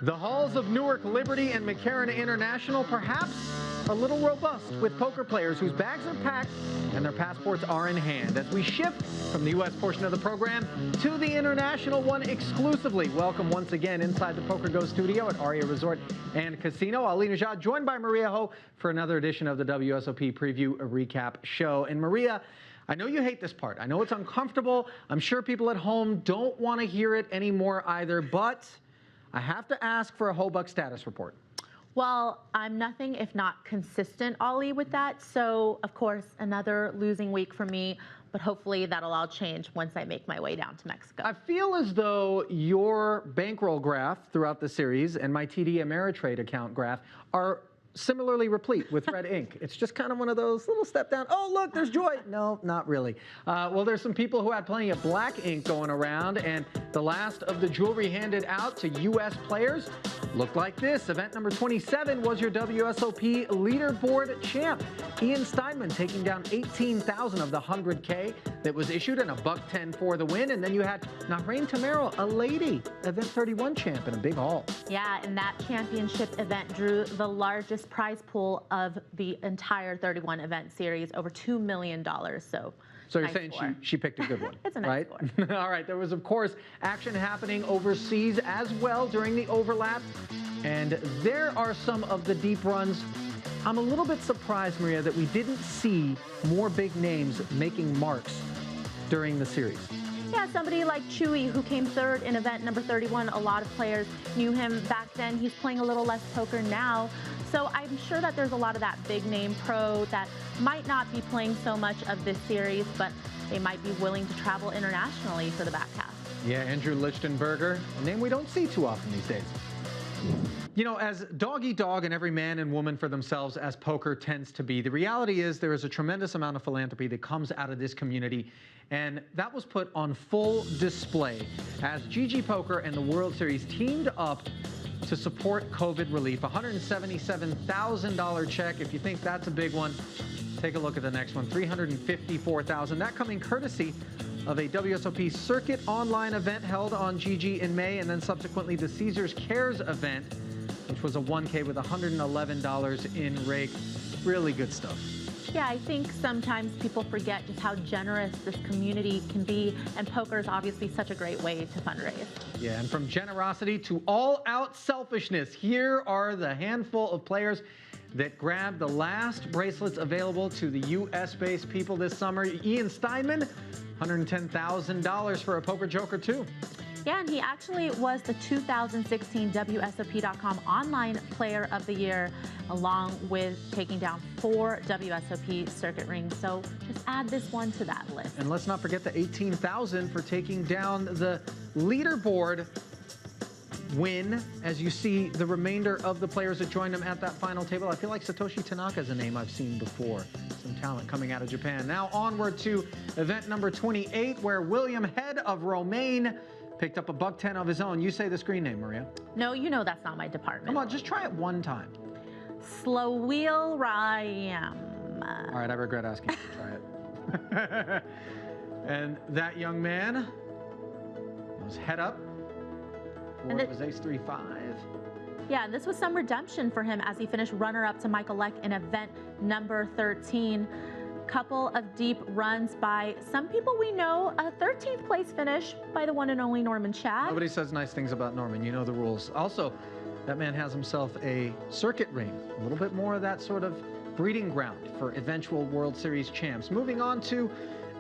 The halls of Newark Liberty and McCarran International, perhaps a little robust with poker players whose bags are packed and their passports are in hand. As we shift from the U.S. portion of the program to the international one exclusively. Welcome once again inside the PokerGO studio at Aria Resort and Casino. Ali Najad joined by Maria Ho for another edition of the WSOP Preview Recap Show. And Maria, I know you hate this part. I know it's uncomfortable. I'm sure people at home don't want to hear it anymore either, but I have to ask for a Hobuck status report. Well, I'm nothing if not consistent, Ollie, with that. So, of course, another losing week for me, but hopefully that'll all change once I make my way down to Mexico. I feel as though your bankroll graph throughout the series and my TD Ameritrade account graph are similarly replete with red ink. It's just kind of one of those little step down. Oh, look, there's joy. No, not really. Well, there's some people who had plenty of black ink going around, and the last of the jewelry handed out to U.S. players looked like this. Event number 27 was your WSOP leaderboard champ, Ian Steinman, taking down 18,000 of the 100K that was issued and a $110 for the win. And then you had Nahrain Tamero, a lady, Event 31 champ in a big haul. Yeah, and that championship event drew the largest prize pool of the entire 31 event series, over $2 million. So you're nice saying score. she picked a good one. It's a nice right? All right. There was, of course, action happening overseas as well during the overlap. And there are some of the deep runs. I'm a little bit surprised, Maria, that we didn't see more big names making marks during the series. Yeah, somebody like Chewy, who came third in event number 31. A lot of players knew him back then. He's playing a little less poker now. So I'm sure that there's a lot of that big name pro that might not be playing so much of this series, but they might be willing to travel internationally for the back half. Yeah, Andrew Lichtenberger, a name we don't see too often these days. You know, as dog eat dog and every man and woman for themselves as poker tends to be, the reality is there is a tremendous amount of philanthropy that comes out of this community, and that was put on full display as GGPoker and the World Series teamed up to support COVID relief. $177,000 check. If you think that's a big one, take a look at the next one. $354,000. That coming courtesy of a WSOP Circuit Online event held on GG in May, and then subsequently the Caesars Cares event, which was a 1K with $111 in rake. Really good stuff. Yeah, I think sometimes people forget just how generous this community can be, and poker is obviously such a great way to fundraise. Yeah, and from generosity to all-out selfishness, here are the handful of players that grabbed the last bracelets available to the U.S.-based people this summer. Ian Steinman, $110,000 for a Poker Joker, too. Yeah, and he actually was the 2016 WSOP.com Online Player of the Year, along with taking down 4 WSOP circuit rings. So just add this one to that list. And let's not forget the $18,000 for taking down the leaderboard win. As you see the remainder of the players that joined him at that final table, I feel like Satoshi Tanaka is a name I've seen before. Some talent coming out of Japan. Now onward to event number 28, where William Head of Romaine picked up a $110 of his own. You say the screen name, Maria. No, you know that's not my department. Come on, just try it one time. Slow Wheel Ryan. All right, I regret asking you to try it. And that young man was head up. Or it was ace-3-5. Yeah, and this was some redemption for him as he finished runner-up to Michael Leck in event number 13. Couple of deep runs by some people we know. A 13th place finish by the one and only Norman Chad. Nobody says nice things about Norman. You know the rules. Also, that man has himself a circuit ring. A little bit more of that sort of breeding ground for eventual World Series champs. Moving on to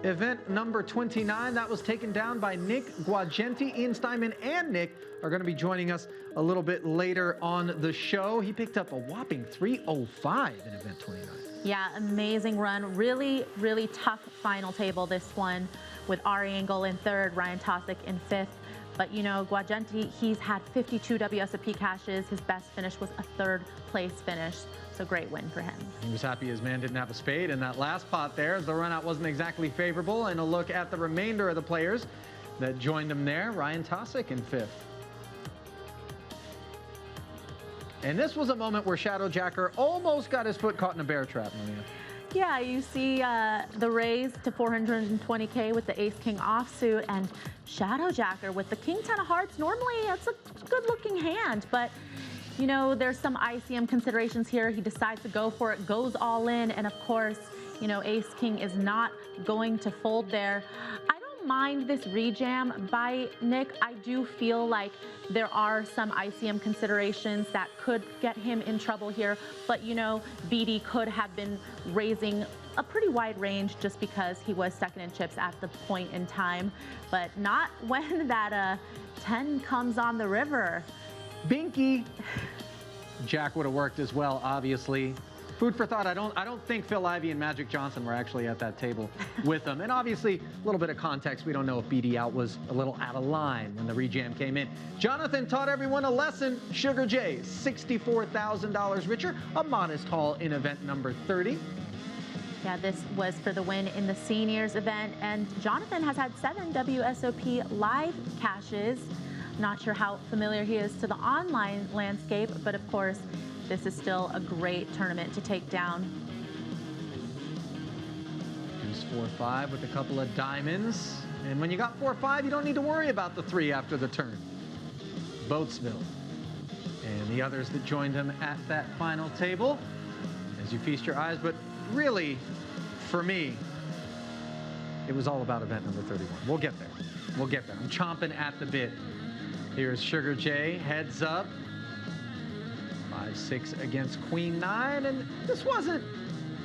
event number 29. That was taken down by Nick Guagenti. Ian Steinman and Nick are going to be joining us a little bit later on the show. He picked up a whopping 305 in event 29. Yeah, amazing run. Really, really tough final table, this one, with Ari Engel in third, Ryan Tosick in fifth. But, you know, Guagenti, he's had 52 WSOP cashes. His best finish was a third place finish. So great win for him. He was happy his man didn't have a spade in that last pot there. The run out wasn't exactly favorable. And a look at the remainder of the players that joined him there. Ryan Tosick in fifth. And this was a moment where Shadowjacker almost got his foot caught in a bear trap, Maria. Yeah, you see the raise to 420K with the ace-king offsuit and shadow jacker with the king-10 of hearts. Normally, it's a good-looking hand, but you know, there's some ICM considerations here. He decides to go for it, goes all in, and of course, you know, ace-king is not going to fold there. I don't mind this rejam by Nick. I do feel like there are some ICM considerations that could get him in trouble here, but you know, BD could have been raising a pretty wide range just because he was second in chips at the point in time, but not when that 10 comes on the river. Binky. Jack would have worked as well, obviously. Food for thought. I don't think Phil Ivey and Magic Johnson were actually at that table with them. And obviously, a little bit of context. We don't know if BD out was a little out of line when the rejam came in. Jonathan taught everyone a lesson. Sugar J, $64,000 richer. A modest haul in event number 30. Yeah, this was for the win in the seniors event. And Jonathan has had 7 WSOP live cashes. Not sure how familiar he is to the online landscape, but of course, this is still a great tournament to take down. Deuce 4-5 with a couple of diamonds. And when you got 4-5, you don't need to worry about the 3 after the turn. Boatsville and the others that joined him at that final table as you feast your eyes. But really, for me, it was all about event number 31. We'll get there. We'll get there. I'm chomping at the bit. Here's Sugar J, heads up. 5-6 against Queen 9, and this wasn't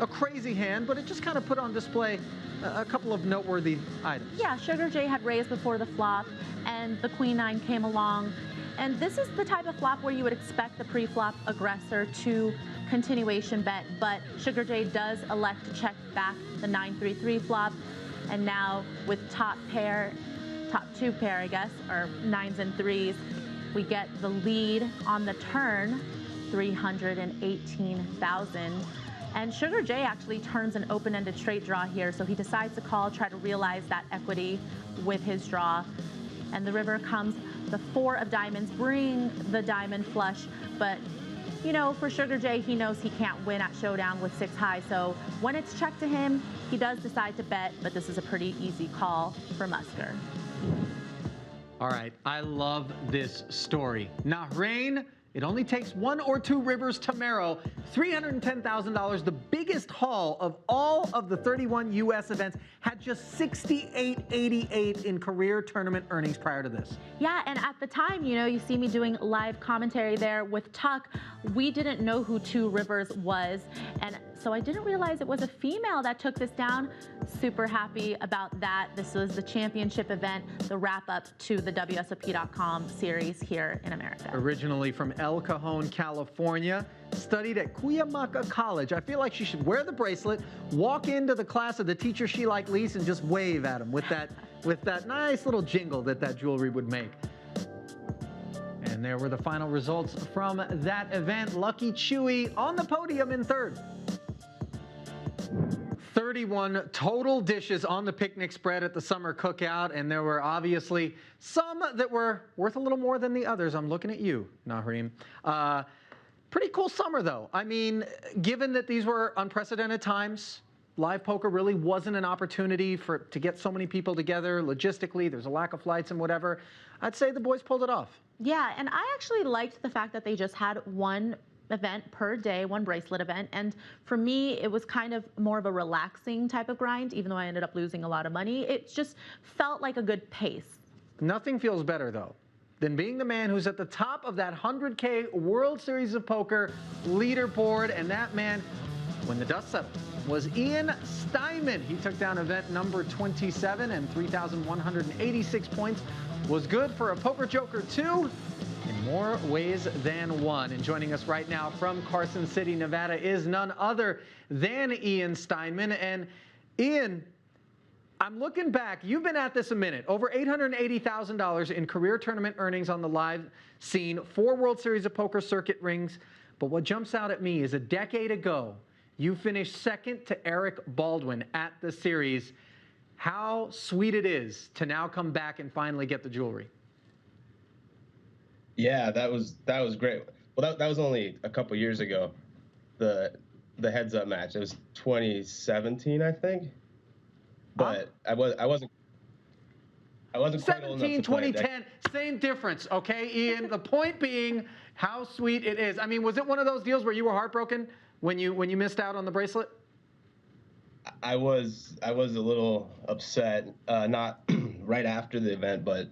a crazy hand, but it just kind of put on display a couple of noteworthy items. Yeah, Sugar J had raised before the flop, and the Queen 9 came along, and this is the type of flop where you would expect the pre-flop aggressor to continuation bet, but Sugar J does elect to check back the 9-3-3 flop, and now with top 2 pair, I guess, or 9s and 3s, we get the lead on the turn, 318,000. And Sugar J actually turns an open-ended straight draw here, so he decides to call, try to realize that equity with his draw. And the river comes the 4 of diamonds, bring the diamond flush, but you know, for Sugar J, he knows he can't win at showdown with 6 high, so when it's checked to him, he does decide to bet, but this is a pretty easy call for Musker. All right, I love this story. Nahrain, it only takes 1 or 2 rivers to Mero. $310,000, the biggest haul of all of the 31 U.S. events, had just $68.88 in career tournament earnings prior to this. Yeah, and at the time, you know, you see me doing live commentary there with Tuck. We didn't know who 2 Rivers was, and so I didn't realize it was a female that took this down. Super happy about that. This was the championship event, the wrap-up to the WSOP.com series here in America. Originally from El Cajon, California, studied at Cuyamaca College. I feel like she should wear the bracelet, walk into the class of the teacher she liked least, and just wave at him with that nice little jingle that jewelry would make. And there were the final results from that event. Lucky Chewy on the podium in 3rd. 31 total dishes on the picnic spread at the summer cookout, and there were obviously some that were worth a little more than the others. I'm looking at you, Nahrain. Pretty cool summer, though. I mean, given that these were unprecedented times, live poker really wasn't an opportunity to get so many people together logistically. There's a lack of flights and whatever. I'd say the boys pulled it off. Yeah, and I actually liked the fact that they just had 1 event per day, 1 bracelet event, and for me it was kind of more of a relaxing type of grind, even though I ended up losing a lot of money. It just felt like a good pace. Nothing feels better, though, than being the man who's at the top of that 100K World Series of Poker leaderboard, and that man, when the dust settled, was Ian Steinman. He took down event number 27, and 3,186 points was good for a Poker Joker 2 in more ways than one. And joining us right now from Carson City, Nevada is none other than Ian Steinman. And Ian, I'm looking back, you've been at this a minute, over $880,000 in career tournament earnings on the live scene, 4 World Series of Poker circuit rings. But what jumps out at me is a decade ago, you finished 2nd to Eric Baldwin at the series. How sweet it is to now come back and finally get the jewelry. Yeah, that was great. Well, that was only a couple years ago. The the heads-up match. It was 2017, I think. But I wasn't quite old enough to play 2010, same difference, okay, Ian? The point being how sweet it is. I mean, was it one of those deals where you were heartbroken when you missed out on the bracelet? I was a little upset, not right after the event, but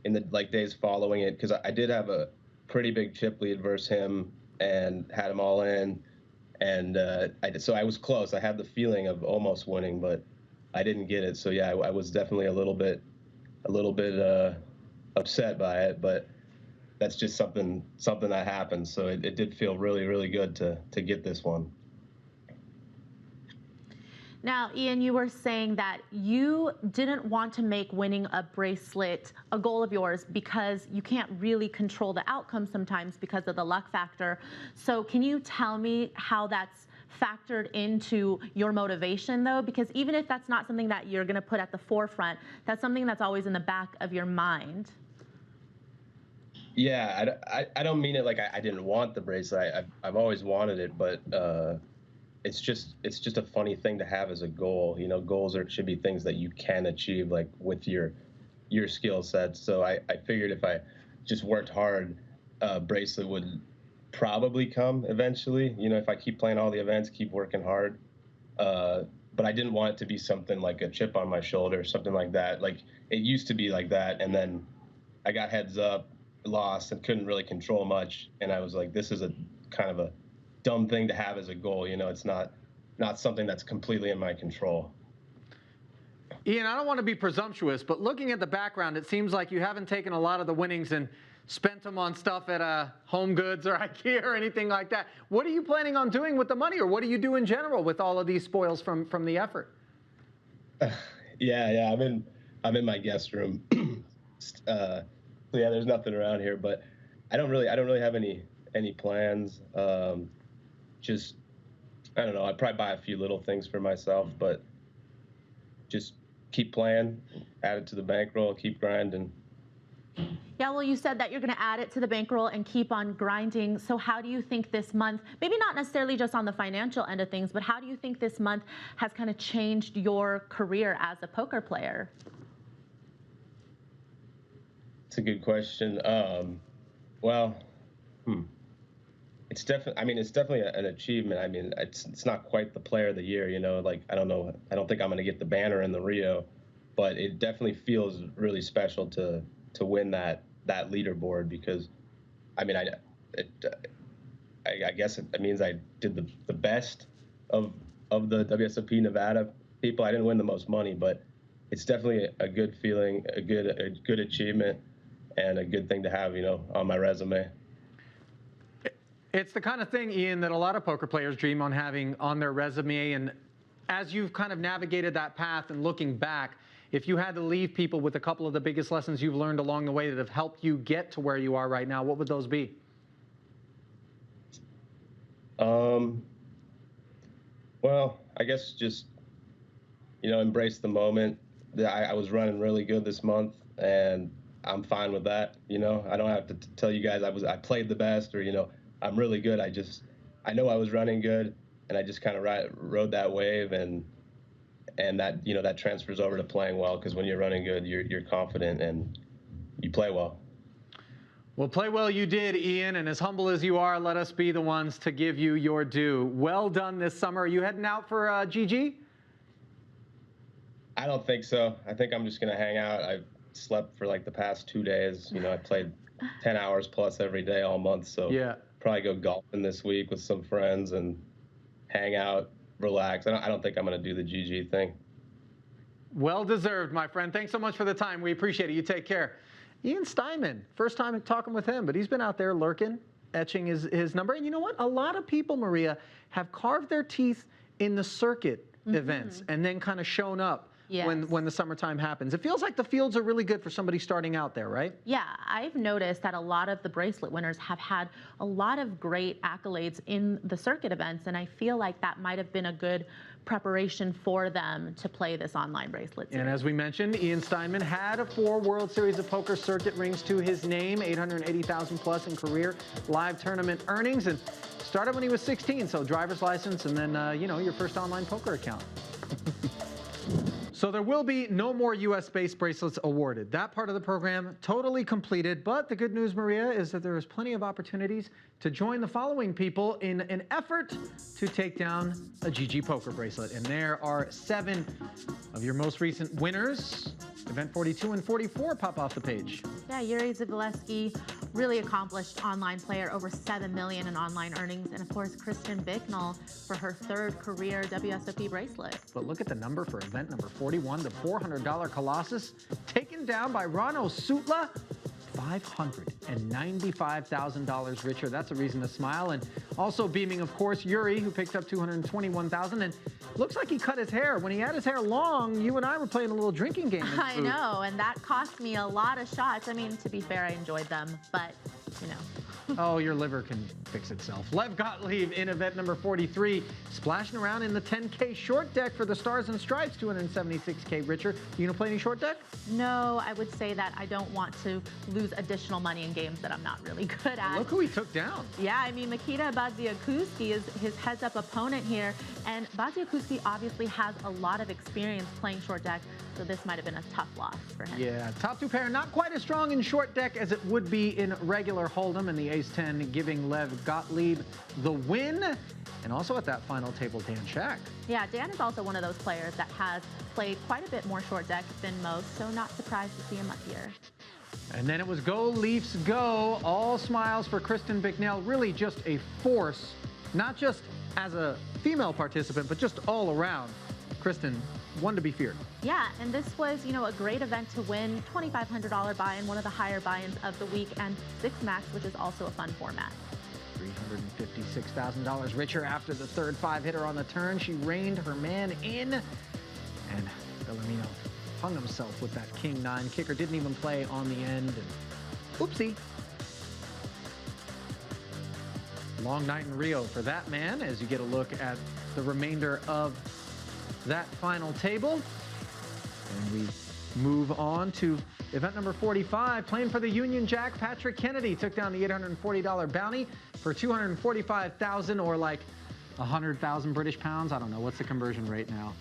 in the days following it, because I did have a pretty big chip lead versus him and had him all in, and so I was close. I had the feeling of almost winning, but I didn't get it. So yeah, I was definitely a little bit upset by it, but that's just something that happened. So it did feel really, really good to get this one. Now, Ian, you were saying that you didn't want to make winning a bracelet a goal of yours because you can't really control the outcome sometimes because of the luck factor. So can you tell me how that's factored into your motivation, though? Because even if that's not something that you're going to put at the forefront, that's something that's always in the back of your mind. Yeah, I don't mean it like I didn't want the bracelet. I've always wanted it, but it's just a funny thing to have as a goal. You know, goals should be things that you can achieve, like with your skill sets. So I figured if I just worked hard, bracelet would probably come eventually. You know, if I keep playing all the events, keep working hard. But I didn't want it to be something like a chip on my shoulder, something like that. Like it used to be like that, and then I got heads up, lost, and couldn't really control much. And I was like, this is a kind of a dumb thing to have as a goal. You know, it's not something that's completely in my control. Ian, I don't want to be presumptuous, but looking at the background, it seems like you haven't taken a lot of the winnings and spent them on stuff at Home Goods or IKEA or anything like that. What are you planning on doing with the money, or what do you do in general with all of these spoils from the effort? Yeah, I'm in my guest room. Yeah, there's nothing around here, but I don't really have any plans. Just, I don't know, I'd probably buy a few little things for myself, but just keep playing, add it to the bankroll, keep grinding. Yeah, well, you said that you're going to add it to the bankroll and keep on grinding. So how do you think this month, maybe not necessarily just on the financial end of things, but how do you think this month has kind of changed your career as a poker player? It's a good question. Well, it's definitely an achievement. I mean, it's not quite the player of the year, you know, like, I don't know. I don't think I'm going to get the banner in the Rio, but it definitely feels really special to win that leaderboard, because I mean, I guess it means I did the best of the WSOP Nevada people. I didn't win the most money, but it's definitely a good feeling, a good achievement, and a good thing to have, you know, on my resume. It's the kind of thing, Ian, that a lot of poker players dream on having on their resume. And as you've kind of navigated that path and looking back, if you had to leave people with a couple of the biggest lessons you've learned along the way that have helped you get to where you are right now, what would those be? Well, I guess just, you know, embrace the moment. I was running really good this month, and I'm fine with that. You know, I don't have to tell you guys I played the best, or, you know, I'm really good. I know I was running good, and I just kind of rode that wave, and that, you know, that transfers over to playing well, because when you're running good, you're confident and you play well. Well, play well you did, Ian, and as humble as you are, let us be the ones to give you your due. Well done this summer. Are you heading out for GG? I don't think so. I think I'm just going to hang out. I've slept for like the past 2 days. You know, I played 10 hours plus every day all month, so yeah, probably go golfing this week with some friends and hang out, relax. I don't think I'm going to do the GG thing. Well deserved, my friend. Thanks so much for the time. We appreciate it. You take care. Ian STEINMAN, first time talking with him, but he's been out there lurking, etching his number. And you know what? A lot of people, Maria, have carved their teeth in the circuit events and then kind of shown up when the summertime happens. It feels like the fields are really good for somebody starting out there, right? Yeah, I've noticed that a lot of the bracelet winners have had a lot of great accolades in the circuit events, and I feel like that might have been a good preparation for them to play this online bracelet series. And as we mentioned, Ian STEINMAN had 4 World Series of Poker circuit rings to his name, 880,000 plus in career live tournament earnings, and started when he was 16, so driver's license and then, you know, your first online poker account. So there will be no more US-based bracelets awarded. That part of the program totally completed, but the good news, Maria, is that there is plenty of opportunities to join the following people in an effort to take down a GGPoker bracelet. And there are 7 of your most recent winners. Event 42 and 44 pop off the page. Yeah, Yuri Zagaleski, really accomplished online player, over $7 million in online earnings. And of course, Kristen Bicknell for her 3rd career WSOP bracelet. But look at the number for event number 41, the $400 Colossus, taken down by Rano Sutla, $595,000 richer. That's a reason to smile. And also beaming, of course, Yuri, who picked up $221,000. And looks like he cut his hair. When he had his hair long, you and I were playing a little drinking game. I know, and that cost me a lot of shots. I mean, to be fair, I enjoyed them, but, you know. Oh, your liver can fix itself. Lev Gottlieb in event number 43, splashing around in the 10K short deck for the Stars and Stripes, $276K richer. You gonna play any short deck? No, I would say that I don't want to lose additional money in games that I'm not really good at. Look who he took down. Yeah, I mean, Mikita Badziakuski is his heads-up opponent here, and Badziakuski obviously has a lot of experience playing short deck, so this might have been a tough loss for him. Yeah, top 2 pair not quite as strong in short deck as it would be in regular Hold'em, and the Ace-10 giving Lev Gottlieb the win. And also at that final table, Dan Shack. Yeah, Dan is also one of those players that has played quite a bit more short deck than most, so not surprised to see him up here. And then it was go, Leafs, go. All smiles for Kristen Bicknell. Really just a force, not just as a female participant, but just all around. Kristen, one to be feared. Yeah, and this was, you know, a great event to win. $2,500 buy-in, one of the higher buy-ins of the week, and 6 max, which is also a fun format. $356,000 richer after the 3rd 5-hitter on the turn. She reined her man in, and Bellarmino hung himself with that King-9 kicker. Didn't even play on the end, and oopsie. Long night in Rio for that man as you get a look at the remainder of that final table. And we move on to event number 45. Playing for the Union Jack, Patrick Kennedy took down the $840 bounty for $245,000, or like 100,000 British pounds. I don't know. What's the conversion rate now?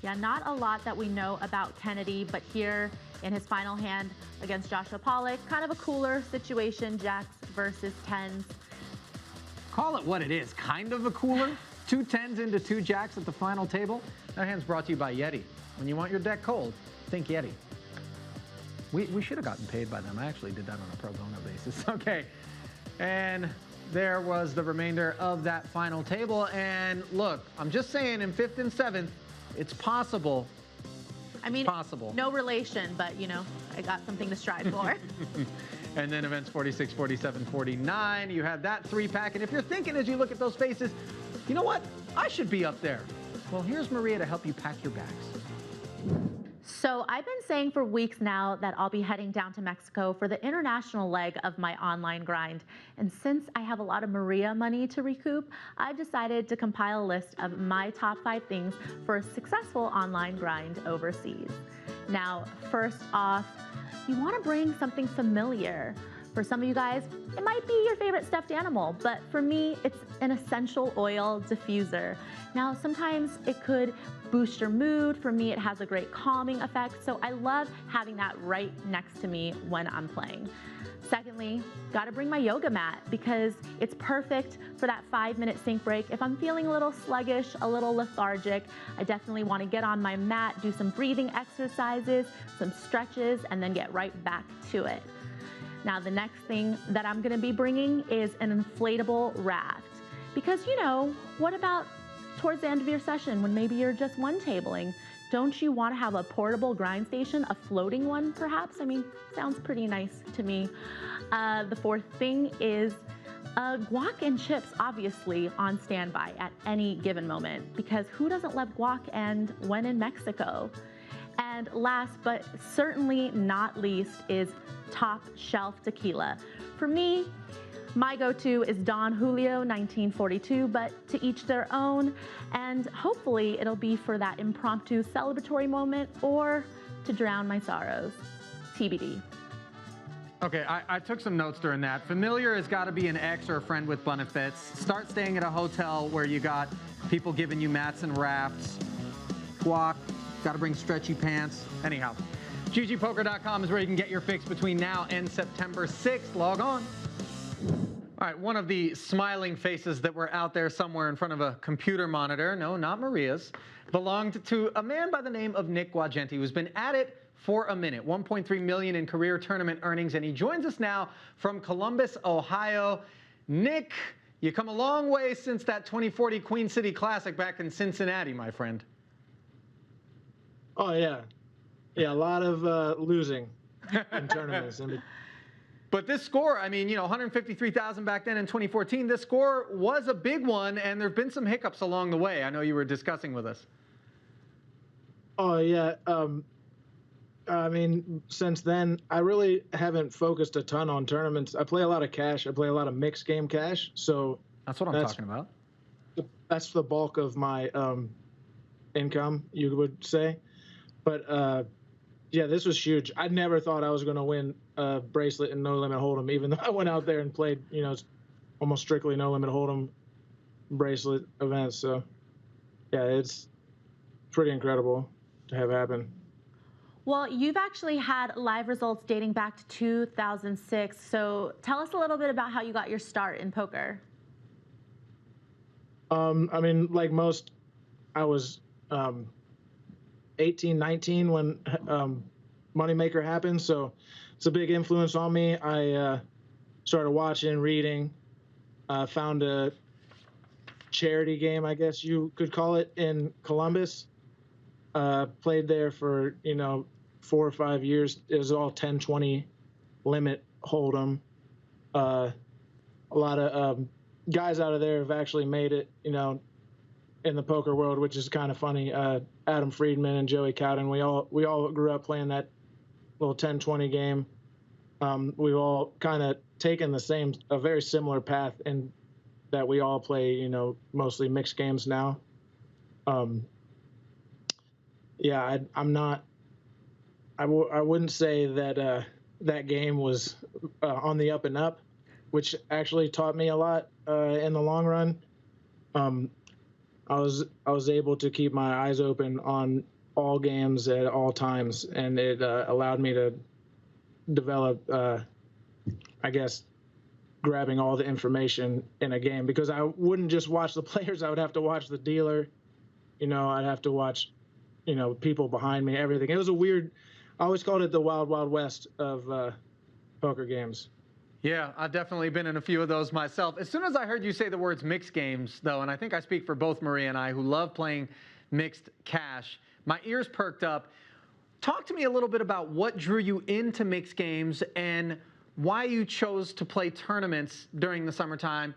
Yeah, not a lot that we know about Kennedy, but here in his final hand against Joshua Pollack, kind of a cooler situation, jacks versus 10s. Call it what it is, kind of a cooler. 2 10s into 2 jacks at the final table. That hand's brought to you by Yeti. When you want your deck cold, think Yeti. We should have gotten paid by them. I actually did that on a pro bono basis. Okay, and there was the remainder of that final table. And look, I'm just saying, in 5th and 7th, it's possible. I mean, possible. No relation, but, you know, I got something to strive for. And then events 46, 47, 49, you have that 3-pack. And if you're thinking as you look at those faces, you know what? I should be up there. Well, here's Maria to help you pack your bags. So I've been saying for weeks now that I'll be heading down to Mexico for the international leg of my online grind. And since I have a lot of Maria money to recoup, I've decided to compile a list of my top 5 things for a successful online grind overseas. Now, first off, you want to bring something familiar. For some of you guys, it might be your favorite stuffed animal, but for me, it's an essential oil diffuser. Now, sometimes it could boost your mood. For me, it has a great calming effect, so I love having that right next to me when I'm playing. Secondly, gotta bring my yoga mat because it's perfect for that 5-minute sync break. If I'm feeling a little sluggish, a little lethargic, I definitely want to get on my mat, do some breathing exercises, some stretches, and then get right back to it. Now, the next thing that I'm gonna be bringing is an inflatable raft. Because, you know, what about towards the end of your session when maybe you're just one-tabling? Don't you want to have a portable grind station, a floating one perhaps? I mean, sounds pretty nice to me. The 4th thing is guac and chips, obviously, on standby at any given moment, because who doesn't love guac and when in Mexico? And last but certainly not least is top shelf tequila. For me, my go-to is Don Julio 1942, but to each their own, and hopefully it'll be for that impromptu celebratory moment or to drown my sorrows. TBD. Okay, I took some notes during that. Familiar has got to be an ex or a friend with benefits. Start staying at a hotel where you got people giving you mats and rafts. Guac, got to bring stretchy pants. Anyhow, GGPoker.com is where you can get your fix between now and September 6th. Log on. All right, one of the smiling faces that were out there somewhere in front of a computer monitor, no, not Maria's, belonged to a man by the name of Nick Guagenti, who's been at it for a minute. 1.3 million in career tournament earnings, and he joins us now from Columbus, Ohio. Nick, you come a long way since that 2040 Queen City Classic back in Cincinnati, my friend. Oh, yeah. Yeah, a lot of losing in tournaments. But this score, I mean, you know, 153,000 back then in 2014, this score was a big one, and there have been some hiccups along the way. I know you were discussing with us. Oh, yeah. I mean, since then, I really haven't focused a ton on tournaments. I play a lot of cash. I play a lot of mixed game cash. So that's what I'm talking about. That's the bulk of my income, you would say. But yeah, this was huge. I never thought I was going to win a bracelet and no limit hold'em, even though I went out there and played, you know, almost strictly no limit hold'em bracelet events. So yeah, it's pretty incredible to have happen. Well, you've actually had live results dating back to 2006. So tell us a little bit about how you got your start in poker. I mean, like most, I was 18, 19 when Moneymaker happened. So it's a big influence on me. I started watching, reading, found a charity game, I guess you could call it, in Columbus. Played there for, you know, 4 or 5 years. It was all 10, 20 limit hold'em. A lot of guys out of there have actually made it, you know, in the poker world, which is kind of funny. Adam Friedman and Joey Cowden, we all grew up playing that little 10, 20 game. We've all kind of taken a very similar path in that we all play, you know, mostly mixed games now. Yeah, I wouldn't say that that game was on the up and up, which actually taught me a lot in the long run. I was able to keep my eyes open on all games at all times, and it allowed me to develop, I guess, grabbing all the information in a game, because I wouldn't just watch the players. I would have to watch the dealer. You know, I'd have to watch, you know, people behind me, everything. It was a weird, I always called it the wild, wild west of poker games. Yeah, I've definitely been in a few of those myself. As soon as I heard you say the words mixed games, though, and I think I speak for both Maria and I, who love playing mixed cash, my ears perked up. Talk to me a little bit about what drew you into mixed games and why you chose to play tournaments during the summertime.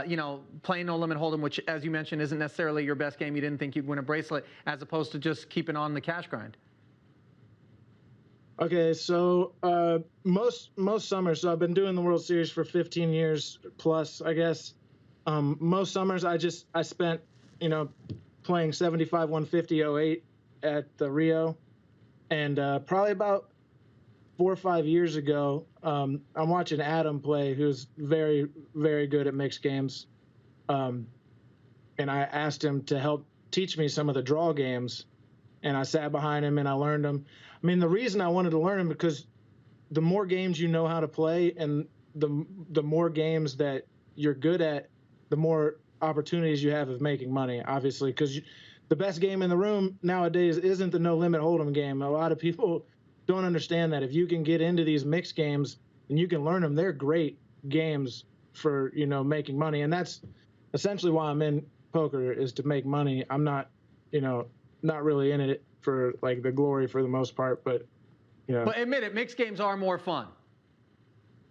You know, playing no limit hold'em, which, as you mentioned, isn't necessarily your best game. You didn't think you'd win a bracelet, as opposed to just keeping on the cash grind. Okay, so most summers, so I've been doing the World Series for 15 years plus, I guess. Most summers I spent, you know, playing 75, 150, 08 at the Rio. And probably about 4 or 5 years ago, I'm watching Adam play, who's very, very good at mixed games. And I asked him to help teach me some of the draw games. And I sat behind him and I learned them. I mean, the reason I wanted to learn them, because the more games you know how to play and the more games that you're good at, the more opportunities you have of making money, obviously, because the best game in the room nowadays isn't the no limit hold'em game. A lot of people don't understand that. If you can get into these mixed games and you can learn them, they're great games for, you know, making money. And that's essentially why I'm in poker, is to make money. I'm not, you know, not really in it for like the glory for the most part, but you know. But admit it, mixed games are more fun.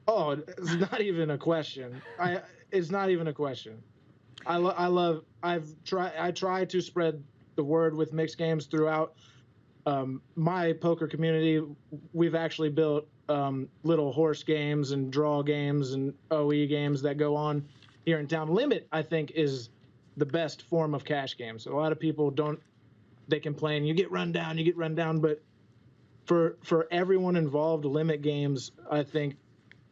Oh, it's not even a question. It's not even a question. I try to spread the word with mixed games throughout my poker community. We've actually built little horse games and draw games and OE games that go on here in town. Limit, I think, is the best form of cash games. A lot of people they complain, you get run down, but for everyone involved, limit games, I think,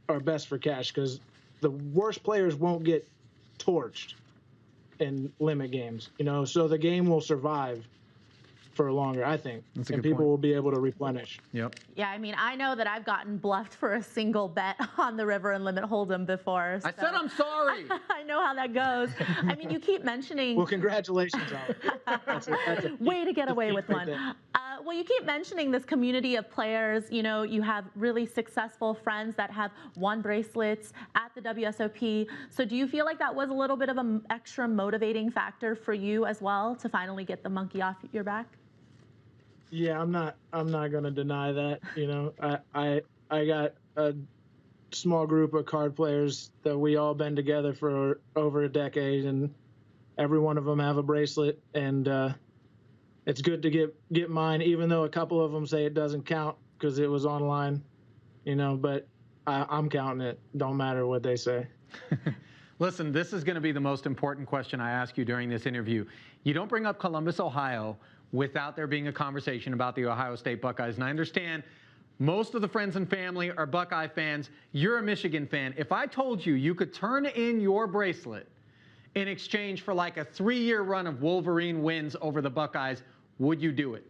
are best for cash because the worst players won't get torched in limit games, so the game will survive for longer, I think, That's a and good people point. will be able to replenish. Yep. Yeah, I mean, I know that I've gotten bluffed for a single bet on the river and limit hold'em before. I said I'm sorry. I know how that goes. I mean, you keep mentioning. Well, congratulations, Alex. That's a Way to get away with right one. there. Well, you keep mentioning this community of players. You have really successful friends that have won bracelets at the WSOP. So do you feel like that was a little bit of an extra motivating factor for you as well to finally get the monkey off your back? Yeah, I'm not gonna deny that. I got a small group of card players that we all been together for over a decade, and every one of them have a bracelet, and it's good to get mine, even though a couple of them say it doesn't count because it was online, but I'm counting it. Don't matter what they say. Listen, this is going to be the most important question I ask you during this interview. You don't bring up Columbus, Ohio, without there being a conversation about the Ohio State Buckeyes. And I understand most of the friends and family are Buckeye fans. You're a Michigan fan. If I told you you could turn in your bracelet in exchange for like a 3-year run of Wolverine wins over the Buckeyes, would you do it?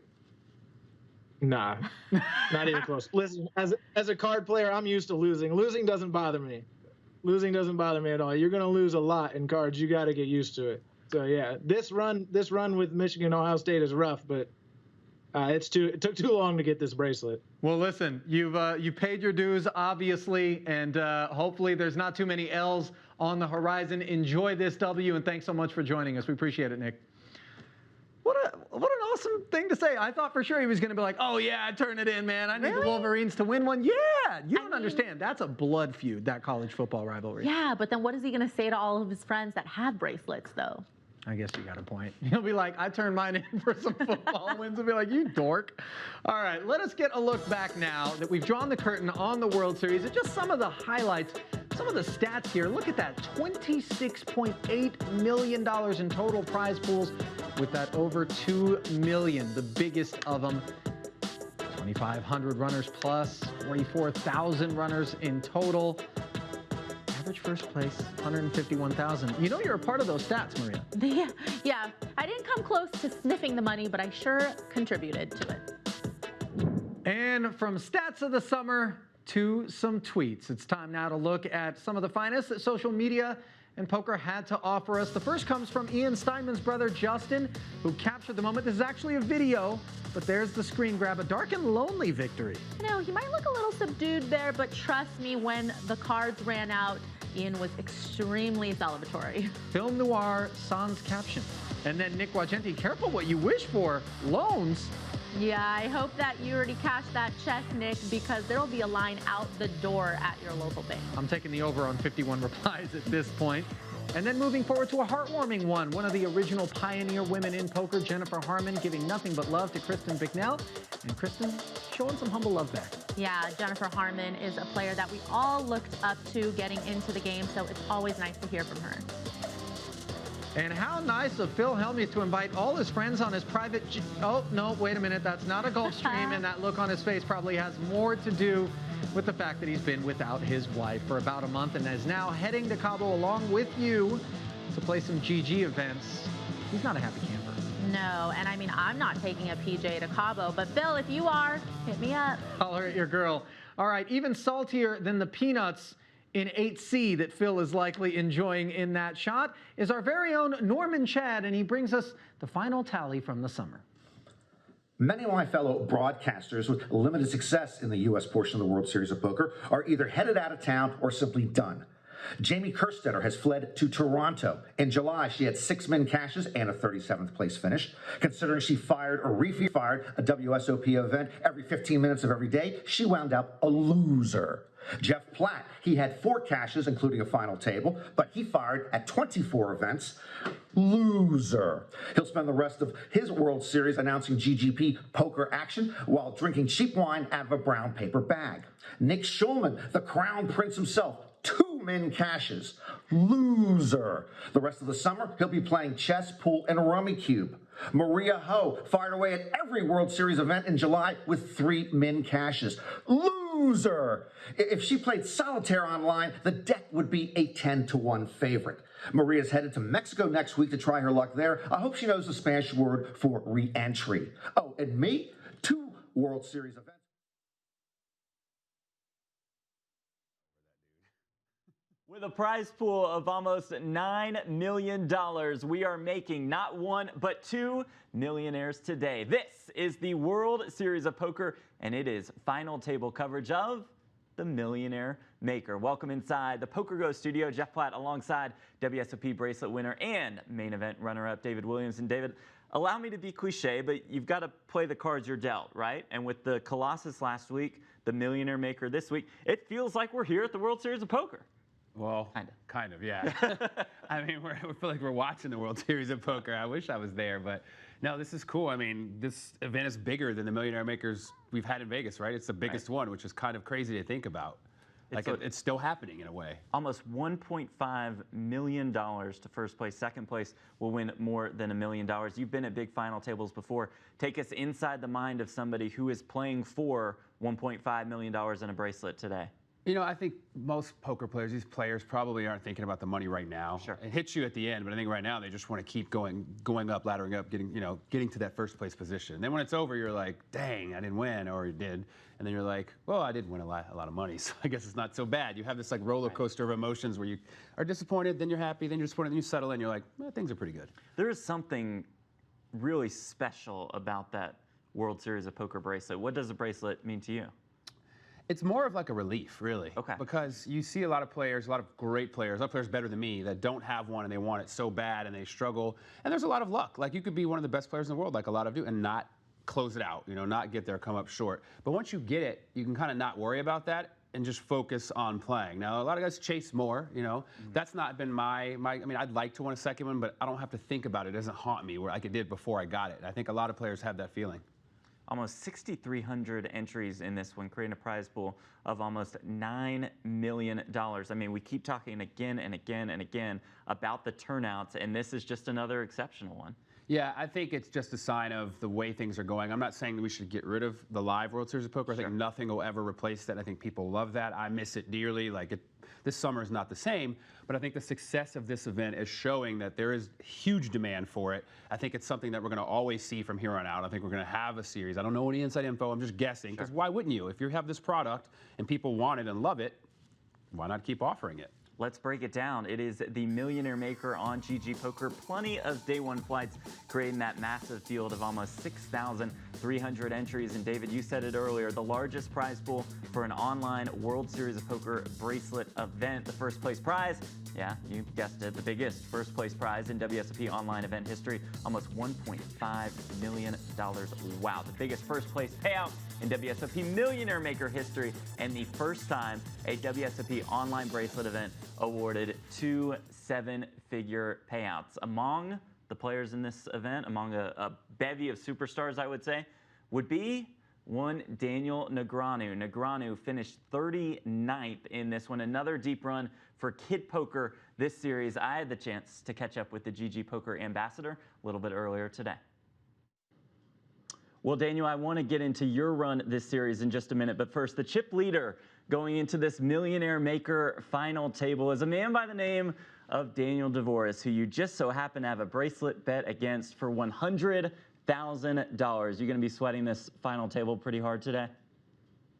Nah, not even close. Listen, as a card player, I'm used to losing. Losing doesn't bother me. Losing doesn't bother me at all. You're going to lose a lot in cards. You got to get used to it. So yeah, this run with Michigan, Ohio State is rough, but it took too long to get this bracelet. Well, listen, you paid your dues, obviously, and hopefully there's not too many L's on the horizon. Enjoy this W, and thanks so much for joining us. We appreciate it, Nick. What an awesome thing to say. I thought for sure he was going to be like, oh, yeah, turn it in, man. I need the Wolverines to win one. Yeah, you don't understand. That's a blood feud, that college football rivalry. Yeah, but then what is he going to say to all of his friends that have bracelets, though? I guess you got a point. He'll be like, I turned mine in for some football wins. He'll be like, you dork. All right, let us get a look back now that we've drawn the curtain on the World Series. And just some of the highlights, some of the stats here. Look at that, $26.8 million in total prize pools with that over $2 million, the biggest of them. 2,500 runners plus, 44,000 runners in total. Average first place, 151,000. You know you're a part of those stats, Maria. Yeah, I didn't come close to sniffing the money, but I sure contributed to it. And from stats of the summer to some tweets, it's time now to look at some of the finest that social media and poker had to offer us. The first comes from Ian STEINMAN's brother, Justin, who captured the moment. This is actually a video, but there's the screen grab. A dark and lonely victory. He might look a little subdued there, but trust me, when the cards ran out, Ian was extremely celebratory. Film noir sans caption. And then Nick Wagenti, careful what you wish for. Loans. Yeah, I hope that you already cashed that check, Nick, because there will be a line out the door at your local bank. I'm taking the over on 51 replies at this point. And then moving forward to a heartwarming one of the original pioneer women in poker, Jennifer Harmon, giving nothing but love to Kristen Bicknell. And Kristen showing some humble love back. Yeah, Jennifer Harmon is a player that we all looked up to getting into the game, so it's always nice to hear from her. And how nice of Phil Hellmuth to invite all his friends on his private... Oh, no, wait a minute. That's not a Gulf Stream, and that look on his face probably has more to do with the fact that he's been without his wife for about a month and is now heading to Cabo along with you to play some GG events. He's not a happy camper. No, and I mean, I'm not taking a PJ to Cabo, but Phil, if you are, hit me up. Holler at your girl. All right, even saltier than the peanuts in 8C that Phil is likely enjoying in that shot is our very own Norman Chad, and he brings us the final tally from the summer. Many of my fellow broadcasters with limited success in the U.S. portion of the World Series of Poker are either headed out of town or simply done. Jamie Kerstetter has fled to Toronto. In July, she had 6 min cashes and a 37th place finish. Considering she fired or refired a WSOP event every 15 minutes of every day, she wound up a loser. Jeff Platt, he had 4 cashes, including a final table, but he fired at 24 events. Loser. He'll spend the rest of his World Series announcing GGP poker action while drinking cheap wine out of a brown paper bag. Nick Schulman, the crown prince himself, 2 min cashes. Loser. The rest of the summer, he'll be playing chess, pool, and rummy cube. Maria Ho fired away at every World Series event in July with 3 min cashes. Loser. loser. If she played solitaire online, the deck would be a 10-1 favorite. Maria's headed to Mexico next week to try her luck there. I hope she knows the Spanish word for re-entry. Oh, and me, 2 World Series events. With a prize pool of almost $9 million, we are making not 1, but 2 millionaires today. This is the World Series of Poker, and it is final table coverage of the Millionaire Maker. Welcome inside the PokerGO studio. Jeff Platt alongside WSOP Bracelet winner and main event runner-up David Williams. And David, allow me to be cliche, but you've got to play the cards you're dealt, right? And with the Colossus last week, the Millionaire Maker this week, it feels like we're here at the World Series of Poker. Well, kind of, yeah. I mean, we feel like we're watching the World Series of Poker. I wish I was there, but no, this is cool. I mean, this event is bigger than the Millionaire Makers we've had in Vegas, right? It's the biggest one, which is kind of crazy to think about. Like, it's still happening in a way. Almost $1.5 million to first place. Second place will win more than $1 million. You've been at big final tables before. Take us inside the mind of somebody who is playing for $1.5 million in a bracelet today. You know, I think most poker players, these players probably aren't thinking about the money right now. Sure. It hits you at the end, but I think right now they just want to keep going up, laddering up, getting to that first place position. Then when it's over, you're like, dang, I didn't win, or you did. And then you're like, well, I did win a lot of money, so I guess it's not so bad. You have this like roller coaster of emotions where you are disappointed, then you're happy, then you're disappointed, then you settle in, you're like, well, things are pretty good. There is something really special about that World Series of Poker bracelet. What does a bracelet mean to you? It's more of like a relief, really. Okay. Because you see a lot of players, a lot of great players, a lot of players better than me that don't have one and they want it so bad and they struggle. And there's a lot of luck. Like you could be one of the best players in the world, like a lot of you, and not close it out, not get there, come up short. But once you get it, you can kind of not worry about that and just focus on playing. Now, a lot of guys chase more, That's not been I mean, I'd like to win a second one, but I don't have to think about it. It doesn't haunt me like it did before I got it. And I think a lot of players have that feeling. Almost 6,300 entries in this one, creating a prize pool of almost $9 million. I mean, we keep talking again and again and again about the turnouts, and this is just another exceptional one. Yeah, I think it's just a sign of the way things are going. I'm not saying that we should get rid of the live World Series of Poker. I think nothing will ever replace that. I think people love that. I miss it dearly. This summer is not the same, but I think the success of this event is showing that there is huge demand for it. I think it's something that we're going to always see from here on out. I think we're going to have a series. I don't know any inside info. I'm just guessing, because why wouldn't you? If you have this product and people want it and love it, why not keep offering it? Let's break it down. It is the Millionaire Maker on GGPoker. Plenty of day one flights, creating that massive field of almost 6,300 entries. And David, you said it earlier, the largest prize pool for an online World Series of Poker bracelet event. The first place prize, yeah, you guessed it, the biggest first place prize in WSOP Online Event history, almost $1.5 million. Wow, the biggest first place payout in WSOP Millionaire Maker history, and the first time a WSOP online bracelet event awarded 2 7-figure payouts. Among the players in this event, among a bevy of superstars, I would say, would be one Daniel Negreanu. Negreanu finished 39th in this one. Another deep run for Kid Poker this series. I had the chance to catch up with the GGPoker ambassador a little bit earlier today. Well, Daniel, I want to get into your run this series in just a minute, but first, the chip leader going into this Millionaire Maker final table is a man by the name of Daniel Dvoress, who you just so happen to have a bracelet bet against for $100,000. You're going to be sweating this final table pretty hard today?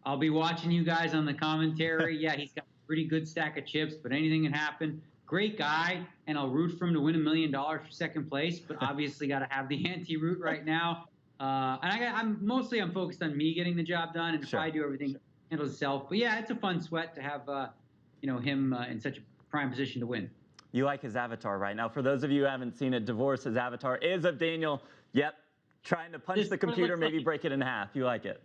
I'll be watching you guys on the commentary. Yeah, he's got a pretty good stack of chips, but anything can happen. Great guy, and I'll root for him to win $1 million for second place, but obviously got to have the anti-root right now. And I'm focused on me getting the job done, and if I do everything, handle itself. But yeah, it's a fun sweat to have him in such a prime position to win. You like his avatar, right? Now, for those of you who haven't seen it, Dvoress' avatar is of Daniel. Yep, trying to punch the computer, maybe break it in half. You like it?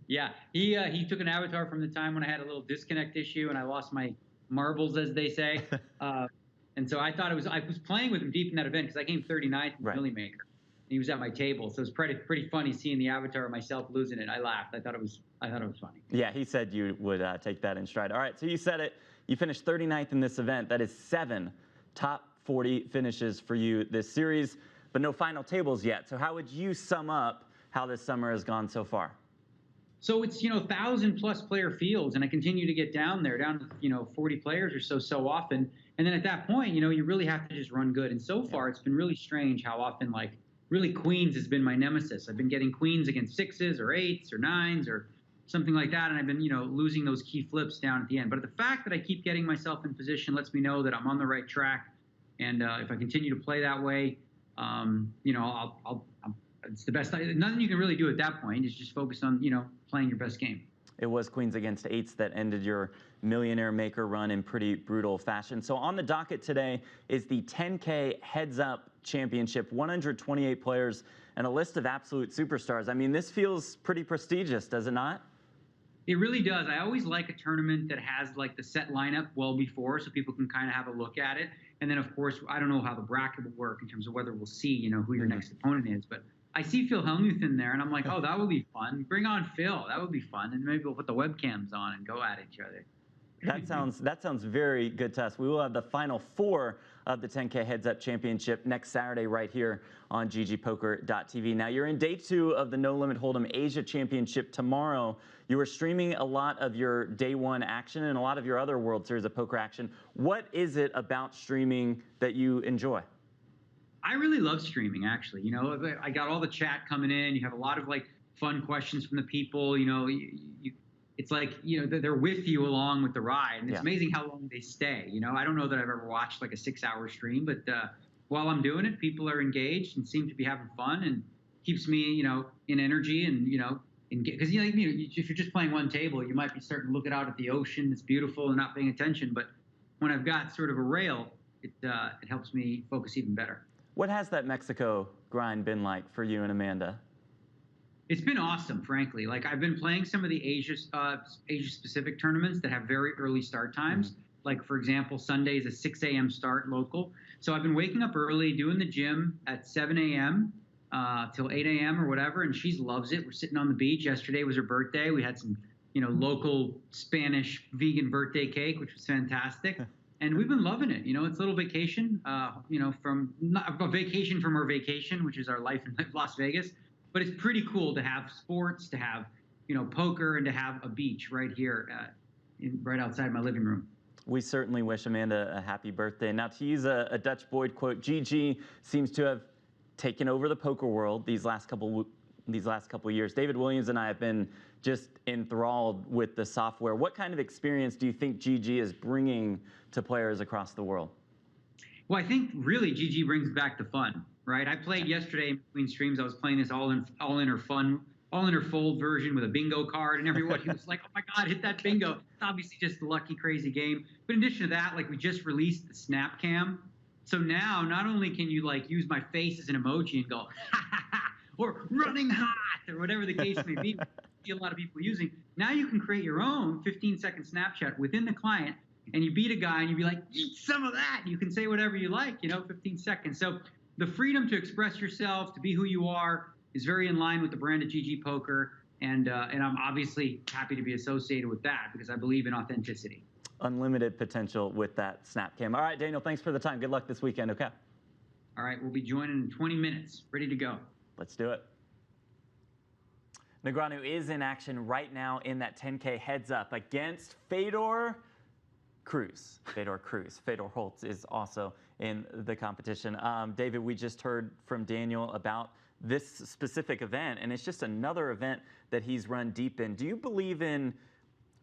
Yeah, he took an avatar from the time when I had a little disconnect issue and I lost my marbles, as they say. And so I thought I was playing with him deep in that event because I came 39th in Millie Maker. He was at my table, so it was pretty funny seeing the avatar of myself losing it. I laughed. I thought it was funny. Yeah, he said you would take that in stride. All right, so you said it. You finished 39th in this event. That is 7 top 40 finishes for you this series, but no final tables yet. So how would you sum up how this summer has gone so far? So it's, 1,000+ player fields, and I continue to get down there, down to, 40 players or so often. And then at that point, you really have to just run good. And so far, it's been really strange how often, like, really queens has been my nemesis. I've been getting queens against 6s or 8s or 9s or something like that, and I've been, losing those key flips down at the end. But the fact that I keep getting myself in position lets me know that I'm on the right track. And if I continue to play that way, it's the best. Nothing you can really do at that point is just focus on, playing your best game. It was queens against 8s that ended your Millionaire Maker run in pretty brutal fashion. So on the docket today is the 10K Heads Up Championship, 128 players and a list of absolute superstars. I mean, this feels pretty prestigious, does it not? It really does. I always like a tournament that has like the set lineup well before, so people can kind of have a look at it. And then, of course, I don't know how the bracket will work in terms of whether we'll see, who your next opponent is. But I see Phil Hellmuth in there, and I'm like, oh, that would be fun. Bring on Phil. That would be fun. And maybe we'll put the webcams on and go at each other. That sounds very good to us. We will have the final 4 of the 10K Heads Up Championship next Saturday right here on GGPoker.tv. Now, you're in day 2 of the No Limit Hold'em Asia Championship tomorrow. You are streaming a lot of your day 1 action and a lot of your other World Series of Poker action. What is it about streaming that you enjoy? I really love streaming, actually. I got all the chat coming in. You have a lot of like fun questions from the people. It's like, they're with you along with the ride. And it's amazing how long they stay. I don't know that I've ever watched like a 6-hour stream, but while I'm doing it, people are engaged and seem to be having fun, and keeps me, in energy and, because if you're just playing one table, you might be starting to look out at the ocean. It's beautiful and not paying attention. But when I've got sort of a rail, it helps me focus even better. What has that Mexico grind been like for you and Amanda? It's been awesome, frankly. Like, I've been playing some of the Asia-specific tournaments that have very early start times. Like, for example, Sunday is a 6 a.m. start local. So I've been waking up early, doing the gym at 7 a.m. Till 8 a.m. or whatever, and she loves it. We're sitting on the beach. Yesterday was her birthday. We had some, local Spanish vegan birthday cake, which was fantastic. And we've been loving it. It's a little vacation, from not a vacation from our vacation, which is our life in Las Vegas. But it's pretty cool to have sports, to have, poker, and to have a beach right here, right outside my living room. We certainly wish Amanda a happy birthday. Now, to use a Dutch Boyd quote, GG seems to have taken over the poker world these last couple years. David Williams and I have been just enthralled with the software. What kind of experience do you think GG is bringing to players across the world? Well, I think really GG brings back the fun, right? I played yesterday in between streams. I was playing this all in her fold version with a bingo card, and everyone was like, "Oh my God, hit that bingo!" It's obviously just a lucky, crazy game. But in addition to that, like, we just released the snap cam, so now not only can you like use my face as an emoji and go ha ha ha, or running hot, or whatever the case may be, see a lot of people using. Now you can create your own 15-second Snapchat within the client. And you beat a guy and you'd be like, eat some of that. You can say whatever you like, 15 seconds. So the freedom to express yourself, to be who you are, is very in line with the brand of GG Poker. And I'm obviously happy to be associated with that because I believe in authenticity. Unlimited potential with that snap cam. All right, Daniel, thanks for the time. Good luck this weekend, okay? All right, we'll be joining in 20 minutes. Ready to go. Let's do it. Negreanu is in action right now in that 10K Heads Up against Fedor Cruz. Fedor Holtz is also in the competition. David, we just heard from Daniel about this specific event, and it's just another event that he's run deep in. Do you believe in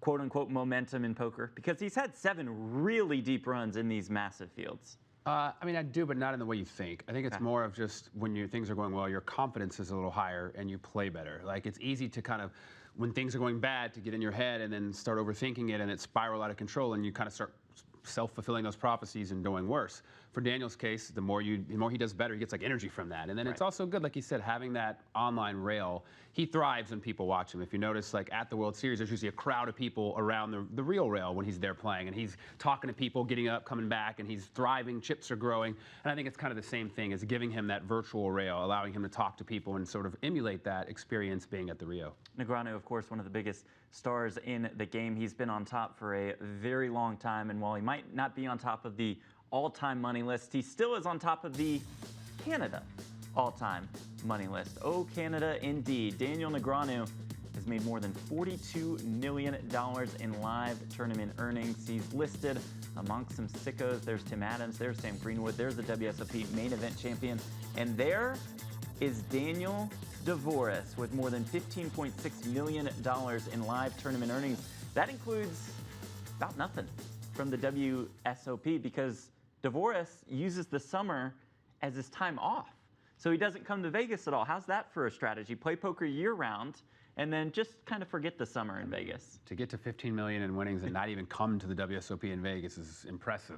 quote-unquote momentum in poker? Because he's had 7 really deep runs in these massive fields. I mean, I do, but not in the way you think. I think it's more of just when things are going well, your confidence is a little higher and you play better. Like, it's easy to kind of, when things are going bad, to get in your head and then start overthinking it and it spiral out of control and you kind of start self-fulfilling those prophecies and going worse. For Daniel's case, the more he does better, he gets like energy from that. And then it's also good, like he said, having that online rail. He thrives when people watch him. If you notice, like at the World Series, there's usually a crowd of people around the real rail when he's there playing, and he's talking to people, getting up, coming back, and he's thriving, chips are growing. And I think it's kind of the same thing as giving him that virtual rail, allowing him to talk to people and sort of emulate that experience being at the Rio. Negreanu, of course, one of the biggest stars in the game. He's been on top for a very long time, and while he might not be on top of the all-time money list, he still is on top of the Canada all-time money list. Oh, Canada, indeed. Daniel Negreanu has He's made more than $42 million in live tournament earnings. He's listed amongst some sickos. There's Tim Adams, there's Sam Greenwood, there's the WSOP main event champion, and there is Daniel Dvoress with more than $15.6 million in live tournament earnings. That includes about nothing from the WSOP because Dvoress uses the summer as his time off. So he doesn't come to Vegas at all. How's that for a strategy? Play poker year-round and then just kind of forget the summer in Vegas. To get to 15 million in winnings and not even come to the WSOP in Vegas is impressive.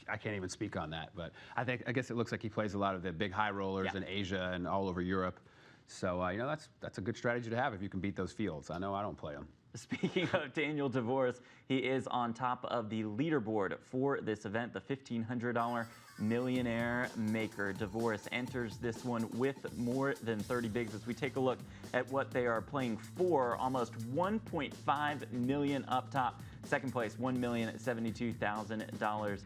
I can't even speak on that, but I guess it looks like he plays a lot of the big high rollers in Asia and all over Europe. So you know, that's a good strategy to have if you can beat those fields. I know I don't play them. Speaking of Daniel Dvoress, he is on top of the leaderboard for this event, the $1,500 Millionaire Maker. Dvoress enters this one with more than 30 bigs. As we take a look at what they are playing for, almost 1.5 million up top. Second place, $1,072,000.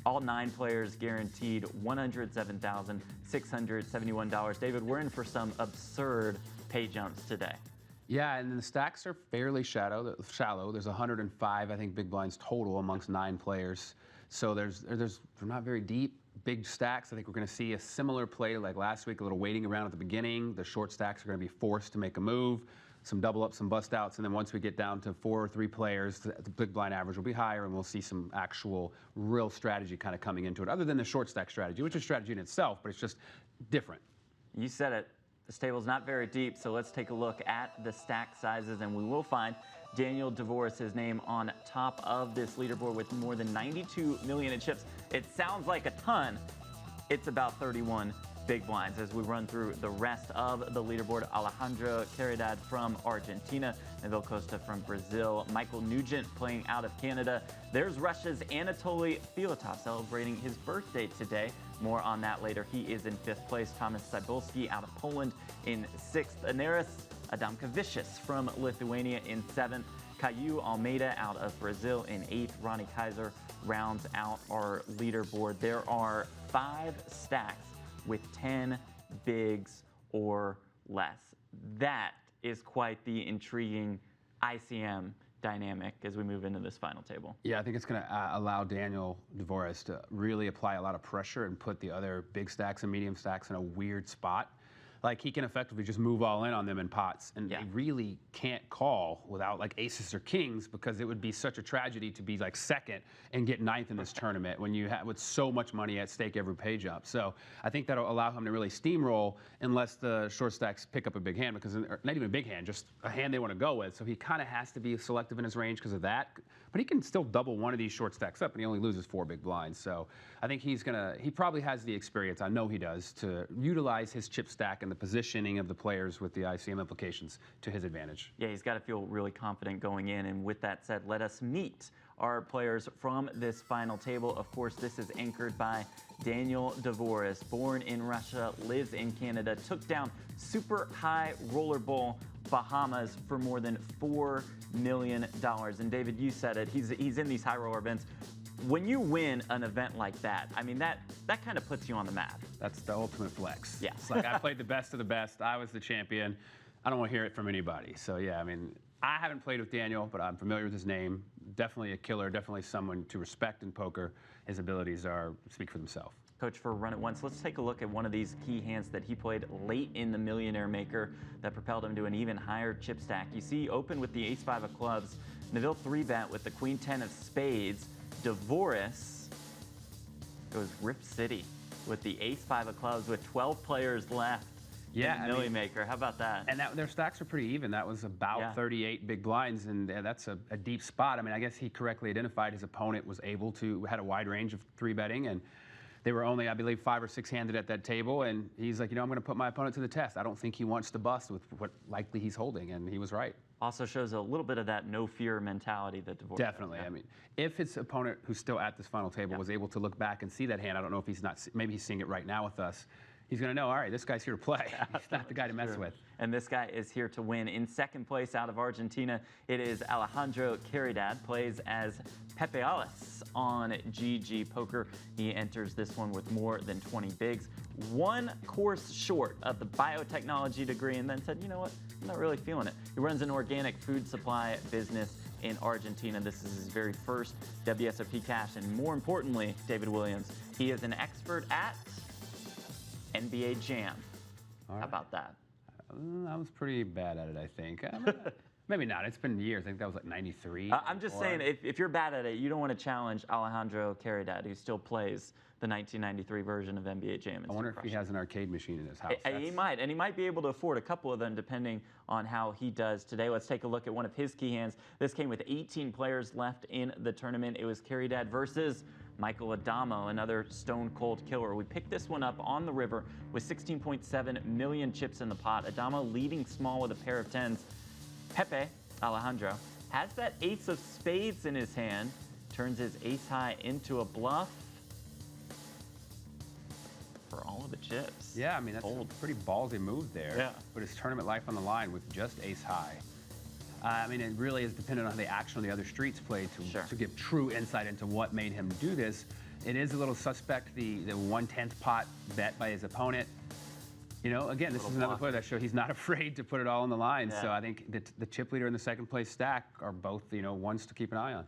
All 9 players guaranteed $107,671. David, we're in for some absurd pay jumps today. Yeah, and the stacks are fairly shallow. There's 105, I think, big blinds total amongst 9 players. So they're not very deep, big stacks. I think we're going to see a similar play like last week, a little waiting around at the beginning. The short stacks are going to be forced to make a move, some double ups, some bust outs, and then once we get down to 4 or 3 players, the big blind average will be higher, and we'll see some actual real strategy kind of coming into it, other than the short stack strategy, which is strategy in itself, but it's just different. You said it. This table's not very deep, so let's take a look at the stack sizes, and we will find Daniel Dvoress' name on top of this leaderboard with more than 92 million in chips. It sounds like a ton. It's about 31 big blinds. As we run through the rest of the leaderboard, Alejandro Caridad from Argentina, NEVILLE COSTA from Brazil, Michael Nugent playing out of Canada. There's Russia's Anatoly Filatov celebrating his birthday today. More on that later. He is in 5th place. Thomas Cybulski out of Poland in 6th. Aneris Adomkevicius from Lithuania in 7th. Caio Almeida out of Brazil in 8th. Ronnie Kaiser rounds out our leaderboard. There are 5 stacks with 10 bigs or less. That is quite the intriguing ICM dynamic as we move into this final table. Yeah, I think it's going to allow Daniel Dvoress to really apply a lot of pressure and put the other big stacks and medium stacks in a weird spot. Like, he can effectively just move all in on them in pots, and they really can't call without like aces or kings, because it would be such a tragedy to be like second and get 9th in this tournament when you have with so much money at stake every page up. So I think that'll allow him to really steamroll unless the short stacks pick up a big hand, because not even a big hand, just a hand they want to go with. So he kind of has to be selective in his range because of that. But he can still double one of these short stacks up, and he only loses 4 big blinds. So I think he probably has the experience, I know he does, to utilize his chip stack and the positioning of the players with the ICM implications to his advantage. Yeah, he's got to feel really confident going in. And with that said, let us meet our players from this final table. Of course, this is anchored by Daniel Dvoress, born in Russia, lives in Canada, took down Super High Roller Bahamas for more than $4 million. And David, you said it, he's in these high roller events. When you win an event like that, I mean, that kind of puts you on the map. That's the ultimate flex. Yeah. It's like, I played the best of the best. I was the champion. I don't want to hear it from anybody. So, yeah, I mean, I haven't played with Daniel, but I'm familiar with his name. Definitely a killer, definitely someone to respect in poker. His abilities speak for themselves. Coach, for Run It Once, let's take a look at one of these key hands that he played late in the Millionaire Maker that propelled him to an even higher chip stack. You see, open with the ace-5 of clubs, NEVILLE 3-bet with the queen-10 of spades. Dvoress goes Rip City with the ace-5 of clubs with 12 players left. Yeah, Millionaire Maker. How about that? And their stacks are pretty even. That was about 38 big blinds, and that's a deep spot. I mean, I guess he correctly identified his opponent had a wide range of 3-betting, and they were only, I believe, 5 or 6-handed at that table, and he's like, I'm going to put my opponent to the test. I don't think he wants to bust with what likely he's holding, and he was right. Also shows a little bit of that no fear mentality that Dvoress Definitely. I mean, if his opponent, who's still at this final table, was able to look back and see that hand, I don't know if maybe he's seeing it right now with us. he's going to know, all right, this guy's here to play. He's not the guy to mess with. And this guy is here to win. In second place out of Argentina, it is Alejandro Caridad, plays as Pepe Alice on GG Poker. He enters this one with more than 20 bigs. One course short of the biotechnology degree, and then said, you know what, I'm not really feeling it. He runs an organic food supply business in Argentina. This is his very first WSOP cash, and more importantly, David Williams, he is an expert at NBA Jam. All right. How about that? I was pretty bad at it, I think. Maybe not. It's been years. I think that was like 93. I'm just saying, if you're bad at it, you don't want to challenge Alejandro Caridad, who still plays the 1993 version of NBA Jam. I wonder if he has an arcade machine in his house. He might, and he might be able to afford a couple of them depending on how he does today. Let's take a look at one of his key hands. This came with 18 players left in the tournament. It was Caridad versus Michael Adamo, another stone-cold killer. We picked this one up on the river with 16.7 million chips in the pot. Adamo leading small with a pair of tens. Pepe, Alejandro, has that ace of spades in his hand, turns his ace high into a bluff for all of the chips. Yeah, I mean, that's a pretty ballsy move there. Yeah. Put his tournament life on the line with just ace high. I mean, it really is dependent on the action on the other streets played to give true insight into what made him do this. It is a little suspect, the 1/10 pot bet by his opponent. You know, again, this is another player that shows he's not afraid to put it all on the line. Yeah. So I think the chip leader and the second place stack are both, you know, ones to keep an eye on.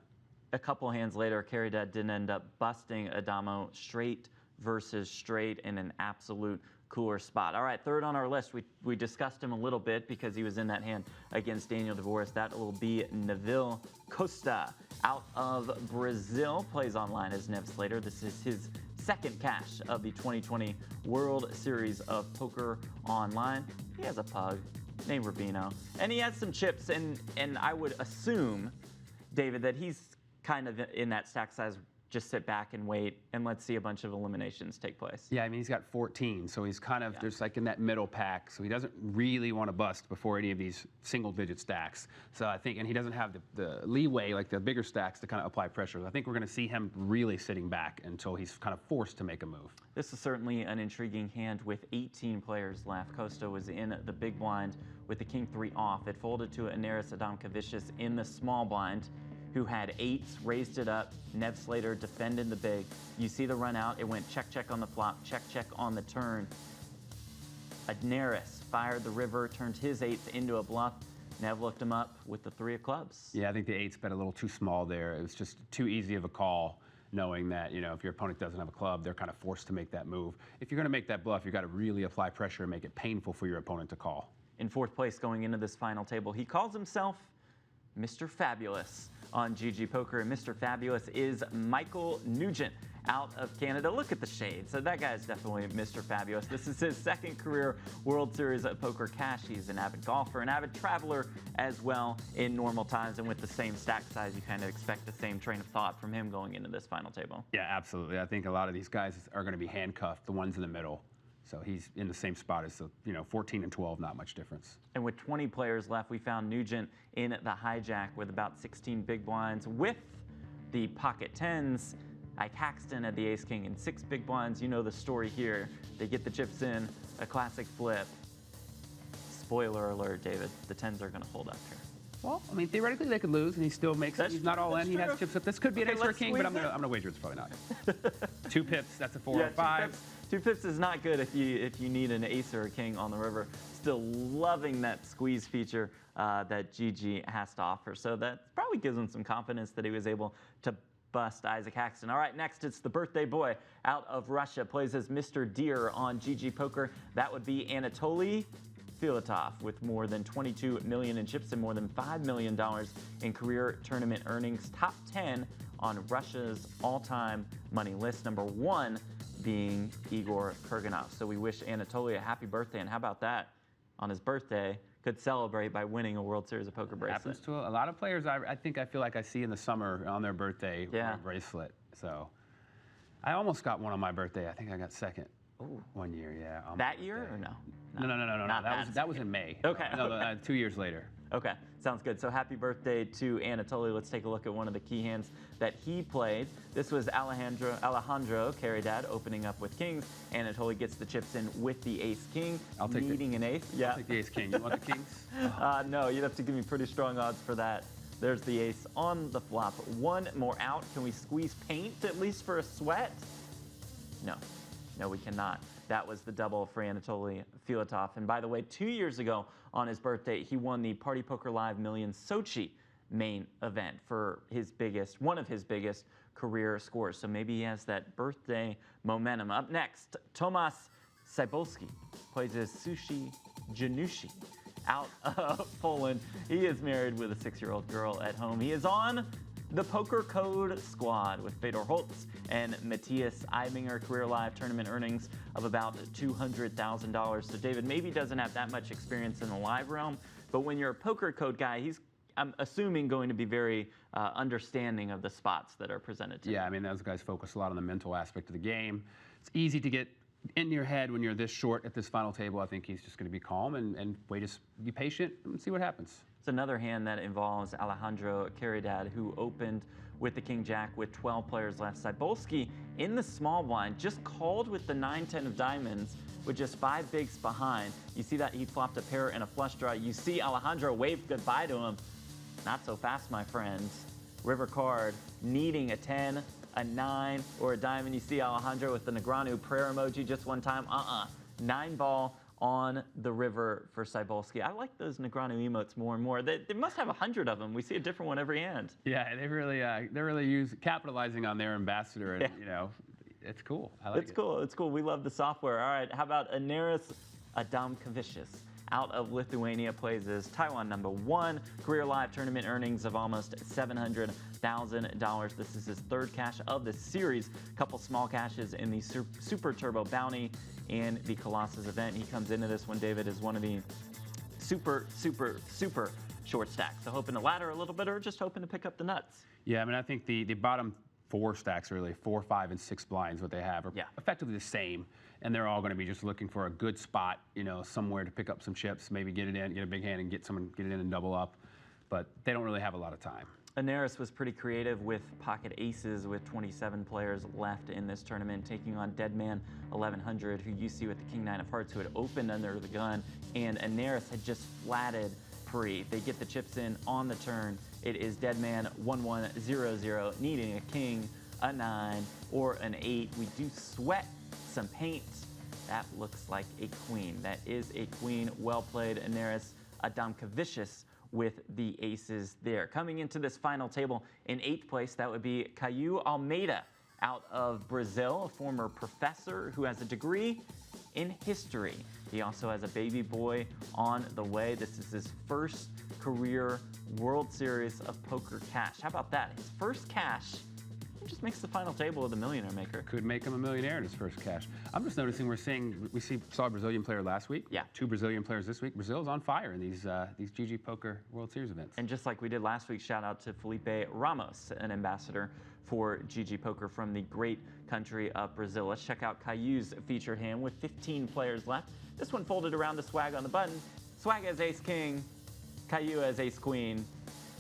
A couple hands later, Caridad didn't end up busting Adamo straight versus straight in an absolute cooler spot. All right, third on our list, we discussed him a little bit because he was in that hand against Daniel Dvoress. That will be NEVILLE Costa out of Brazil, plays online as Nev Slater. This is his second cash of the 2020 World Series of Poker Online. He has a pug named Rubino, and he has some chips, and I would assume, David, that he's kind of in that stack size, just sit back and wait, and let's see a bunch of eliminations take place. Yeah, I mean, he's got 14, so he's kind of just like in that middle pack, so he doesn't really want to bust before any of these single-digit stacks. So I think, and he doesn't have the leeway, like the bigger stacks, to kind of apply pressure. I think we're going to see him really sitting back until he's kind of forced to make a move. This is certainly an intriguing hand with 18 players left. Costa was in the big blind with the king-3 off. It folded to Aneris Adomkevicius in the small blind, who had eights, raised it up. Nev Slater defended the big. You see the run out. It went check, check on the flop, check, check on the turn. Aneris fired the river, turned his eights into a bluff. Nev looked him up with the 3 of clubs. Yeah, I think the eights bet a little too small there. It was just too easy of a call, knowing that, you know, if your opponent doesn't have a club, they're kind of forced to make that move. If you're going to make that bluff, you've got to really apply pressure and make it painful for your opponent to call. In fourth place going into this final table, he calls himself Mr. Fabulous on GG Poker, and Mr. Fabulous is Michael Nugent out of Canada. Look at the shades. So that guy is definitely Mr. Fabulous. This is his second career World Series of Poker cash. He's an avid golfer, an avid traveler as well in normal times, and with the same stack size, you kind of expect the same train of thought from him going into this final table. Yeah, absolutely. I think a lot of these guys are going to be handcuffed, the ones in the middle. So he's in the same spot as the, 14 and 12, not much difference. And with 20 players left, we found Nugent in the hijack with about 16 big blinds with the pocket tens. Ike Haxton had the ace king and 6 big blinds. You know the story here. They get the chips in, a classic flip. Spoiler alert, David, the tens are going to hold up here. Well, I mean, theoretically they could lose, and he still makes it. He's not all in. He has chips up. This could be an ace or a king, but I'm gonna wager it's probably not. 2 pips, that's a 4 or 5. 2 pips is not good if you need an ace or a king on the river. Still loving that squeeze feature that GG has to offer. So that probably gives him some confidence that he was able to bust Isaac Haxton. All right, next it's the birthday boy out of Russia, plays as Mr. Deer on GG Poker. That would be Anatoly Filatov with more than 22 million in chips and more than $5 million in career tournament earnings. Top 10 on Russia's all-time money list. Number 1 being Igor Kurganov. So we wish Anatoly a happy birthday, and how about that? On his birthday, could celebrate by winning a World Series of Poker bracelet. Happens to a lot of players. I feel like I see in the summer on their birthday a bracelet. So I almost got one on my birthday. I think I got second. Ooh. 1 year, yeah. That year or no? No. That was in May. Okay. No, 2 years later. Okay, sounds good. So happy birthday to Anatoly. Let's take a look at one of the key hands that he played. This was Alejandro Caridad opening up with kings. Anatoly gets the chips in with the ace-king, needing an ace. Yeah. I'll take the ace-king. You want the kings? No, you'd have to give me pretty strong odds for that. There's the ace on the flop. One more out. Can we squeeze paint at least for a sweat? No. No, we cannot. That was the double for Anatoly Filatov. And by the way, 2 years ago on his birthday, he won the Party Poker Live Million Sochi main event for one of his biggest career scores. So maybe he has that birthday momentum. Up next, Tomasz Cybulski plays his Sushi Janushi out of Poland. He is married with a 6-year-old girl at home. He is on the Poker Code squad with Fedor Holtz and Matthias Eibinger, career live tournament earnings of about $200,000. So David maybe doesn't have that much experience in the live realm, but when you're a Poker Code guy, he's, I'm assuming, going to be very understanding of the spots that are presented to him. Yeah, I mean, those guys focus a lot on the mental aspect of the game. It's easy to get in your head when you're this short at this final table. I think he's just going to be calm and be patient and see what happens. It's another hand that involves Alejandro Caridad, who opened with the king-jack with 12 players left. Cybulski in the small blind just called with the 9-10 of diamonds with just 5 bigs behind. You see that he flopped a pair and a flush draw. You see Alejandro wave goodbye to him. Not so fast, my friends. River card needing a 10, a 9, or a diamond. You see Alejandro with the Negreanu prayer emoji just one time. 9 ball on the river for Cybulski. I like those Negreanu emotes more and more. They must have 100 of them. We see a different one every hand. Yeah, they're really capitalizing on their ambassador, and you know, it's cool. I like it. It's cool. It's cool. We love the software. All right, how about Aneris Adomkevicius? Out of Lithuania, plays his Taiwan #1, career live tournament earnings of almost $700,000. This is his 3rd cash of the series. A couple small cashes in the Super Turbo Bounty and the Colossus event. He comes into this one, David, as one of the super short stacks. So hoping to ladder a little bit, or just hoping to pick up the nuts. Yeah, I mean, I think the bottom 4 stacks, really, 4, 5, and 6 blinds, what they have, are effectively the same. And they're all going to be just looking for a good spot, you know, somewhere to pick up some chips, maybe get it in, get a big hand, and get it in and double up. But they don't really have a lot of time. Aneris was pretty creative with pocket aces with 27 players left in this tournament, taking on Deadman 1100, who you see with the King-9 of Hearts, who had opened under the gun, and Aneris had just flatted pre. They get the chips in on the turn. It is Deadman 1100, needing a king, a 9, or an 8. We do sweat some paint. That looks like a queen. That is a queen. Well played, Aneris Adomkevicius with the aces there. Coming into this final table in 8th place, that would be Caio Almeida out of Brazil, a former professor who has a degree in history. He also has a baby boy on the way. This is his first career World Series of Poker cash. How about that? His first cash. He just makes the final table of the Millionaire Maker. Could make him a millionaire in his first cash. I'm just noticing saw a Brazilian player last week. Yeah. 2 Brazilian players this week. Brazil's on fire in these GGPoker World Series events. And just like we did last week, shout out to Felipe Ramos, an ambassador for GGPoker from the great country of Brazil. Let's check out Caillou's featured hand with 15 players left. This one folded around the swag on the button. Swag as ace-king, Caillou as ace-queen,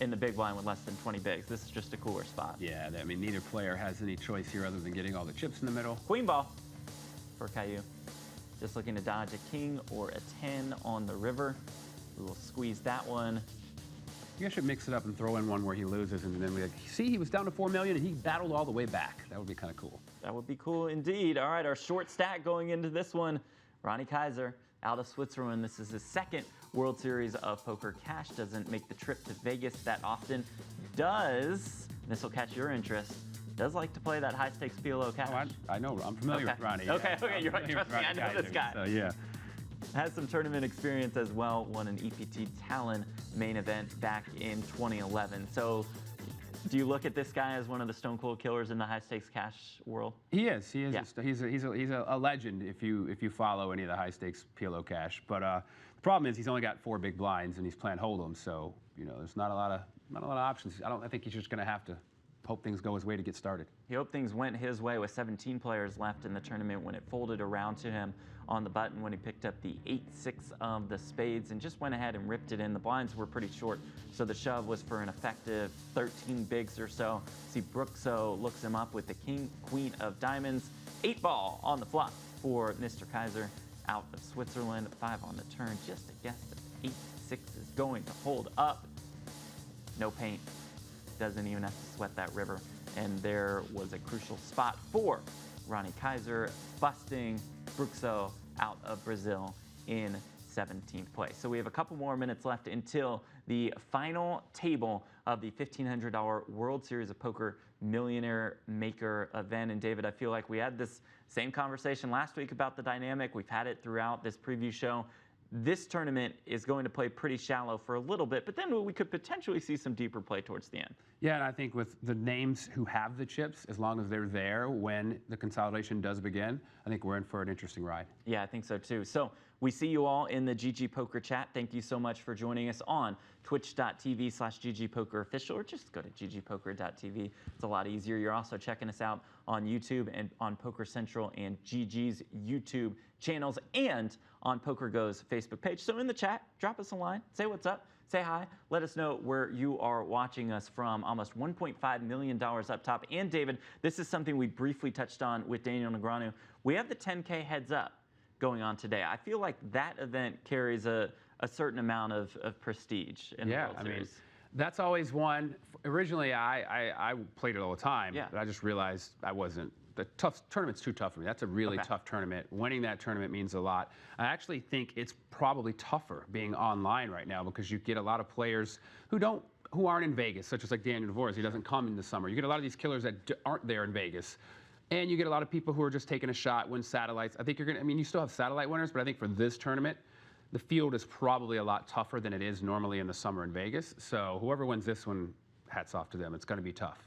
in the big blind with less than 20 bigs. This is just a cooler spot. Yeah, I mean, neither player has any choice here other than getting all the chips in the middle. Queen ball for Caillou. Just looking to dodge a king or a 10 on the river. We will squeeze that one. You guys should mix it up and throw in one where he loses, and then we see he was down to 4 million and he battled all the way back. That would be kind of cool. That would be cool indeed. All right, our short stack going into this one. Ronnie Kaiser out of Switzerland. This is his 2nd World Series of Poker cash. Doesn't make the trip to Vegas that often. This will catch your interest, does like to play that high stakes PLO cash. Oh, I know. I'm familiar with Ronnie. Okay, yeah. you're right. Trust me, I know this guy. So, yeah. Has some tournament experience as well. Won an EPT Talon main event back in 2011. So do you look at this guy as one of the stone cold killers in the high stakes cash world? He is. He is. Yeah. He's a legend if you follow any of the high stakes PLO cash. But the problem is he's only got 4 big blinds and he's playing hold'em. So you know there's not a lot of options. I think he's just going to have to hope things go his way to get started. He hoped things went his way with 17 players left in the tournament when it folded around to him on the button when he picked up the 8-6 of the spades and just went ahead and ripped it in. The blinds were pretty short, so the shove was for an effective 13 bigs or so. See, Brookso looks him up with the king, queen of diamonds. 8-ball on the flop for Mr. Kaiser out of Switzerland. 5 on the turn, just a guess that 8-6 is going to hold up. No paint, doesn't even have to sweat that river. And there was a crucial spot for Ronnie Kaiser, busting Brookso out of Brazil in 17th place. So we have a couple more minutes left until the final table of the $1,500 World Series of Poker Millionaire Maker event. And David, I feel like we had this same conversation last week about the dynamic. We've had it throughout this preview show. This tournament is going to play pretty shallow for a little bit, but then we could potentially see some deeper play towards the end. Yeah, and I think with the names who have the chips, as long as they're there when the consolidation does begin, I think we're in for an interesting ride. Yeah, I think so too. So we see you all in the GG Poker chat. Thank you so much for joining us on twitch.tv/GGPokerOfficial, or just go to ggpoker.tv. It's a lot easier. You're also checking us out on YouTube and on Poker Central and GG's YouTube channels and on PokerGo's Facebook page. So in the chat, drop us a line, say what's up, say hi, let us know where you are watching us from. Almost $1.5 million up top. And David, this is something we briefly touched on with Daniel Negreanu. We have the 10K heads up going on today. I feel like that event carries a certain amount of prestige in the World Series. I mean, that's always one. Originally, I played it all the time, but I just realized I wasn't. The tournament's too tough for me. That's a really tough tournament. Winning that tournament means a lot. I actually think it's probably tougher being online right now because you get a lot of players who aren't in Vegas, such as like Daniel Dvoress. He doesn't come in the summer. You get a lot of these killers that aren't there in Vegas. And you get a lot of people who are just taking a shot, win satellites. I think you still have satellite winners, but I think for this tournament, the field is probably a lot tougher than it is normally in the summer in Vegas. So whoever wins this one, hats off to them. It's going to be tough.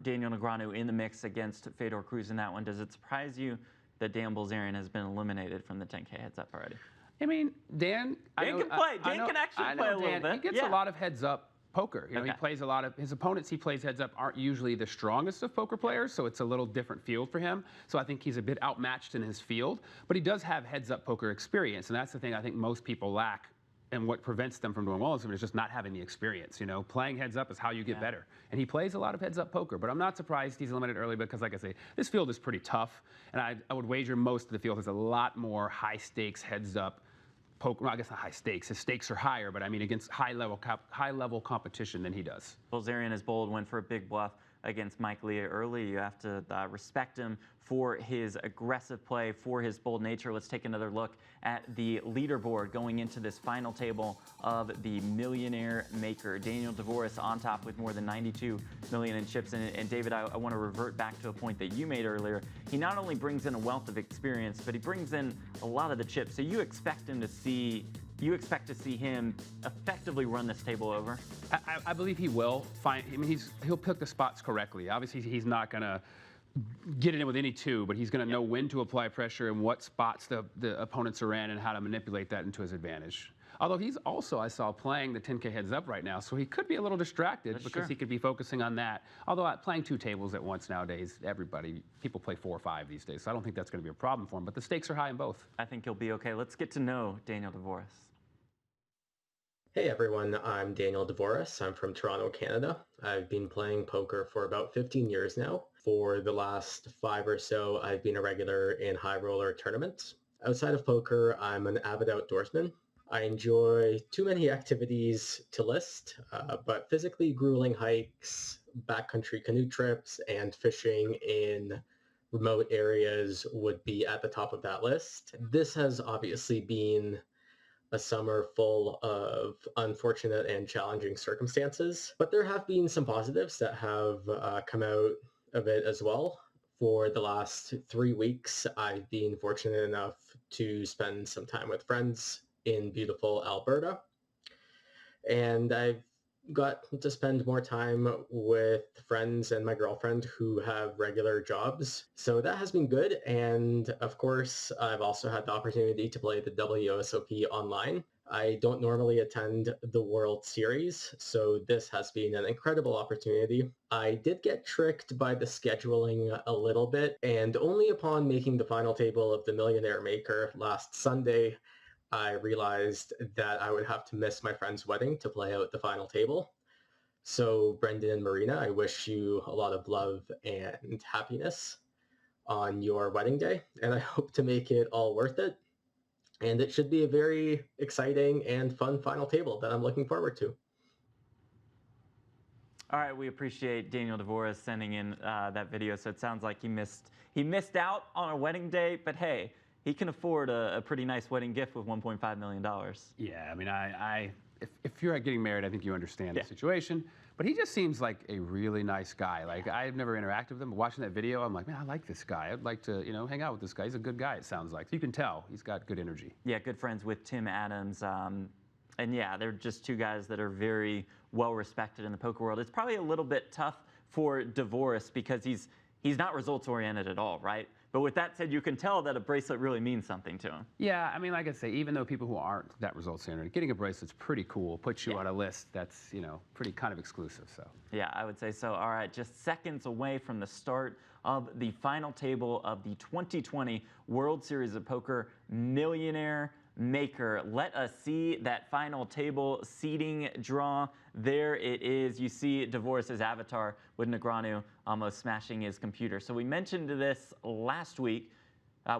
Daniel Negreanu in the mix against Fedor Cruz in that one. Does it surprise you that Dan Bilzerian has been eliminated from the 10K heads up already? I mean, Dan can play. Dan can actually play a little bit. He gets a lot of heads up poker. He plays a lot of, his opponents he plays heads up aren't usually the strongest of poker players, so it's a little different field for him. So I think he's a bit outmatched in his field, but he does have heads up poker experience, and that's the thing I think most people lack. And what prevents them from doing well is just not having the experience. You know, playing heads up is how you get better. And he plays a lot of heads up poker, but I'm not surprised he's eliminated early because, like I say, this field is pretty tough. And I would wager most of the field has a lot more high stakes heads up poker. Well, I guess not high stakes. His stakes are higher, but I mean against high level competition than he does. Bilzerian is bold, went for a big bluff against Mike Leah early. You have to respect him for his aggressive play, for his bold nature. Let's take another look at the leaderboard going into this final table of the Millionaire Maker. Daniel Dvoress on top with more than 92 million in chips. And David, I want to revert back to a point that you made earlier. He not only brings in a wealth of experience, but he brings in a lot of the chips. So you expect him to see him effectively run this table over? I believe he will find. I mean, he'll pick the spots correctly. Obviously, he's not going to get it in with any two, but he's going to know when to apply pressure and what spots the opponents are in and how to manipulate that into his advantage. Although he's also, I saw, playing the 10K heads up right now, so he could be a little distracted because he could be focusing on that. Although playing two tables at once nowadays, people play 4 or 5 these days, so I don't think that's going to be a problem for him, but the stakes are high in both. I think he'll be okay. Let's get to know Daniel Dvoress. Hey everyone, I'm Daniel Dvoress. I'm from Toronto, Canada. I've been playing poker for about 15 years now. For the last 5 or so, I've been a regular in high roller tournaments. Outside of poker, I'm an avid outdoorsman. I enjoy too many activities to list, but physically grueling hikes, backcountry canoe trips, and fishing in remote areas would be at the top of that list. This has obviously been a summer full of unfortunate and challenging circumstances, but there have been some positives that have come out of it as well. For the last 3 weeks, I've been fortunate enough to spend some time with friends in beautiful Alberta, and I've got to spend more time with friends and my girlfriend who have regular jobs. So that has been good. And of course, I've also had the opportunity to play the WSOP Online I don't normally attend the World Series, so this has been an incredible opportunity. I did get tricked by the scheduling a little bit, and only upon making the final table of the Millionaire Maker last Sunday, I realized that I would have to miss my friend's wedding to play out the final table. So Brendan and Marina, I wish you a lot of love and happiness on your wedding day, and I hope to make it all worth it. And it should be a very exciting and fun final table that I'm looking forward to. All right, we appreciate Daniel Dvoress sending in that video. So it sounds like he missed out on a wedding day, but hey, he can afford a pretty nice wedding gift with $1.5 million. Yeah, I mean, if you're getting married, I think you understand the situation. But he just seems like a really nice guy. Like, I've never interacted with him, but watching that video, I'm like, man, I like this guy. I'd like to, hang out with this guy. He's a good guy, it sounds like. You can tell he's got good energy. Yeah, good friends with Tim Adams. And yeah, they're just two guys that are very well respected in the poker world. It's probably a little bit tough for Dvoress because he's not results oriented at all, right? But with that said, you can tell that a bracelet really means something to him. Yeah, I mean, like I say, even though people who aren't that results oriented, getting a bracelet's pretty cool. Puts you on a list that's, pretty kind of exclusive. So yeah, I would say so. All right, just seconds away from the start of the final table of the 2020 World Series of Poker Millionaire Maker. Let us see that final table seating draw. There it is. You see Dvoress's avatar with Negreanu almost smashing his computer. So we mentioned this last week.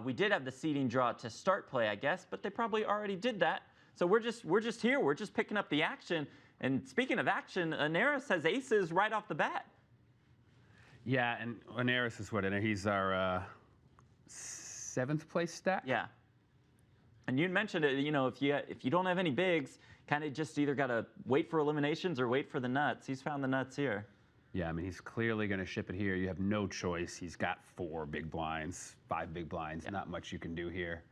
We did have the seating draw to start play, I guess, but they probably already did that. So we're just here. We're just picking up the action. And speaking of action, Aneris has aces right off the bat. yeah, and Aneris is what? He's our 7th place stack. Yeah. And you mentioned it, if you don't have any bigs, kind of just either got to wait for eliminations or wait for the nuts. He's found the nuts here. Yeah, I mean, he's clearly going to ship it here. You have no choice. He's got 4 big blinds, 5 big blinds. Not much you can do here.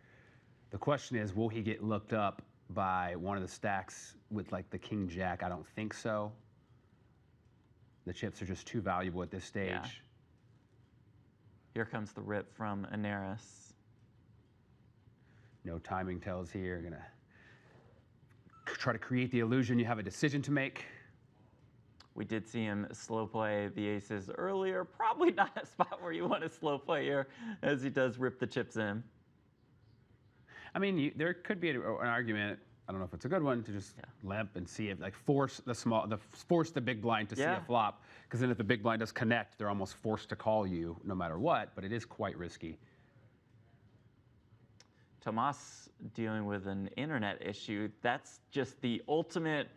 The question is, will he get looked up by one of the stacks with, like, the king jack? I don't think so. The chips are just too valuable at this stage. Yeah. Here comes the rip from Aneris. No timing tells here. You're going to try to create the illusion you have a decision to make. We did see him slow play the aces earlier. Probably not a spot where you want to slow play here, as he does rip the chips in. I mean, there could be an argument. I don't know if it's a good one to just limp and see if, like, force the big blind to see a flop. Because then if the big blind does connect, they're almost forced to call you no matter what. But it is quite risky. Tomas dealing with an internet issue. That's just the ultimate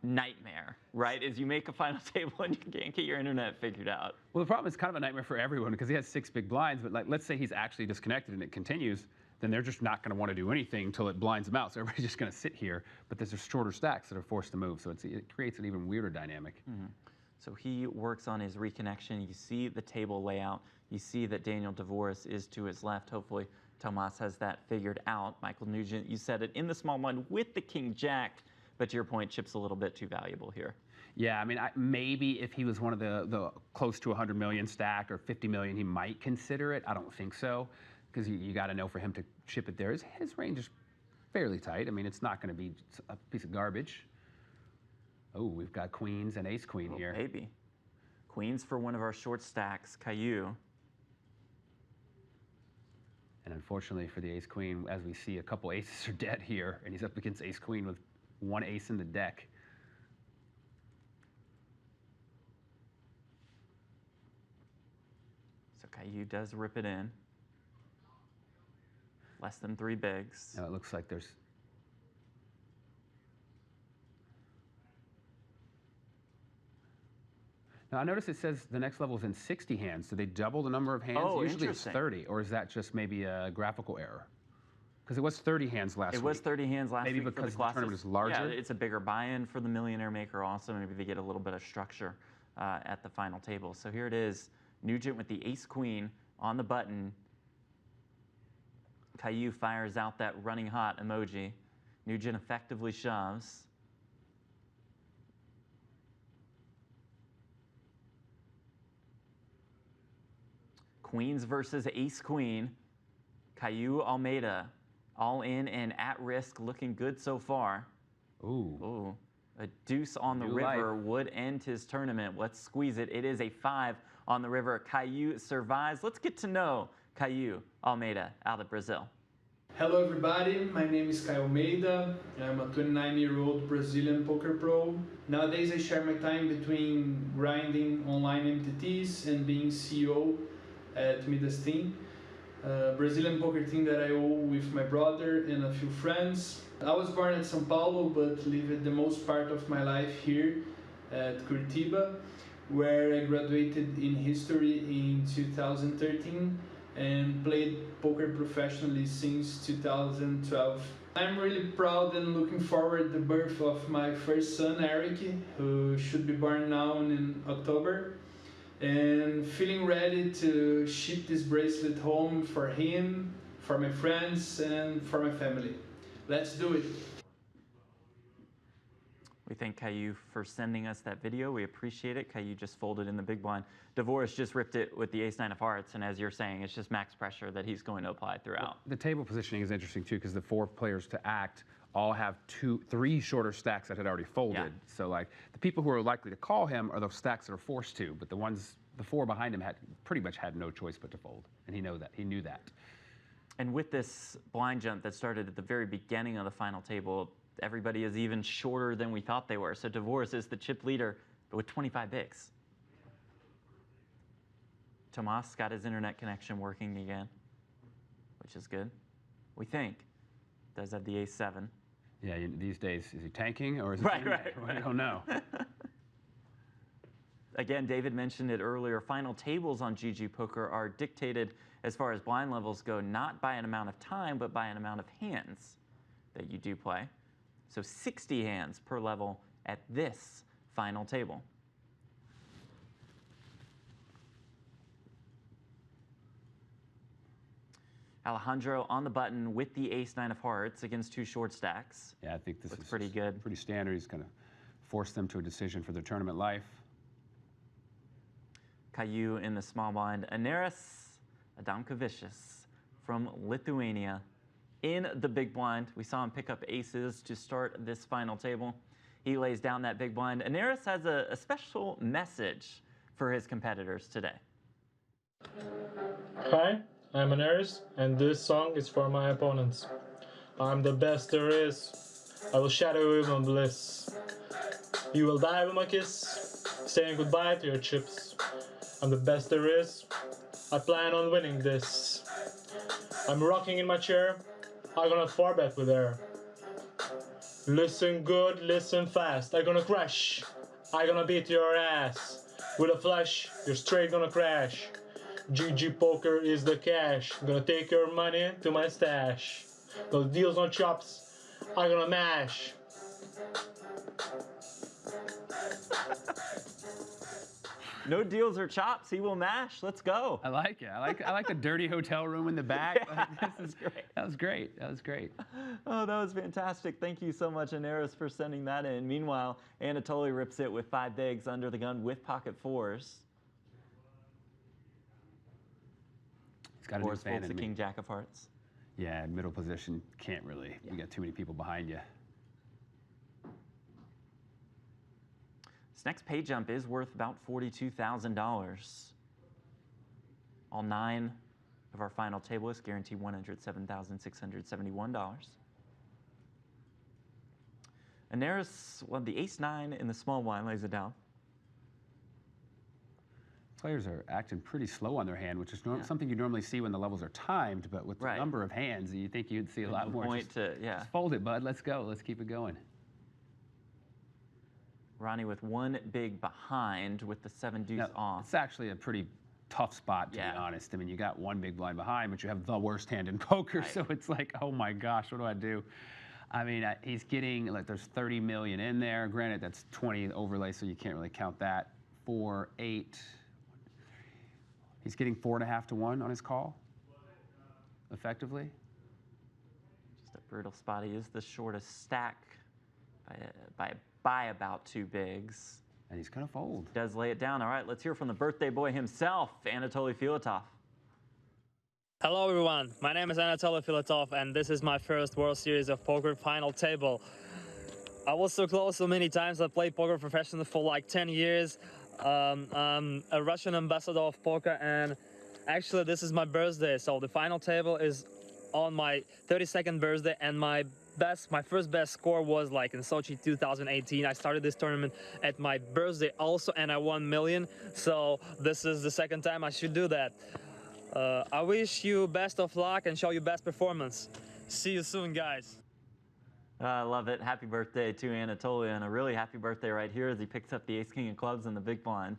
nightmare, right? Is you make a final table and you can't get your internet figured out. Well, the problem is kind of a nightmare for everyone because he has 6 big blinds, but, like, let's say he's actually disconnected and it continues, then they're just not going to want to do anything until it blinds them out. So everybody's just going to sit here, but there's shorter stacks that are forced to move. So it creates an even weirder dynamic. Mm-hmm. So he works on his reconnection. You see the table layout. You see that Daniel Dvoress is to his left. Hopefully Tomas has that figured out. Michael Nugent, you said it, in the small blind with the king jack, but to your point, chip's a little bit too valuable here. Yeah, I mean, maybe if he was one of the close to 100 million stack or 50 million, he might consider it. I don't think so, because you got to know for him to chip it there. His range is fairly tight. I mean, it's not going to be a piece of garbage. Oh, we've got queens and ace queen here. Maybe. Queens for one of our short stacks, Caillou. And unfortunately for the ace queen, as we see, a couple aces are dead here, and he's up against ace queen with 1 ace in the deck. So Caillou does rip it in. Less than 3 bigs. Now it looks like there's... Now I notice it says the next level is in 60 hands. Do they double the number of hands? Oh, usually it's 30, or is that just maybe a graphical error? Because it was 30 hands last week. It was 30 hands last week. Maybe because the tournament is larger? Yeah, it's a bigger buy-in for the Millionaire Maker also. Maybe they get a little bit of structure at the final table. So here it is. Nugent with the ace-queen on the button. Caillou fires out that running hot emoji. Nugent effectively shoves. Queens versus ace-queen. Caillou Almeida All in and at risk, looking good so far. Ooh. Ooh. A deuce on the New river life. would end his tournament. Let's squeeze it. It is a 5 on the river. Caillou survives. Let's get to know Caillou Almeida out of Brazil. Hello everybody, my name is Caio Almeida. I'm a 29-year-old Brazilian poker pro. Nowadays I share my time between grinding online MTTs and being CEO at Midastin, a Brazilian poker team that I own with my brother and a few friends. I was born at São Paulo but lived the most part of my life here at Curitiba, where I graduated in history in 2013 and played poker professionally since 2012. I'm really proud and looking forward to the birth of my first son, Eric, who should be born now in October, and feeling ready to ship this bracelet home for him, for my friends, and for my family. Let's do it. We thank Caillou for sending us that video. We appreciate it. Caillou just folded in the big blind. Dvoress just ripped it with the ace-9 of hearts, and as you're saying, it's just max pressure that he's going to apply throughout. Well, the table positioning is interesting too, because the 4 players to act all have 3 shorter stacks that had already folded. Yeah. So like the people who are likely to call him are those stacks that are forced to, but the 4 behind him had pretty much had no choice but to fold, and he knew that. And with this blind jump that started at the very beginning of the final table, everybody is even shorter than we thought they were. So Dvoress is the chip leader, but with 25 bigs. Tomas got his internet connection working again, which is good. We think. Does have the ace-7. Yeah, these days, is he tanking or is he Right. I don't know. Again, David mentioned it earlier, final tables on GGPoker are dictated as far as blind levels go, not by an amount of time, but by an amount of hands that you do play. So 60 hands per level at this final table. Alejandro on the button with the ace-9 of hearts against 2 short stacks. Yeah, I think this Looks is pretty good. Pretty standard. He's going to force them to a decision for their tournament life. Caillou in the small blind. Aneris Adomkevicius from Lithuania in the big blind. We saw him pick up aces to start this final table. He lays down that big blind. Aneris has a special message for his competitors today. Hi, I'm Aneris, and this song is for my opponents. I'm the best there is. I will shatter you with my bliss. You will die with my kiss, saying goodbye to your chips. I'm the best there is. I plan on winning this. I'm rocking in my chair. I'm gonna 4-bet with air. Listen good, listen fast. I'm gonna crash. I'm gonna beat your ass. With a flush, you're straight gonna crash. GGPoker is the cash. I'm gonna take your money to my stash. Those deals on chops, I'm gonna mash. No deals or chops, he will mash. Let's go. I like it. I like the dirty hotel room in the back. Yeah, this is great. That was great. That was great. Oh, that was fantastic. Thank you so much, Aneris, for sending that in. Meanwhile, Anatoly rips it with 5 bigs under the gun with pocket 4s. He's got a new Folds fan the in me. king, jack of hearts. Yeah, middle position, can't really. You got too many people behind you. This next pay jump is worth about $42,000. All 9 of our final table lists guarantee $107,671. Aneris, well, the ace-9 in the small blind lays it down. Players are acting pretty slow on their hand, which is something you normally see when the levels are timed, but with the number of hands, you think you'd see a lot more. Just fold it, bud. Let's go. Let's keep it going. Ronnie with 1 big behind with the 7 deuce off. It's actually a pretty tough spot, to be honest. I mean, you got 1 big blind behind, but you have the worst hand in poker, so it's like, oh my gosh, what do I do? I mean, he's getting, like, there's 30 million in there. Granted, that's 20 overlay, so you can't really count that. 4, 8. He's getting 4.5 to 1 on his call, effectively. Just a brutal spot. He is the shortest stack by about 2 bigs. And he's going to fold. Does lay it down. All right, let's hear from the birthday boy himself, Anatoly Filatov. Hello everyone, my name is Anatoly Filatov and this is my first World Series of Poker final table. I was so close so many times. I played poker professionally for like 10 years. I'm a Russian ambassador of poker and actually this is my birthday, so the final table is on my 32nd birthday and my first best score was like in Sochi 2018. I started this tournament at my birthday also and I won million, so this is the second time I should do that. I wish you best of luck and show you best performance. See you soon, guys. I love it. Happy birthday to Anatoly, and a really happy birthday right here as he picks up the ace-king of clubs in the big blind.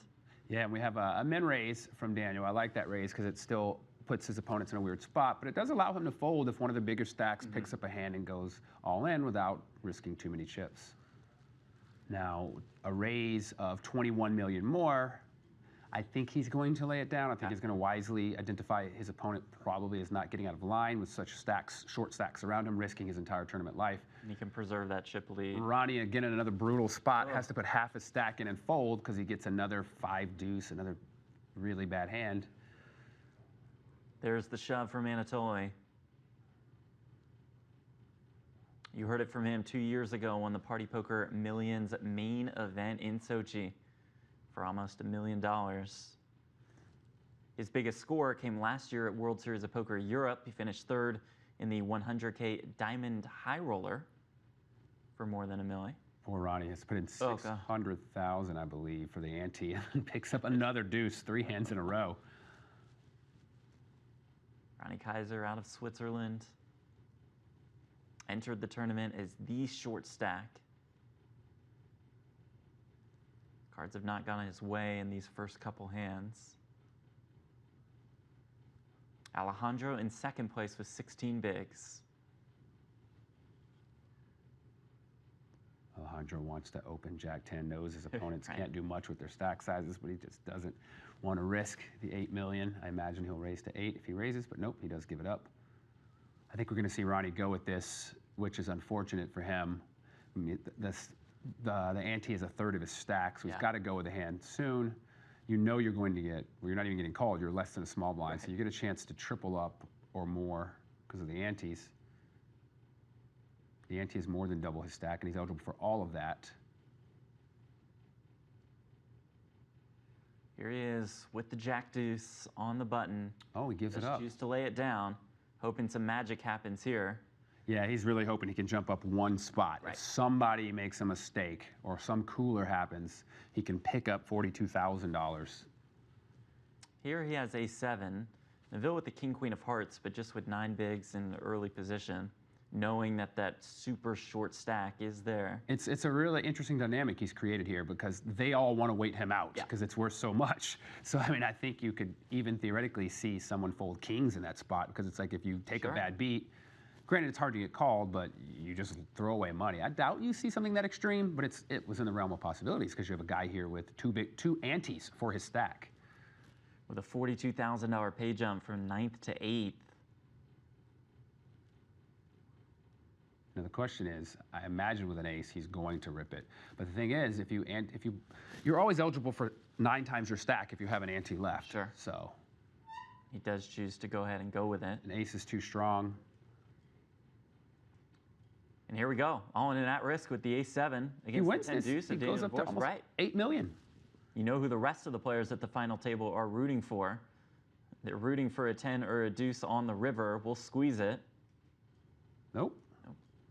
Yeah, and we have a min raise from Daniel. I like that raise because it still puts his opponents in a weird spot, but it does allow him to fold if one of the bigger stacks picks up a hand and goes all in without risking too many chips. Now, a raise of 21 million more, I think he's going to lay it down. I think he's going to wisely identify his opponent probably is not getting out of line with such stacks, short stacks around him, risking his entire tournament life. And he can preserve that chip lead. Ronnie, again, in another brutal spot, has to put half his stack in and fold because he gets another 5 deuce, another really bad hand. There's the shove from Anatoly. You heard it from him 2 years ago on the Party Poker Millions main event in Sochi for almost $1 million. His biggest score came last year at World Series of Poker Europe. He finished third in the 100K Diamond High Roller for more than $1 million. Poor Ronnie has put in 600,000, I believe, for the ante and picks up another deuce, 3 hands in a row. Ronnie Kaiser out of Switzerland entered the tournament as the short stack. Cards have not gone his way in these first couple hands. Alejandro in second place with 16 bigs. Alejandro wants to open Jack-10, knows his opponents can't do much with their stack sizes, but he just doesn't want to risk the 8 million. I imagine he'll raise to 8 if he raises, but nope, he does give it up. I think we're going to see Ronnie go with this, which is unfortunate for him. I mean, the ante is a third of his stack, so he's got to go with a hand soon. You know you're going to get, well, you're not even getting called, you're less than a small blind, so you get a chance to triple up or more because of the antes. The ante is more than double his stack, and he's eligible for all of that. Here he is with the Jack Deuce on the button. Oh, he gives it up. Choose to lay it down, hoping some magic happens here. Yeah, he's really hoping he can jump up one spot. If somebody makes a mistake or some cooler happens, he can pick up $42,000. Here he has A7. Neville with the King, Queen of Hearts, but just with 9 bigs in the early position, knowing that that super short stack is there. It's a really interesting dynamic he's created here because they all want to wait him out because it's worth so much. So, I mean, I think you could even theoretically see someone fold kings in that spot because it's like if you take a bad beat, granted, it's hard to get called, but you just throw away money. I doubt you see something that extreme, but it was in the realm of possibilities because you have a guy here with two antes for his stack. With a $42,000 pay jump from 9th to 8th. Now the question is, I imagine with an ace, he's going to rip it. But the thing is, you're always eligible for 9 times your stack if you have an ante left. Sure. So he does choose to go ahead and go with it. An ace is too strong. And here we go, all in and at risk with the A7 against he wins the 10 deuce. He goes up to almost 8 million. You know who the rest of the players at the final table are rooting for. They're rooting for a 10 or a deuce on the river. We'll squeeze it. Nope.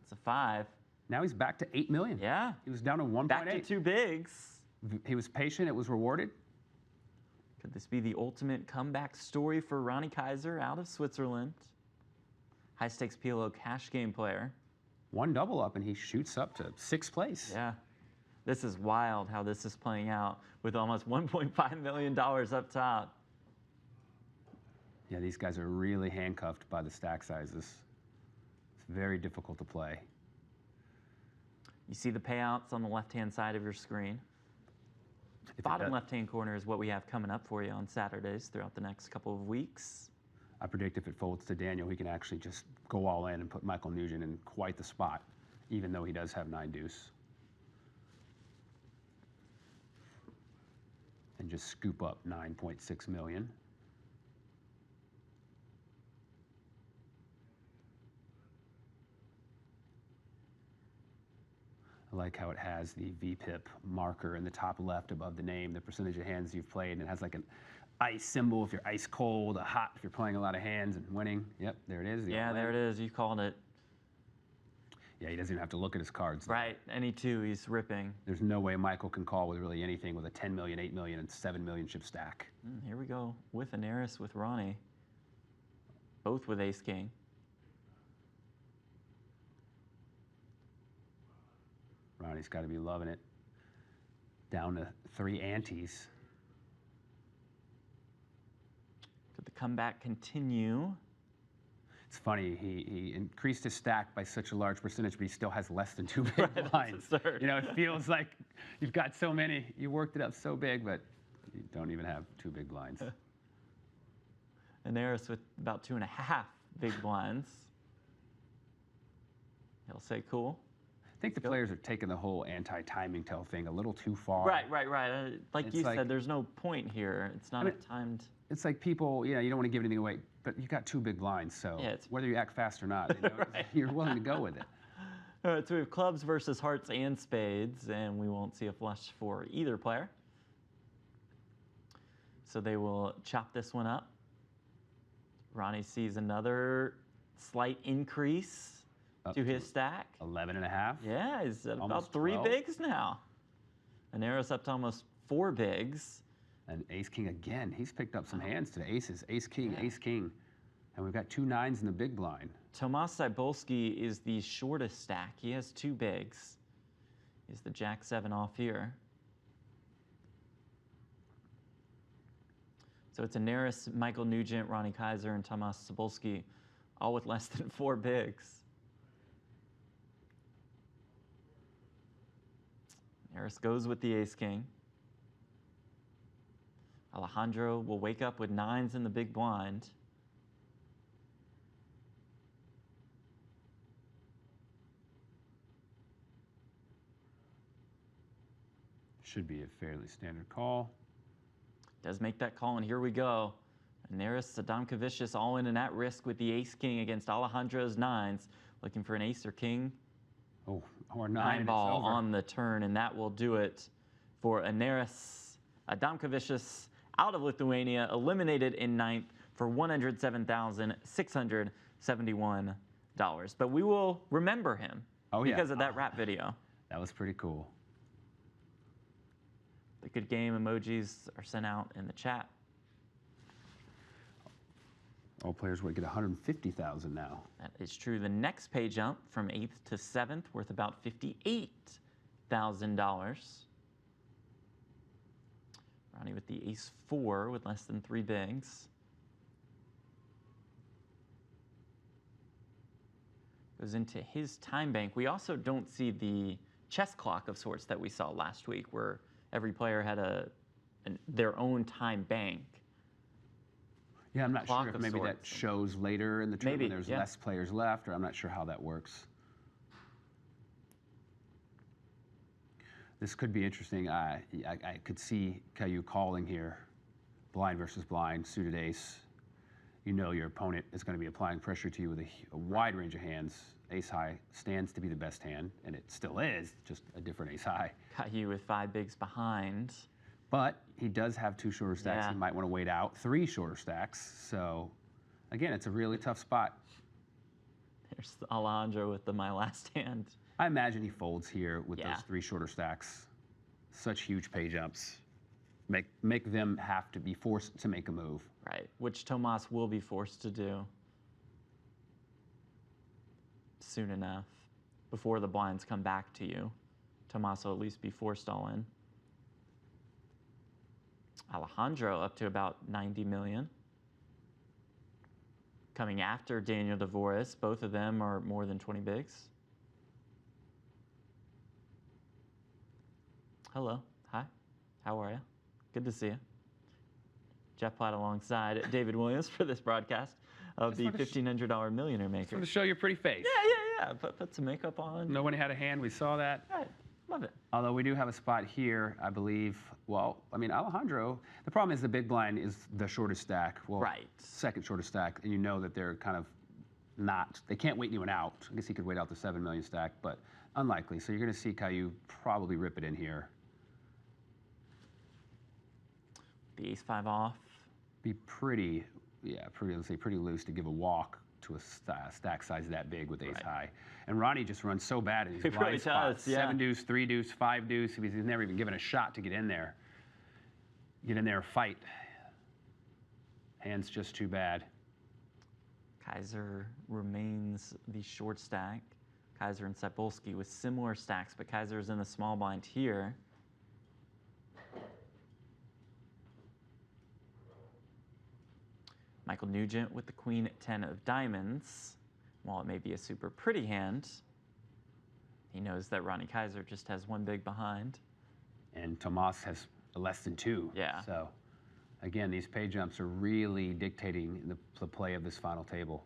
It's a 5. Now he's back to 8 million. Yeah. He was down to 1.8. Back to 2 bigs. He was patient. It was rewarded. Could this be the ultimate comeback story for Ronnie Kaiser out of Switzerland? High stakes PLO cash game player. 1 double up and he shoots up to 6th place. Yeah. This is wild how this is playing out with almost $1.5 million up top. Yeah, these guys are really handcuffed by the stack sizes. It's very difficult to play. You see the payouts on the left-hand side of your screen. Bottom left-hand corner is what we have coming up for you on Saturdays throughout the next couple of weeks. I predict if it folds to Daniel, he can actually just go all in and put Michael Nugent in quite the spot, even though he does have 9 deuce. And just scoop up 9.6 million. I like how it has the VPIP marker in the top left above the name, the percentage of hands you've played, and it has like an ice symbol if you're ice cold, a hot if you're playing a lot of hands and winning. Yep, there it is. Yeah, there it is. You called it. Yeah, he doesn't even have to look at his cards. Right, any two, he's ripping. There's no way Michael can call with really anything with a 10 million, 8 million, and 7 million chip stack. Here we go with Aneris with Ronnie. Both with ace king. Ronnie's got to be loving it. Down to 3 antes. Could the comeback continue? It's funny, he increased his stack by such a large percentage, but he still has less than 2 big blinds. You know, it feels like you've got so many, you worked it up so big, but you don't even have 2 big blinds. Aneris with about 2.5 big blinds. He'll say cool. I think the players are taking the whole anti-timing tell thing a little too far. Right. Like you said, there's no point here. It's not a timed. It's like people, you know, you don't want to give anything away, but you got 2 big blinds, so whether you act fast or not, you know, you're willing to go with it. All right, so we have clubs versus hearts and spades, and we won't see a flush for either player. So they will chop this one up. Ronnie sees another slight increase to his stack. 11.5. Yeah, he's at Almost about 3 12. bigs now. Aneris up to almost 4 bigs. And ace king again. He's picked up some hands today. Aces, ace king, ace king. And we've got 2 9s in the big blind. Tomasz Cybulski is the shortest stack. He has 2 bigs. He's the jack 7 off here. So it's Aneris, Michael Nugent, Ronnie Kaiser, and Tomasz Cybulski, all with less than 4 bigs. Aneris goes with the ace king. Alejandro will wake up with 9s in the big blind. Should be a fairly standard call. Does make that call, and here we go. Aneris, Adomkevicius all in and at risk with the ace king against Alejandro's 9s, looking for an ace or king. Oh, or 9 ball on the turn, and that will do it for Aneris. Adomkevicius out of Lithuania, eliminated in 9th for $107,671. But we will remember him because of that rap video. That was pretty cool. The good game emojis are sent out in the chat. All players would get $150,000 now. That is true. The next pay jump from 8th to 7th worth about $58,000. Ronnie with the ace 4 with less than 3 bigs. Goes into his time bank. We also don't see the chess clock of sorts that we saw last week, where every player had their own time bank. Yeah, I'm not sure if maybe that shows later in the tournament when there's less players left, or I'm not sure how that works. This could be interesting. I could see Caillou calling here, blind versus blind, suited ace. You know your opponent is going to be applying pressure to you with a wide range of hands. Ace high stands to be the best hand, and it still is, just a different ace high. Caillou with 5 bigs behind. But he does have 2 shorter stacks. He might want to wait out 3 shorter stacks. So, again, it's a really tough spot. There's Alejandro with my last hand. I imagine he folds here with those 3 shorter stacks. Such huge pay jumps. Make them have to be forced to make a move. Right, which Tomas will be forced to do soon enough. Before the blinds come back to you, Tomas will at least be forced all in. Alejandro up to about 90 million. Coming after Daniel Dvoress, both of them are more than 20 bigs. Hello, hi, how are you? Good to see you. Jeff Platt alongside David Williams for this broadcast of the $1,500 Millionaire Maker. Just want to show your pretty face. Yeah. Put some makeup on. Nobody had a hand. We saw that. Right. Love it. Although we do have a spot here, I believe. Well, I mean, Alejandro, the problem is the big blind is the shortest stack. Well, second shortest stack, and you know that they're kind of not, they can't wait anyone out. I guess he could wait out the 7 million stack, but Unlikely. So you're going to see Caillou probably rip it in here. The ace-5 off. Be pretty, yeah, let's say pretty loose to give a walk to a stack size that big with ace-high. And Ronnie just runs so bad in these blind really spots. does, yeah. 7 deuce, 3 deuce, 5 deuce. He's never even given a shot to get in there. Get in there, fight. Hand's just too bad. Kaiser remains the short stack. Kaiser and Sapolsky with similar stacks, but Kaiser's in the small blind here. Michael Nugent with the queen 10 of diamonds. While it may be a super pretty hand, he knows that Ronnie Kaiser just has one big behind. And Tomas has less than 2. Yeah. So, again, these pay jumps are really dictating the play of this final table.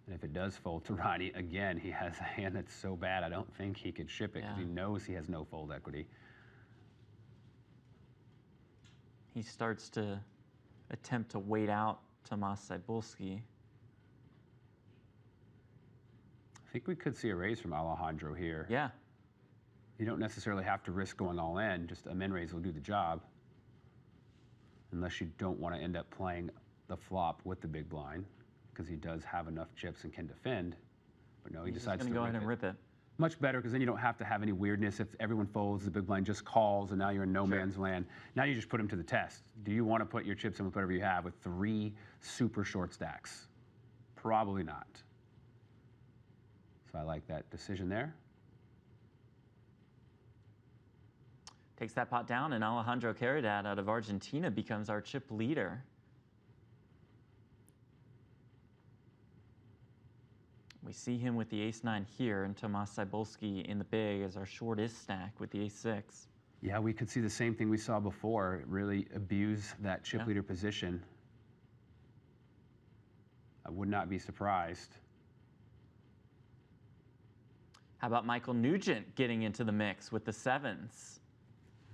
And if it does fold to Ronnie, again, he has a hand that's so bad, I don't think he could ship it because he knows he has no fold equity. He starts to attempt to wait out Tomas Cybulski. I think we could see a raise from Alejandro here. Yeah. You don't necessarily have to risk going all in, just a min raise will do the job. Unless you don't want to end up playing the flop with the big blind, because he does have enough chips and can defend. But no, he decides to go ahead and rip it. Much better, because then you don't have to have any weirdness. If everyone folds, the big blind just calls, and now you're in no man's land. Now you just put him to the test. Do you want to put your chips in with whatever you have with 3 super short stacks? Probably not. So I like that decision there. Takes that pot down, and Alejandro Caridad out of Argentina becomes our chip leader. We see him with the ace-9 here, and Tomas Cybulski in the big as our shortest stack with the ace-6. Yeah, we could see the same thing we saw before, really abuse that chip leader position. I would not be surprised. How about Michael Nugent getting into the mix with the 7s?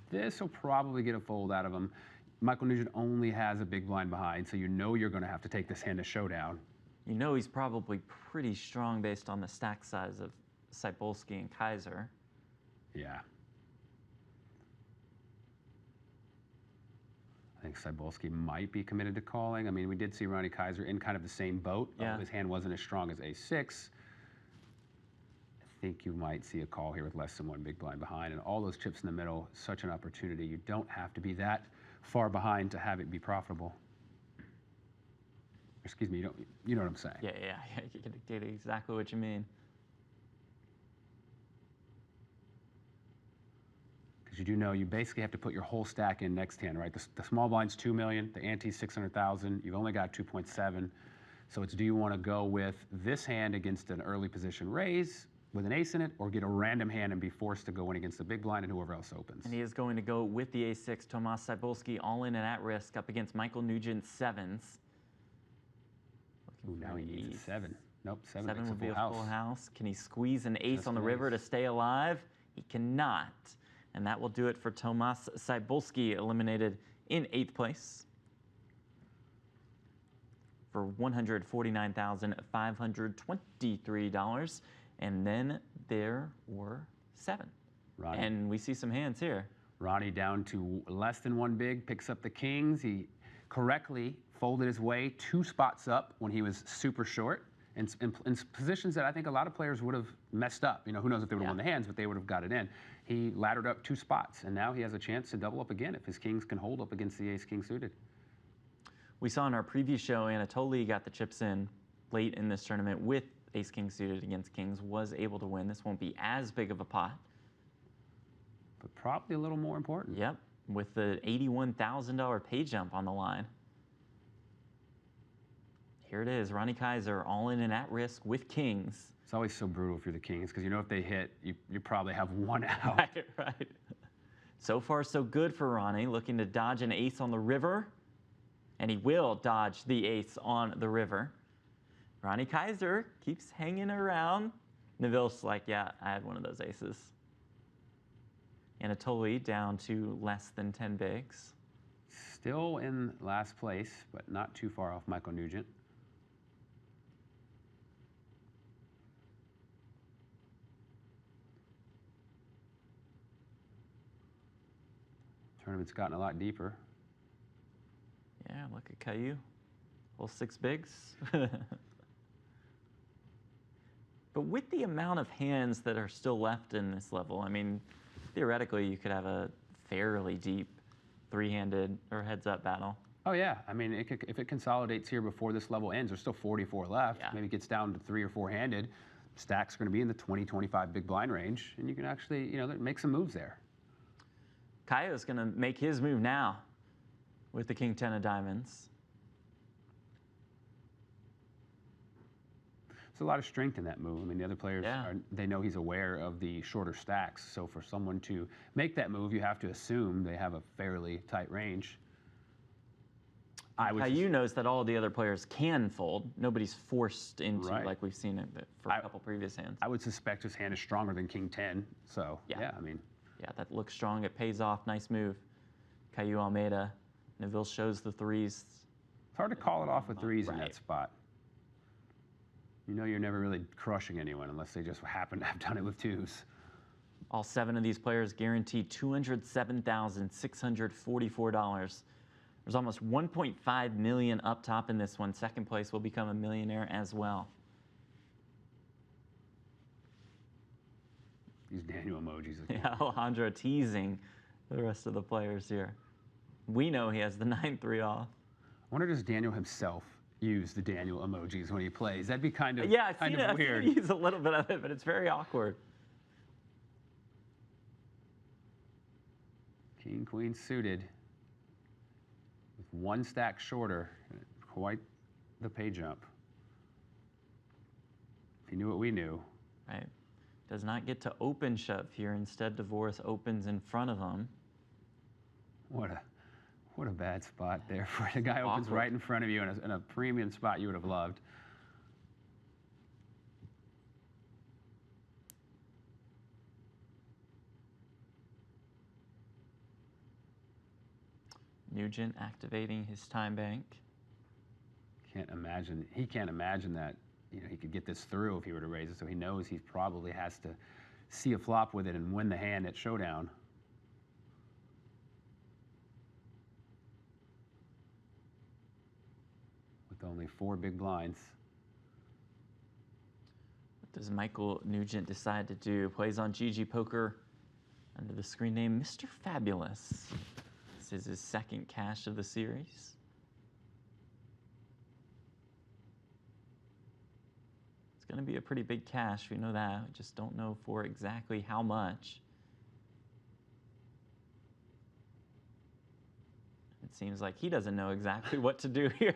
This will probably get a fold out of him. Michael Nugent only has a big blind behind, so you know you're going to have to take this hand to showdown. You know he's probably pretty strong based on the stack size of Cybulski and Kaiser. Yeah. I think Cybulski might be committed to calling. I mean, we did see Ronnie Kaiser in kind of the same boat. Yeah. His hand wasn't as strong as ace-6. I think you might see a call here with less than 1 big blind behind. And all those chips in the middle, such an opportunity. You don't have to be that far behind to have it be profitable. Excuse me, you know what I'm saying. Yeah, you can dictate exactly what you mean. Because you do know you basically have to put your whole stack in next hand, right? The small blind's 2 million, the ante's 600,000. You've only got 2.7. So it's, do you want to go with this hand against an early position raise with an ace in it, or get a random hand and be forced to go in against the big blind and whoever else opens? And he is going to go with the ace-6, Tomas Cybulski all in and at risk up against Michael Nugent's 7s. Ooh, now he needs a 7. Nope, 7 7 makes would be a full full house. Can he squeeze an ace Just on the an river ace. to stay alive? He cannot. And that will do it for Tomas Cybulski, eliminated in 8th place for $149,523. And then there were 7. Ronnie. And we see some hands here. Ronnie down to less than 1 big, picks up the kings. He correctly folded his way 2 spots up when he was super short, in positions that I think a lot of players would have messed up. You know, who knows if they would have won the hands, but they would have got it in. He laddered up 2 spots, and now he has a chance to double up again if his kings can hold up against the ace-king suited. We saw in our preview show, Anatoly got the chips in late in this tournament with ace-king suited against kings, was able to win. This won't be as big of a pot. But probably a little more important. Yep, with the $81,000 pay jump on the line. Here it is, Ronnie Kaiser all in and at risk with kings. It's always so brutal if you're the kings, because you know if they hit, you probably have 1 out. Right. So far, so good for Ronnie, looking to dodge an ace on the river. And he will dodge the ace on the river. Ronnie Kaiser keeps hanging around. Neville's like, yeah, I had one of those aces. Anatoly down to less than 10 bigs. Still in last place, but not too far off Michael Nugent. Tournament's gotten a lot deeper. Yeah, look at Caillou. Well, 6 bigs. But with the amount of hands that are still left in this level, I mean, theoretically, you could have a fairly deep 3-handed or heads-up battle. Oh yeah, I mean, if it consolidates here before this level ends, there's still 44 left. Yeah. Maybe it gets down to 3 or 4-handed. Stack's going to be in the 20-25 big blind range, and you can actually, make some moves there. Caillou's going to make his move now with the King 10 of diamonds. There's a lot of strength in that move. I mean, the other players, they know he's aware of the shorter stacks. So for someone to make that move, you have to assume they have a fairly tight range. Caillou knows that all the other players can fold. Nobody's forced into, like we've seen it for a couple previous hands. I would suspect his hand is stronger than King 10. So, yeah, I mean. Yeah, that looks strong. It pays off. Nice move. Caillou Almeida. Neville shows the 3s. It's hard to call it off with 3s in that spot. You know you're never really crushing anyone unless they just happen to have done it with 2s. All 7 of these players guaranteed $207,644. There's almost 1.5 million up top in this one. Second place will become a millionaire as well. These Daniel emojis. Yeah, Alejandro teasing the rest of the players here. We know he has the 9-3 off. I wonder, does Daniel himself use the Daniel emojis when he plays? That'd be kind of, I've kind seen of it. weird. I've seen it use a little bit of it, but it's very awkward. King, queen suited. With 1 stack shorter. Quite the pay jump. If he knew what we knew. Right. Does not get to open shove here. Instead, Dvoress opens in front of him. What a bad spot there. For the guy opens right in front of you in a premium spot you would have loved. Nugent activating his time bank. Can't imagine. He can't imagine that he could get this through if he were to raise it. So he knows he probably has to see a flop with it and win the hand at showdown. With only 4 big blinds. What does Michael Nugent decide to do? Plays on GGPoker under the screen name Mr. Fabulous. This is his 2nd cash of the series. It's going to be a pretty big cash, we know that. We just don't know for exactly how much. It seems like he doesn't know exactly what to do here.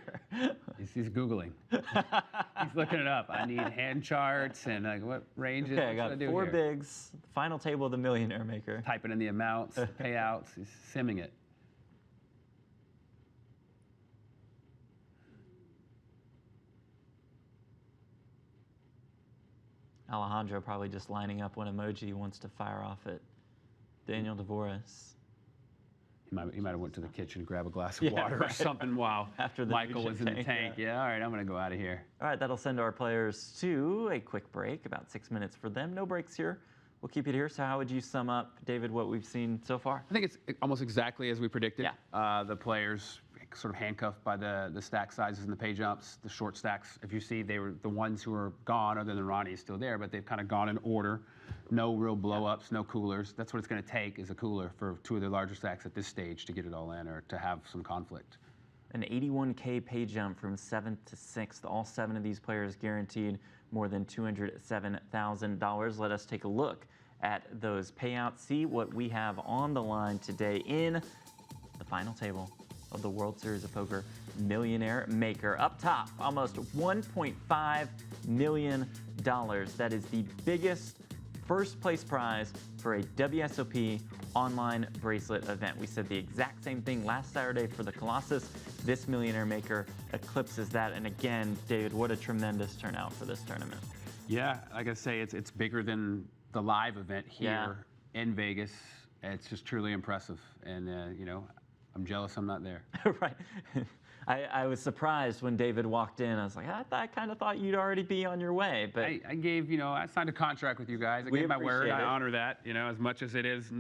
He's Googling. He's looking it up. I need hand charts and like what ranges. Okay, I got 4 bigs. Final table of the Millionaire Maker. Typing in the amounts, the payouts. He's simming it. Alejandro probably just lining up one emoji he wants to fire off at Daniel Dvoress. He might have went to the kitchen, grab a glass of water or something while after the Michael was in the tank. Yeah, all right, I'm going to go out of here. All right, that'll send our players to a quick break, about 6 minutes for them. No breaks here. We'll keep it here. So how would you sum up, David, what we've seen so far? I think it's almost exactly as we predicted. Yeah. The players sort of handcuffed by the stack sizes and the pay jumps. The short stacks, if you see, they were the ones who were gone, other than Ronnie is still there, but they've kind of gone in order. No real blow-ups, no coolers. That's what it's going to take, is a cooler for 2 of the larger stacks at this stage to get it all in or to have some conflict. An 81K pay jump from 7th to 6th. All 7 of these players guaranteed more than $207,000. Let us take a look at those payouts, see what we have on the line today in the final table of the World Series of Poker Millionaire Maker. Up top, almost $1.5 million. That is the biggest first place prize for a WSOP Online Bracelet event. We said the exact same thing last Saturday for the Colossus. This Millionaire Maker eclipses that. And again, David, what a tremendous turnout for this tournament. Yeah, like I say, it's bigger than the live event here in Vegas. It's just truly impressive. And, I'm jealous I'm not there. Right. I was surprised when David walked in. I was like, I kind of thought you'd already be on your way. But I gave, I signed a contract with you guys. I We gave my word. appreciate I it. honor that, as much as it is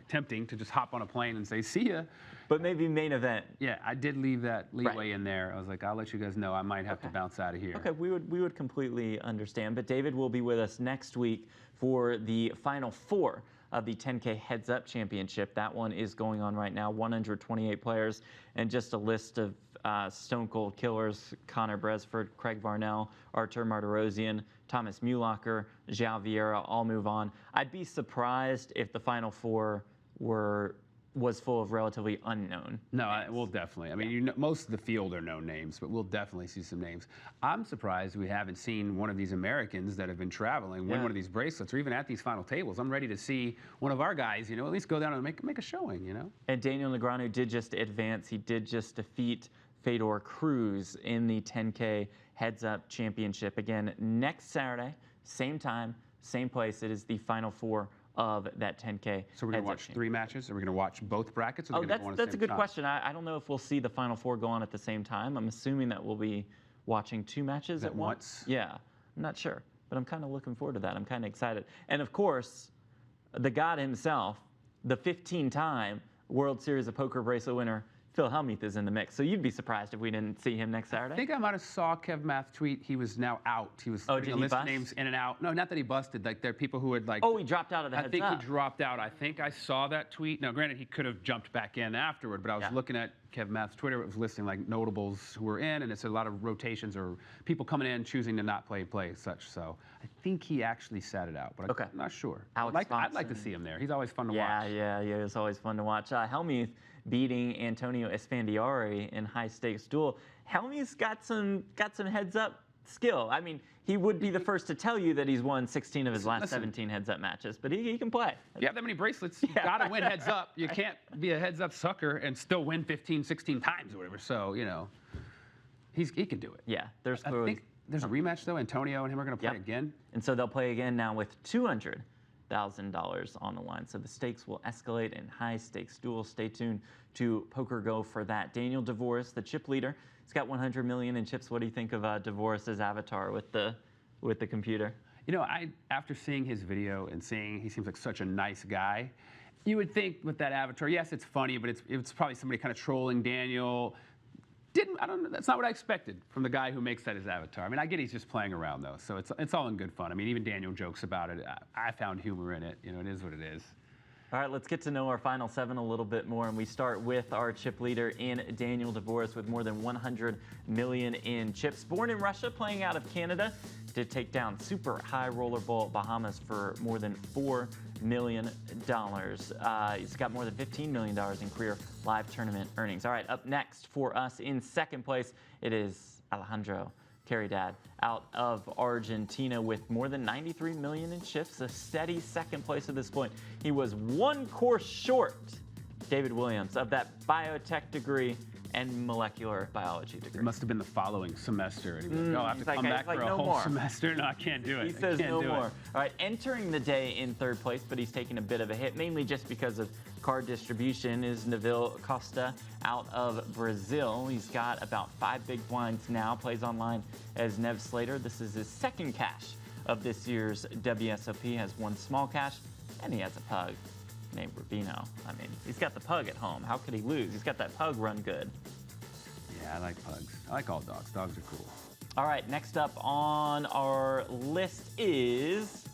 tempting to just hop on a plane and say, see ya. But maybe main event. Yeah, I did leave that leeway in there. I was like, I'll let you guys know I might have to bounce out of here. Okay, we would completely understand. But David will be with us next week for the final 4 of the 10K Heads Up Championship. That one is going on right now. 128 players, and just a list of Stone Cold Killers: Connor Bresford, Craig Varnell, Artur Martirosyan, Thomas Mulacher, João Vieira all move on. I'd be surprised if the final 4 was full of relatively unknown. No, we'll definitely. I mean, most of the field are known names, but we'll definitely see some names. I'm surprised we haven't seen one of these Americans that have been traveling win one of these bracelets, or even at these final tables. I'm ready to see one of our guys, at least go down and make a showing, And Daniel Negreanu did just advance. He did just defeat Fedor Cruz in the 10K Heads Up Championship. Again, next Saturday, same time, same place. It is the final 4 of that 10K. So we're going to watch 3 matches? Are we going to watch both brackets? Or That's a good question. I don't know if we'll see the final 4 go on at the same time. I'm assuming that we'll be watching 2 matches at once. Yeah, I'm not sure, but I'm kind of looking forward to that. I'm kind of excited. And of course, the God himself, the 15-time World Series of Poker bracelet winner, Phil Hellmuth, is in the mix. So you'd be surprised if we didn't see him next Saturday? I think I might have saw Kev Math tweet he was now out. He was did he list bust? names in and out. No, not that he busted. Like, there are people who had, like... Oh, he dropped out of the Heads Up. I think Up. he dropped out. I think I saw that tweet. Now, granted, he could have jumped back in afterward, but I was looking at Kev Math's Twitter. It was listing, like, notables who were in, and it's a lot of rotations or people coming in choosing to not play as such. So I think he actually sat it out, but I'm not sure. I'd like to see him there. He's always fun to watch. Yeah, it's always fun to watch. Hellmuth beating Antonio Esfandiari in high-stakes duel. Hellmuth's got some heads-up skill. I mean, he would be the first to tell you that he's won 16 of his last 17 heads-up matches, but he can play. You have that many bracelets, you got to win heads-up. You can't be a heads-up sucker and still win 15, 16 times or whatever. So, he can do it. Yeah, there's I think there's a rematch, though. Antonio and him are going to play again. And so they'll play again now with $200,000 on the line. So the stakes will escalate in high-stakes duels. Stay tuned to PokerGO for that. Daniel Dvoress, the chip leader, he's got 100 million in chips. What do you think of Dvoress's avatar with the computer? After seeing his video and seeing he seems like such a nice guy, you would think with that avatar, yes, it's funny, but it's probably somebody kind of trolling Daniel. I don't know. That's not what I expected from the guy who makes that his avatar. I mean, I get he's just playing around though, so it's all in good fun. I mean, even Daniel jokes about it. I found humor in it. It is what it is. All right, let's get to know our final 7 a little bit more, and we start with our chip leader in Daniel Dvoress with more than 100 million in chips. Born in Russia, playing out of Canada, did take down Super High Roller Bahamas for more than $4 million. He's got more than $15 million in career live tournament earnings. All right, up next for us in second place, it is Alejandro Caridad out of Argentina with more than 93 million in chips, a steady second place at this point. He was 1 course short, David Williams, of that biotech degree and molecular biology degree. It must have been the following semester. And he was like, I have to come back for a no whole more. semester. No, I can't do it. He says no more. All right, entering the day in third place, but he's taking a bit of a hit, mainly just because of card distribution, is NEVILLE COSTA out of Brazil. He's got about 5 big blinds now, plays online as Nev Slater. This is his second cash of this year's WSOP, has 1 small cash, and he has a pug named Rubino. I mean, he's got the pug at home. How could he lose? He's got that pug run good. Yeah, I like pugs. I like all dogs. Dogs are cool. All right, next up on our list is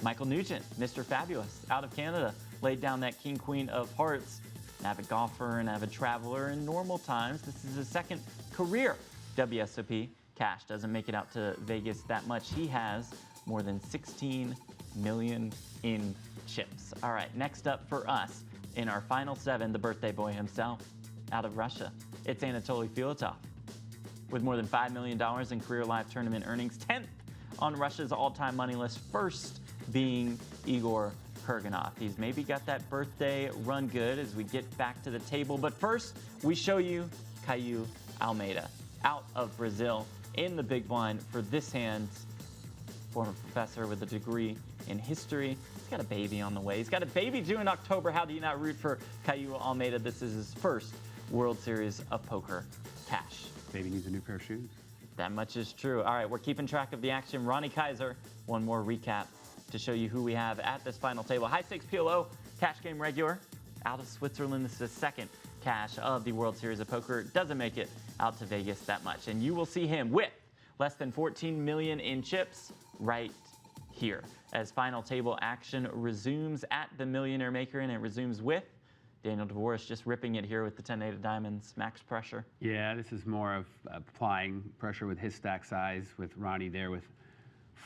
Michael Nugent, Mr. Fabulous, out of Canada. Laid down that King Queen of Hearts. An avid golfer, an avid traveler in normal times. This is his second career WSOP cash. Doesn't make it out to Vegas that much. He has more than 16 million in chips. All right, next up for us in our final 7, the birthday boy himself, out of Russia. It's Anatoly Filatov with more than $5 million in career live tournament earnings, 10th on Russia's all-time money list, first being Igor Kurganov. He's maybe got that birthday run good as we get back to the table, but first we show you Caio Almeida out of Brazil in the big blind for this hand. Former professor with a degree in history. He's got a baby on the way. He's got a baby due in October. How do you not root for Caio Almeida? This is his first World Series of Poker cash. Maybe needs a new pair of shoes. That much is true. All right, we're keeping track of the action. Ronnie Kaiser, one more recap to show you who we have at this final table. High stakes PLO, cash game regular, out of Switzerland. This is the second cash of the World Series of Poker. Doesn't make it out to Vegas that much. And you will see him with less than 14 million in chips right here as final table action resumes at the Millionaire Maker, and it resumes with Daniel Dvoress just ripping it here with the 10-8 of diamonds, max pressure. Yeah, this is more of applying pressure with his stack size, with Ronnie there with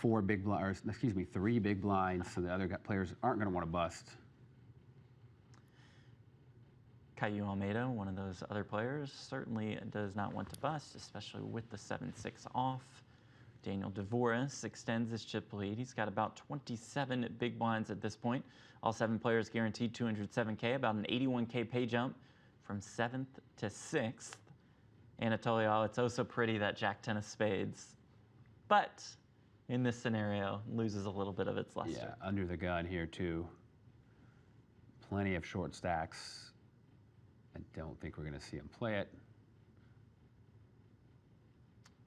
three big blinds, so the other players aren't going to want to bust. Caillou Almeida, one of those other players, certainly does not want to bust, especially with the 7-6 off. Daniel Dvoress extends his chip lead. He's got about 27 big blinds at this point. All 7 players guaranteed 207K, about an 81K pay jump from 7th to 6th. Anatoly, oh, it's oh so pretty that Jack-10 of spades. But in this scenario, loses a little bit of its luster. Yeah, under the gun here too. Plenty of short stacks. I don't think we're going to see him play it.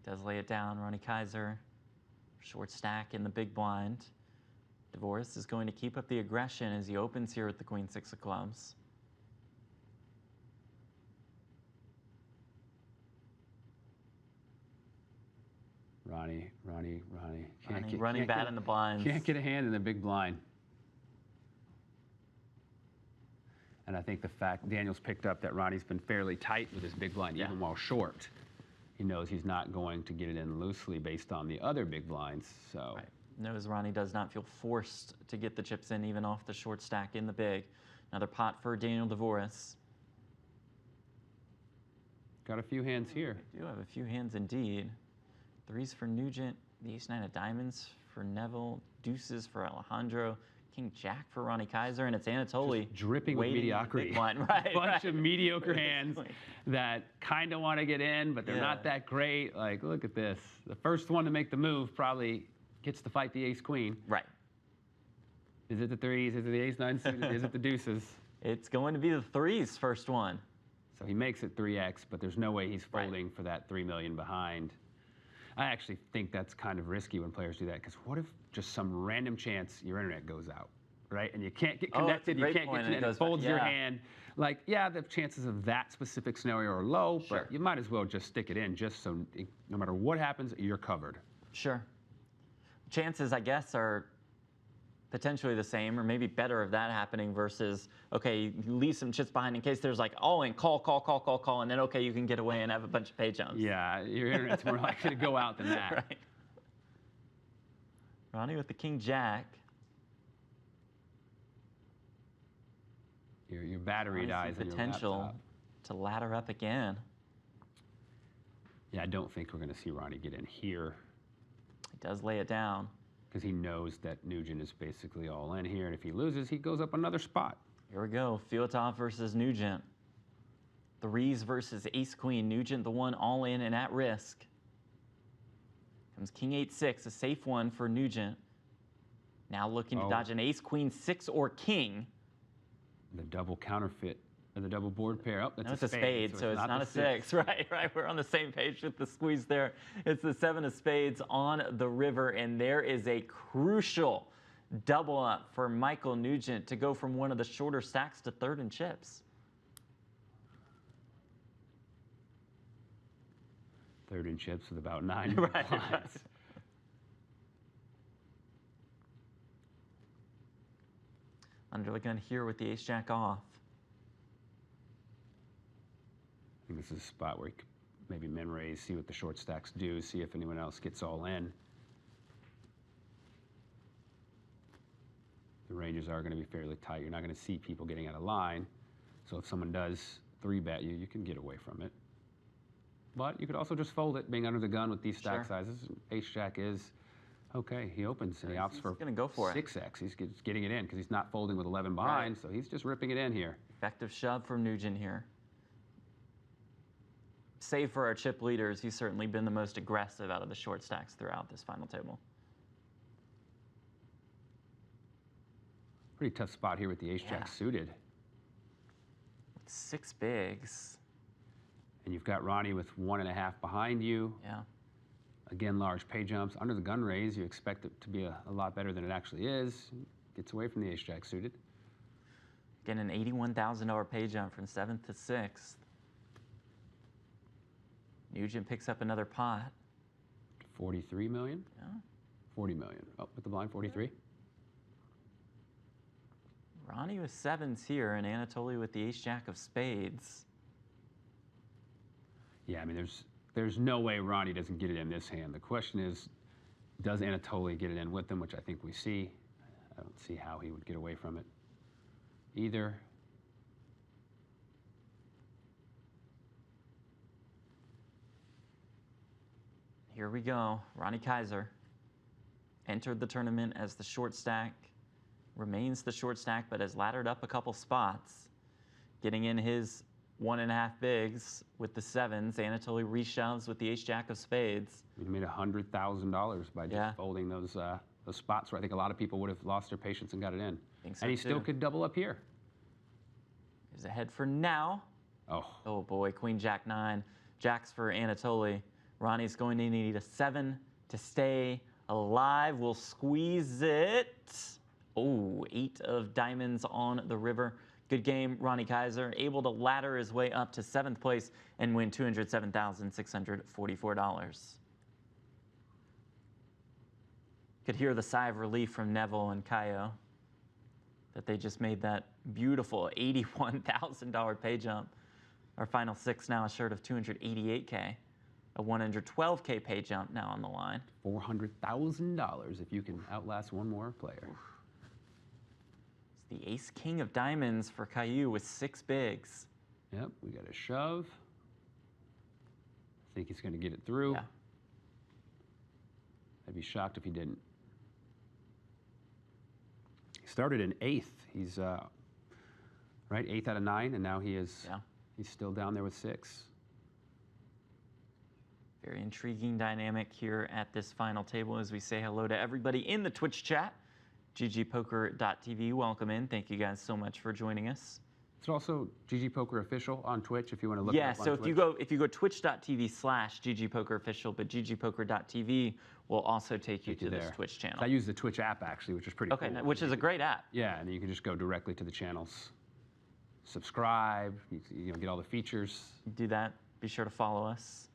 Does lay it down, Ronnie Kaiser. Short stack in the big blind. Dvoress is going to keep up the aggression as he opens here with the Queen-6 of clubs. Ronnie. Running bad in the blinds. Can't get a hand in the big blind. And I think the fact Daniel's picked up that Ronnie's been fairly tight with his big blind, even while short. He knows he's not going to get it in loosely based on the other big blinds. So knows Ronnie does not feel forced to get the chips in even off the short stack in the big. Another pot for Daniel Dvoress. Got a few hands here. We do have a few hands indeed. Threes for Nugent, the ace-9 of diamonds for Neville, deuces for Alejandro, king-jack for Ronnie Kaiser, and it's Anatoly. Just dripping with mediocrity. Right, Bunch of mediocre hands that kind of want to get in, but they're not that great. Like, look at this. The first one to make the move probably gets to fight the ace-queen. Right. Is it the threes? Is it the ace-9 suited? Is it the deuces? It's going to be the threes first one. So he makes it 3x, but there's no way he's folding for that 3 million behind. I actually think that's kind of risky when players do that, because what if just some random chance your internet goes out, right? And you can't get connected, you can't get connected, and it folds your hand. Like, yeah, the chances of that specific scenario are low, but you might as well just stick it in just so no matter what happens, you're covered. Sure. Chances, I guess, are potentially the same or maybe better of that happening versus, okay, you leave some chips behind in case there's like all in, call, and then, okay, you can get away and have a bunch of pay jumps. Yeah, your internet's more likely to go out than that. Right. Ronnie with the king-jack. Your battery dies on your potential to ladder up again. Yeah, I don't think we're going to see Ronnie get in here. He does lay it down. Because he knows that Nugent is basically all in here, and if he loses, he goes up another spot. Here we go, Filatov versus Nugent. Threes versus ace-queen. Nugent, the one all in and at risk. Comes king-8-6, a safe one for Nugent. Now looking to dodge an ace-queen 6 or king. The double counterfeit, or the double board pair. Oh, that's a spade, so it's not a 6. Right. We're on the same page with the squeeze there. It's the 7 of spades on the river, and there is a crucial double up for Michael Nugent to go from one of the shorter stacks to third in chips. Third in chips with about 9 right. Under the gun here with the ace-jack off. I think this is a spot where you could maybe min raise, see what the short stacks do, see if anyone else gets all in. The ranges are going to be fairly tight. You're not going to see people getting out of line. So if someone does 3-bet you, you can get away from it. But you could also just fold it, being under the gun with these stack sizes. Ace-jack is, okay, he opens and he opts for going to go for 6x. He's getting it in because he's not folding with 11 behind, so he's just ripping it in here. Effective shove from Nugent here. Save for our chip leaders, he's certainly been the most aggressive out of the short stacks throughout this final table. Pretty tough spot here with the ace-jack suited. With 6 bigs. And you've got Ronnie with 1.5 behind you. Yeah. Again, large pay jumps. Under the gun raise, you expect it to be a lot better than it actually is. Gets away from the ace-jack suited. Again, an $81,000 pay jump from 7th to 6th. Nugent picks up another pot. 43 million? Yeah. 40 million. Oh, with the blind, 43. Ronnie with 7s here, and Anatoly with the ace-jack of spades. Yeah, I mean, there's no way Ronnie doesn't get it in this hand. The question is, does Anatoly get it in with him, which I think we see. I don't see how he would get away from it either. Here we go. Ronnie Kaiser entered the tournament as the short stack, remains the short stack, but has laddered up a couple spots, getting in his 1.5 bigs with the 7s. Anatoly reshoves with the ace-jack of spades. He made $100,000 by just folding those spots where I think a lot of people would have lost their patience and got it in. So and he still could double up here. He's ahead for now. Oh boy, Queen Jack 9. Jacks for Anatoly. Ronnie's going to need a 7 to stay alive. We'll squeeze it. Oh, 8 of diamonds on the river. Good game, Ronnie Kaiser, able to ladder his way up to 7th place and win $207,644. Could hear the sigh of relief from Neville and Kaio that they just made that beautiful $81,000 pay jump. Our final 6 now assured of $288K. A $112K pay jump now on the line. $400,000 if you can outlast one more player. It's the ace-king of diamonds for Caillou with 6 bigs. Yep, we got a shove. I think he's going to get it through. Yeah. I'd be shocked if he didn't. He started in 8th. He's, right, 8th out of 9, and now he is, he's still down there with 6. Very intriguing dynamic here at this final table as we say hello to everybody in the Twitch chat. GGPoker.tv, welcome in. Thank you guys so much for joining us. It's also GGPoker Official on Twitch if you want to look it up on so Twitch. if you go twitch.tv/GGPokerOfficial, but GGPoker.tv will also take you to this Twitch channel. I use the Twitch app actually, which is pretty cool. Okay, which is a great app. Yeah, and then you can just go directly to the channels. Subscribe, you know, get all the features. Do that. Be sure to follow us.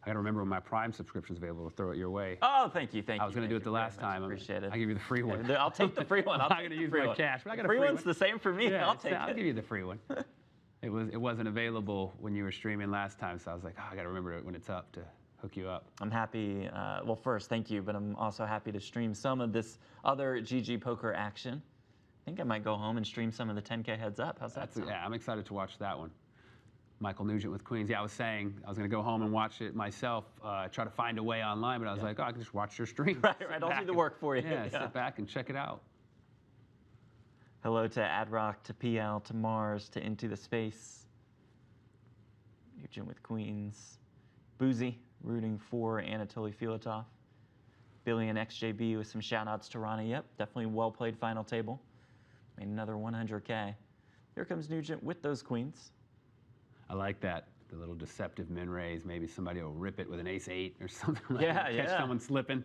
I got to remember when my Prime subscription's available to throw it your way. Oh, thank you, thank you. I was going to do it the last time. Appreciate it. I'll give you the free one. I'll take the free one. I'm not going to use my cash, but I got a free one. Free one's the same for me. Yeah, I'll take it. I'll give you the free one. It wasn't available when you were streaming last time, so I was like, I got to remember it when it's up to hook you up. I'm happy. Well, first, thank you, but I'm also happy to stream some of this other GG Poker action. I think I might go home and stream some of the 10K heads up. How's that sound? Yeah, I'm excited to watch that one. Michael Nugent with Queens. Yeah, I was saying I was going to go home and watch it myself, try to find a way online, but I was like, I can just watch your stream. Right, I'll do the work for you. Yeah, sit back and check it out. Hello to Adrock, to PL, to Mars, to Into the Space. Nugent with Queens. Boozy, rooting for Anatoly Filatov. Billy and XJB with some shout-outs to Ronnie. Yep, definitely well-played final table. Made another 100K. Here comes Nugent with those queens. I like that, the little deceptive min raise. Maybe somebody will rip it with an ace-8 or something like that. Catch someone slipping.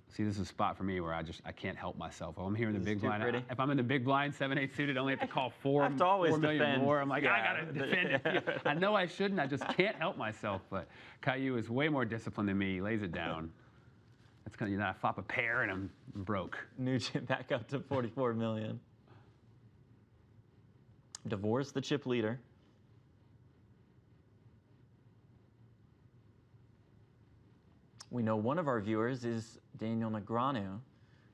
See, this is a spot for me where I can't help myself. Oh, I'm here in the big blind. If I'm in the big blind, 7-8 suited, I only have to call 4 million more. I'm like, I got to defend it. I know I shouldn't. I just can't help myself. But Caillou is way more disciplined than me. He lays it down. That's kind of, I flop a pair and I'm broke. Nugent back up to 44 million. Dvoress, the chip leader. We know one of our viewers is Daniel Negreanu,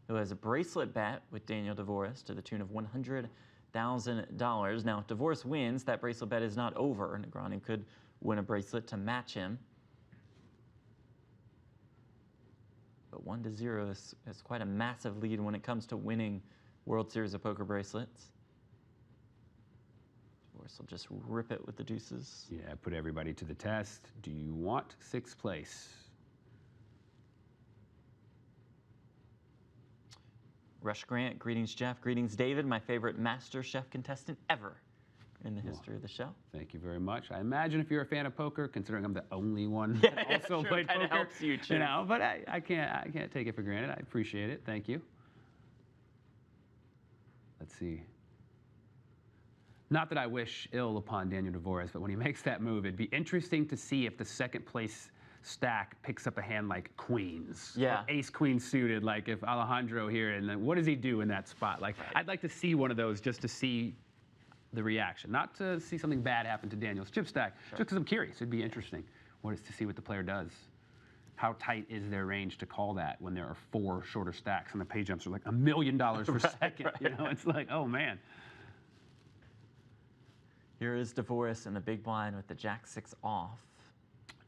who has a bracelet bet with Daniel Dvoress to the tune of $100,000. Now, if Dvoress wins, that bracelet bet is not over. Negreanu could win a bracelet to match him. But 1-0 is quite a massive lead when it comes to winning World Series of Poker bracelets. Dvoress will just rip it with the deuces. Yeah, put everybody to the test. Do you want 6th place? Rush Grant, greetings Jeff, greetings David, my favorite Master Chef contestant ever. in the history of the show. Thank you very much. I imagine if you're a fan of poker, considering I'm the only one that also played poker, helps you, you know, but I can't take it for granted. I appreciate it. Thank you. Let's see. Not that I wish ill upon Daniel Dvoress, but when he makes that move, it'd be interesting to see if the second place stack picks up a hand like queens, or ace queen suited, like if Alejandro here, and then what does he do in that spot? Like, I'd like to see one of those just to see the reaction, not to see something bad happen to Daniel's chip stack, just because I'm curious. It'd be interesting to see what the player does. How tight is their range to call that when there are 4 shorter stacks and the pay jumps are like $1 million per second? You know, it's like, oh man. Here is Dvoress in the big blind with the Jack-6 off.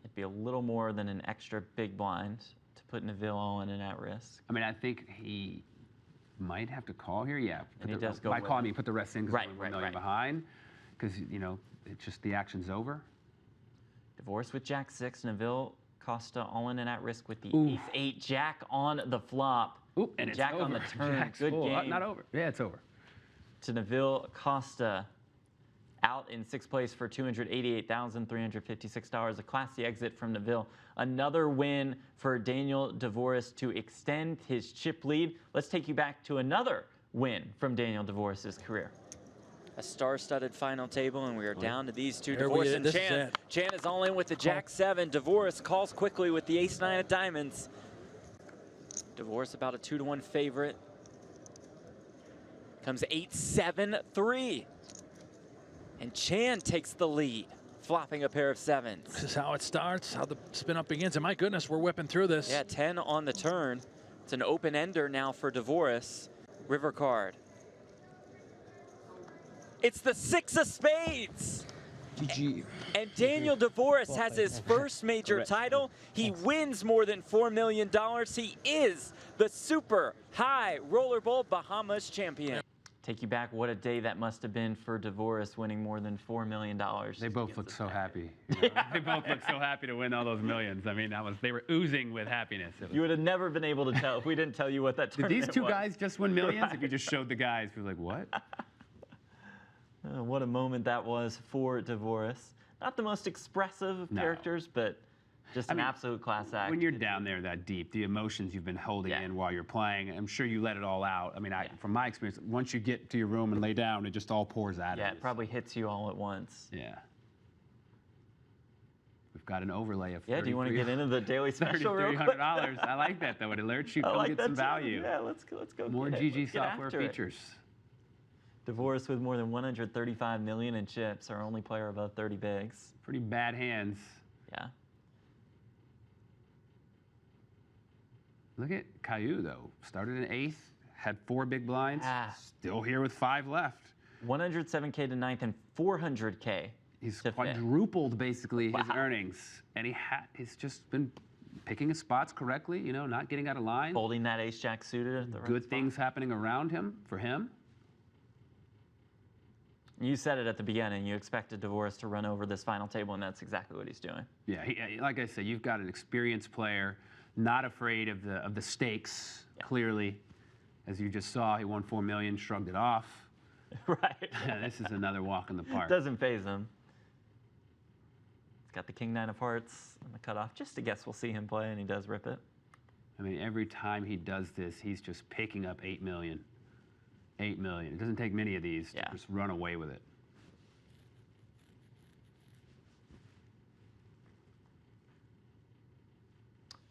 It'd be a little more than an extra big blind to put NEVILLE all in and at risk. I mean, I think he might have to call here. Yeah, and he does go by calling, you put the rest in because we're 1 million behind. Because, you know, it's just the action's over. Dvoress with Jack-6, NEVILLE, COSTA all in and at risk with the Ace-8 Jack on the flop. Ooh, and Jack it's on over. the turn. Jack's Good full. game. Not over. Yeah, it's over. To NEVILLE, COSTA out in 6th place for $288,356. A classy exit from NEVILLE. Another win for Daniel Dvoress to extend his chip lead. Let's take you back to another win from Daniel Dvoress's career. A star-studded final table, and we are down to these two. Dvoress and Chan. Chan is all in with the Jack-7. Dvoress calls quickly with the Ace-9 of diamonds. Dvoress about a 2-to-1 favorite. Comes 8-7-3. And Chan takes the lead, flopping a pair of 7s. This is how it starts, how the spin-up begins. And my goodness, we're whipping through this. Yeah, 10 on the turn. It's an open-ender now for Dvoress. River card. It's the 6 of spades. GG. And Daniel Dvoress has his first major title. He wins more than $4 million. He is the Super High Roller Bahamas champion. Take you back, what a day that must have been for Dvoress winning more than $4 million. They both look so happy. You know? They both look so happy to win all those millions. I mean, they were oozing with happiness. You would have never been able to tell if we didn't tell you what that tournament was. Did these two guys just win millions? Right. If you just showed the guys, we're like, what? What a moment that was for Dvoress. Not the most expressive of characters, but just an absolute class act. When you're down there that deep, the emotions you've been holding in while you're playing, I'm sure you let it all out. I mean, from my experience, once you get to your room and lay down, it just all pours out of you. Yeah, it probably hits you all at once. Yeah. We've got an overlay of do you want to get into the daily special real quick? $3,300. I like that, though. It alerts you. Come get some value. Yeah, let's go. More GG software features. Dvoress with more than 135 million in chips, our only player above 30 bigs. Pretty bad hands. Yeah. Look at Caillou, though. Started in 8th, had 4 big blinds, still here with 5 left. 107K to 9th and 400K. He's quadrupled, basically, his earnings. And he's just been picking his spots correctly, you know, not getting out of line. Holding that ace-jack suited at the right Good spot. things happening around him, for him. You said it at the beginning. You expected Dvoress to run over this final table, and that's exactly what he's doing. Yeah, like I said, you've got an experienced player, not afraid of the stakes, clearly. As you just saw, he won $4 million, shrugged it off. Right. This is another walk in the park. Doesn't faze him. He's got the king 9 of hearts on the cutoff. Just a guess we'll see him play, and he does rip it. I mean, every time he does this, he's just picking up 8 million. 8 million. It doesn't take many of these to just run away with it.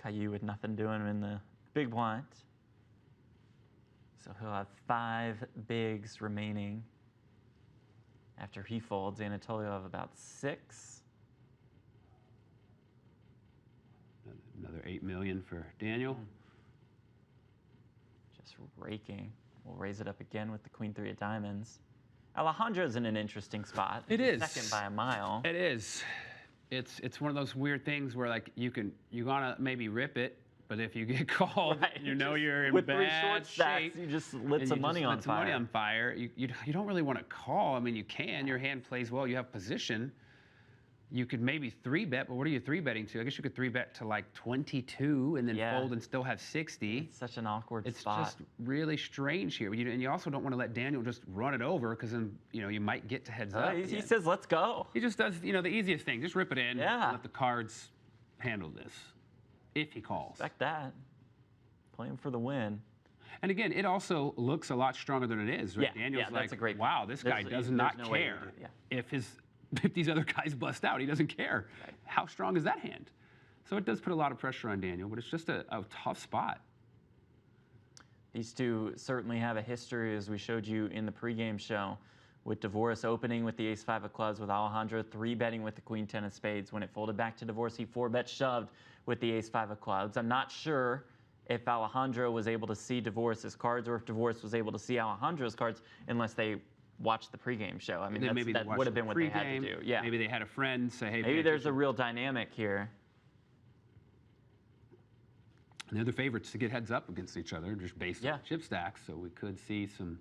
Caillou with nothing doing him in the big blind. So he'll have 5 bigs remaining. After he folds, Anatoly will have about 6. Another 8 million for Daniel. Just raking. We'll raise it up again with the queen 3 of diamonds. Alejandro's in an interesting spot. It is. Second by a mile. It is. It's one of those weird things where like you wanna maybe rip it, but if you get called, you know you're in with bad 3 short stacks, shape. you just lit some money on fire. Money on fire. You don't really want to call. I mean, you can. Your hand plays well. You have position. You could maybe 3-bet, but what are you 3-betting to? I guess you could 3-bet to like 22 and then fold and still have 60. It's such an awkward spot. It's just really strange here. And you also don't want to let Daniel just run it over because then, you might get to heads up. He says, let's go. He just does, the easiest thing. Just rip it in and let the cards handle this, if he calls. Expect that. Playing for the win. And again, it also looks a lot stronger than it is, right? Yeah, Daniel's that's like, a great wow, this guy does not no way care to do it. if these other guys bust out. He doesn't care. Right. How strong is that hand? So it does put a lot of pressure on Daniel, but it's just a tough spot. These two certainly have a history, as we showed you in the pregame show, with Dvoress opening with the ace-5 of clubs, with Alejandro 3-betting with the queen-10 of spades. When it folded back to Dvoress, he 4-bet shoved with the ace-5 of clubs. I'm not sure if Alejandro was able to see Dvoress's cards or if Dvoress was able to see Alejandro's cards unless they watched the pregame show. I mean, that would have been what they had to do. Yeah. Maybe they had a friend say, hey, maybe there's a real dynamic here. And they're the favorites to get heads up against each other, just based on chip stacks. So we could see some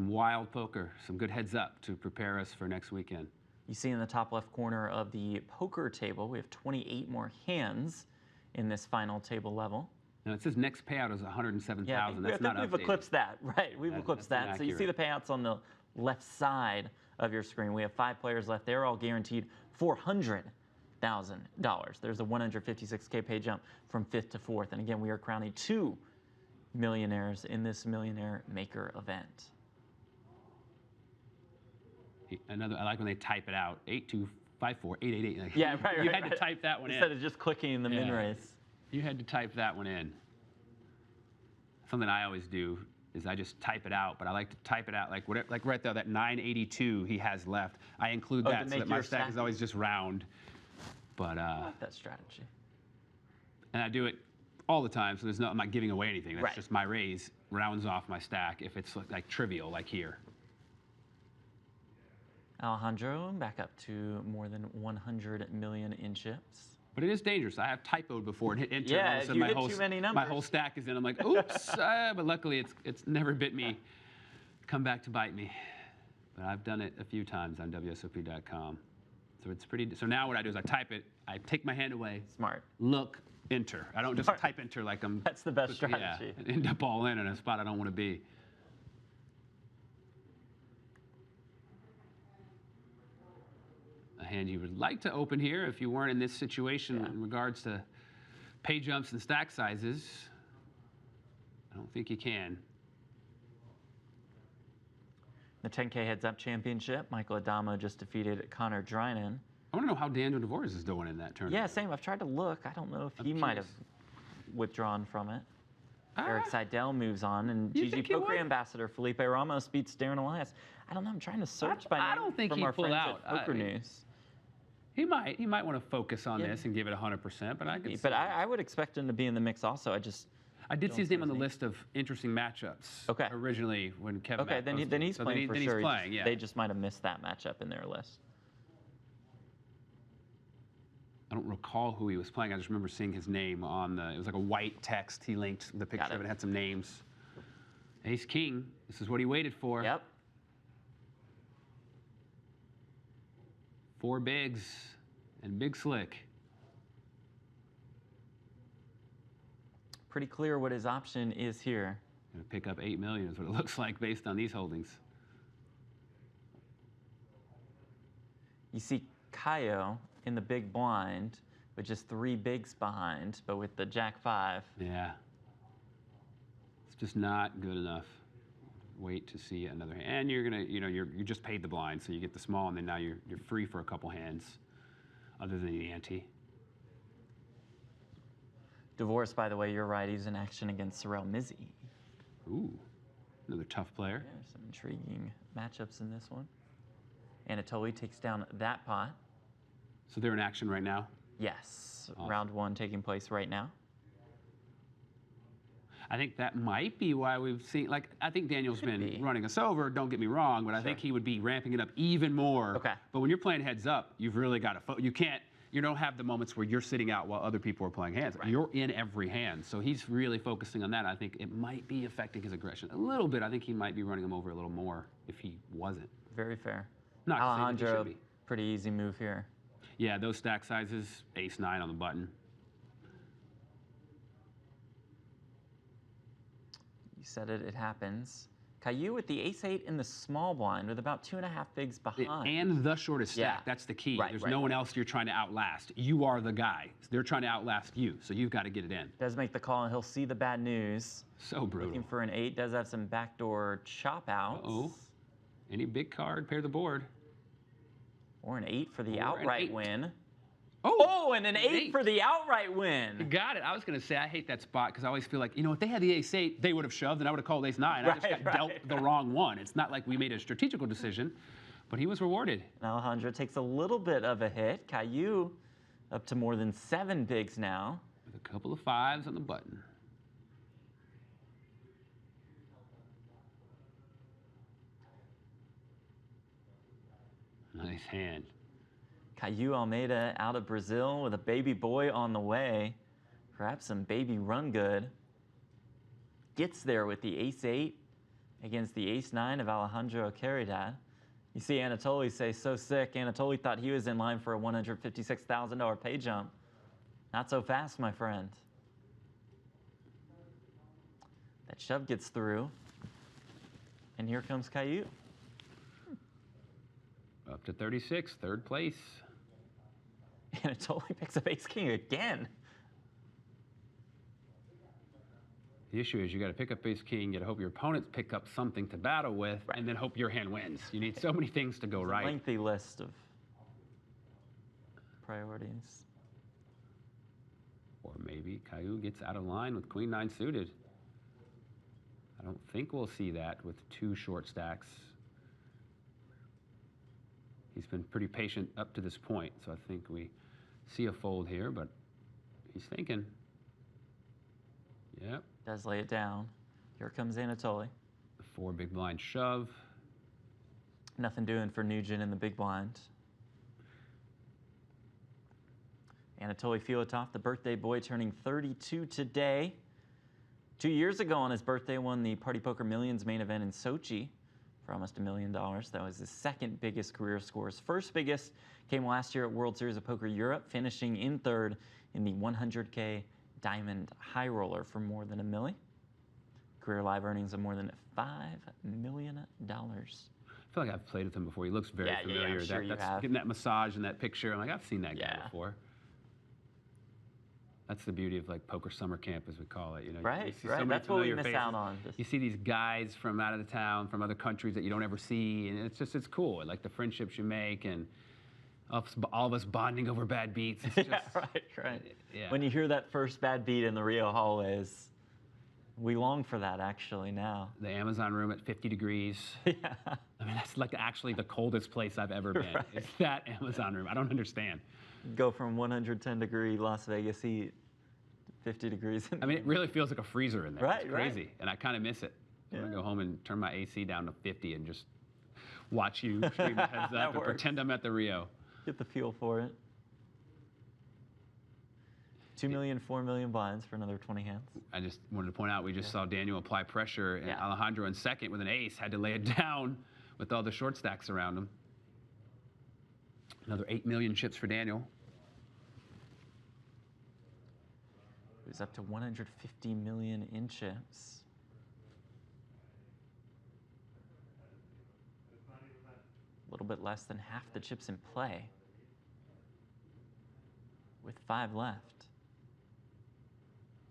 wild poker, some good heads up to prepare us for next weekend. You see in the top left corner of the poker table, we have 28 more hands in this final table level. Now it says next payout is 107,000. Yeah, That's not updated. We've eclipsed that, right? We've eclipsed that. So you see the payouts on the left side of your screen. We have 5 players left. They're all guaranteed $400,000. There's a 156K pay jump from 5th to 4th. And again, we are crowning 2 millionaires in this Millionaire Maker event. I like when they type it out. 8254888. Like, yeah, right. You had to type that one instead of just clicking in the min race. You had to type that one in. Something I always do is I just type it out, but I like to type it out like whatever, like right there, that 982 he has left. I include that so that my stack is always just round. But I like that strategy. And I do it all the time, so I'm not giving away anything. That's just my raise rounds off my stack if it's like trivial, like here. Alejandro back up to more than 100 million in chips. But it is dangerous. I have typoed before and hit enter. Yeah, and if you hit too many numbers. My whole stack is in. I'm like, oops. But luckily, it's never bit me. Come back to bite me. But I've done it a few times on WSOP.com. So it's pretty. So now what I do is I type it. I take my hand away. Smart. Look, enter. I don't just type enter like I'm. That's the best strategy. Yeah, end up all in a spot I don't want to be. A hand you would like to open here if you weren't in this situation in regards to pay jumps and stack sizes. I don't think you can. The 10K Heads Up Championship, Michael Adamo just defeated Connor Drynan. I want to know how Daniel Dvoress is doing in that tournament. Yeah, same. I've tried to look. I don't know if he might have withdrawn from it. Eric Seidel moves on, and GGPoker ambassador Felipe Ramos beats Darren Elias. I don't know. I'm trying to search by name. I don't think from he our pulled friends out. at Poker News. He might want to focus on this and give it 100%, but I would expect him to be in the mix also. I did see his name on the list of interesting matchups. Okay. Originally, when Kevin. Okay, then he's playing for sure. He's playing, yeah. They just might have missed that matchup in their list. I don't recall who he was playing. I just remember seeing his name on the. It was like a white text. He linked the picture of it. Had some names. Ace King. This is what he waited for. Yep. 4 bigs and big slick. Pretty clear what his option is here. Gonna pick up 8 million is what it looks like based on these holdings. You see Kayo in the big blind with just 3 bigs behind, but with the Jack 5. Yeah. It's just not good enough. Wait to see another hand. And you're gonna, you just paid the blind, so you get the small, and then now you're free for a couple hands, other than the ante. Dvoress, by the way, you're right. He's in action against Cyril Mizzi. Ooh, another tough player. Yeah, some intriguing matchups in this one. Anatoly takes down that pot. So they're in action right now? Yes. Awesome. Round 1 taking place right now. I think that might be why we've seen, I think Daniel's been running us over, don't get me wrong, but I think he would be ramping it up even more. Okay. But when you're playing heads up, you've really got to, you don't have the moments where you're sitting out while other people are playing hands. Right. You're in every hand. So he's really focusing on that. I think it might be affecting his aggression a little bit. I think he might be running him over a little more if he wasn't. Very fair. Not Alejandro, pretty easy move here. Yeah, those stack sizes, ace-9 on the button. You said it, it happens. Caillou with the ace-8 in the small blind with about 2.5 bigs behind. And the shortest stack, Yeah. that's the key. Right, There's right, no one else you're trying to outlast. You are the guy. They're trying to outlast you, so you've got to get it in. Does make the call, and he'll see the bad news. So brutal. Looking for an 8, does have some backdoor chop outs. Uh-oh. Any big card, pair the board. Or an 8 for the Or an outright 8. win. Oh, and an 8 for the outright win. Got it. I was going to say, I hate that spot because I always feel like, you know, if they had the ace-8, they would have shoved and I would have called ace-9. I just got dealt the wrong one. It's not like we made a strategical decision, but he was rewarded. And Alejandro takes a little bit of a hit. Caillou up to more than 7 bigs now. With a couple of 5s on the button. Nice hand. Caillou Almeida out of Brazil with a baby boy on the way. Perhaps some baby run good. Gets there with the ace-8 against the ace-9 of Alejandro Caridad. You see Anatoly say, so sick. Anatoly thought he was in line for a $156,000 pay jump. Not so fast, my friend. That shove gets through. And here comes Caillou. Up to 36, third place. Anatoly picks up ace-king again. The issue is you got to pick up ace-king, you got to hope your opponents pick up something to battle with, and then hope your hand wins. You need so many things to go It's right. a lengthy list of priorities. Or maybe Caillou gets out of line with queen-9 suited. I don't think we'll see that with 2 short stacks. He's been pretty patient up to this point, so I think we see a fold here, but he's thinking. Yep. Does lay it down. Here comes Anatoly. The 4 big blind shove. Nothing doing for Nugent in the big blind. Anatoly Filatov, the birthday boy, turning 32 today. 2 years ago on his birthday, won the Party Poker Millions main event in Sochi for almost $1 million. That was his second biggest career score. His first biggest came last year at World Series of Poker Europe, finishing in 3rd in the 100K Diamond High Roller for more than $1 million. Career live earnings of more than $5 million. I feel like I've played with him before. He looks very familiar. I'm sure you that's have. getting that massage in that picture. I'm like, I've seen that guy before. That's the beauty of like poker summer camp, as we call it. You know, Right, you see right. So many That's what we familiar miss faces. out on. You see these guys from out of the town, from other countries that you don't ever see, and it's cool. Like the friendships you make, and all of us bonding over bad beats. It's just, right. Yeah. When you hear that first bad beat in the Rio hallways, we long for that actually now. The Amazon room at 50 degrees. Yeah. I mean, that's like actually the coldest place I've ever been. Right. It's that Amazon room. I don't understand. Go from 110-degree Las Vegas heat, 50 degrees. I mean, it really feels like a freezer in there. Right, it's crazy, right. and I kind of miss it. I'm gonna go home and turn my AC down to 50 and just watch you scream your heads up and pretend I'm at the Rio. Get the feel for it. 2 million, 4 million blinds for another 20 hands. I just wanted to point out, we just saw Daniel apply pressure, and Alejandro in second with an ace had to lay it down with all the short stacks around him. Another 8 million chips for Daniel. Who's up to 150 million in chips. A little bit less than half the chips in play, with 5 left.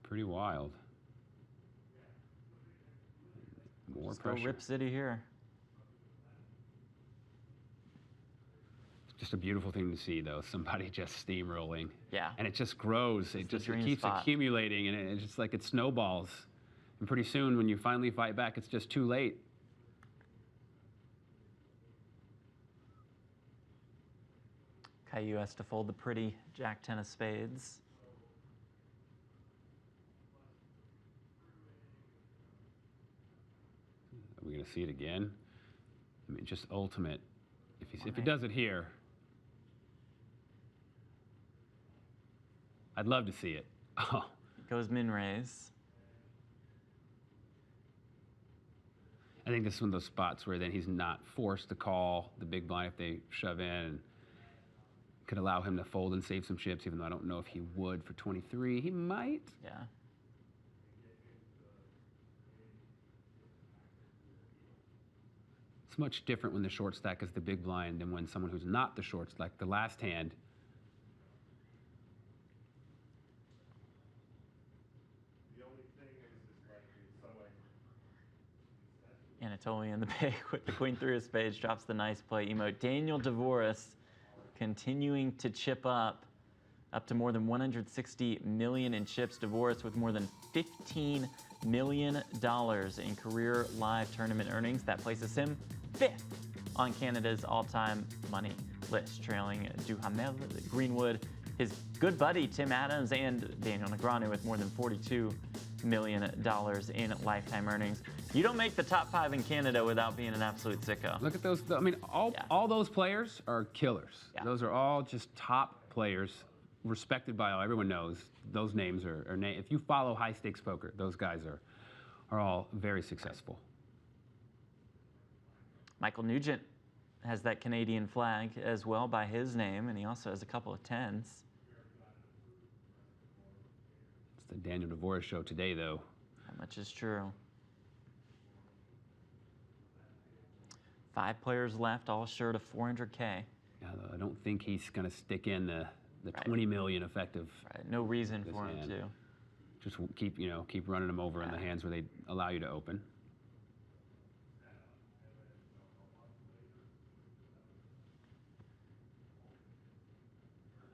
Pretty wild. More Just go pressure. Rip City here. Just a beautiful thing to see, though. Somebody just steamrolling. Yeah. And it just grows. It just dream keeps spot. accumulating, and it's just like it snowballs. And pretty soon, when you finally fight back, it's just too late. Caillou has to fold the pretty Jack-10 of spades. Are we going to see it again? I mean, just ultimate. If he does it here, I'd love to see it. Oh. Goes min-raise. I think this is one of those spots where then he's not forced to call the big blind if they shove in. Could allow him to fold and save some chips, even though I don't know if he would for 23. He might. Yeah. It's much different when the short stack is the big blind than when someone who's not the shorts, like the last hand. Anatoly in the big with the queen through his spades, drops the nice play emote. Daniel Dvoress continuing to chip up to more than 160 million in chips. Dvoress with more than $15 million in career live tournament earnings. That places him 5th on Canada's all-time money list, trailing Duhamel, Greenwood, his good buddy Tim Adams, and Daniel Negreanu with more than $42 million in lifetime earnings. You don't make the top 5 in Canada without being an absolute sicko. Look at those. I mean, all those players are killers. Yeah. Those are all just top players, respected by all. Everyone knows those names are if you follow high stakes poker, those guys are all very successful. Michael Nugent has that Canadian flag as well by his name, and he also has a couple of 10s. It's the Daniel Dvoress show today, though. That much is true. 5 players left, all short of 400K. Yeah, I don't think he's going to stick in the 20 million effective. Right. No reason for him to. Just keep running them over in the hands where they allow you to open.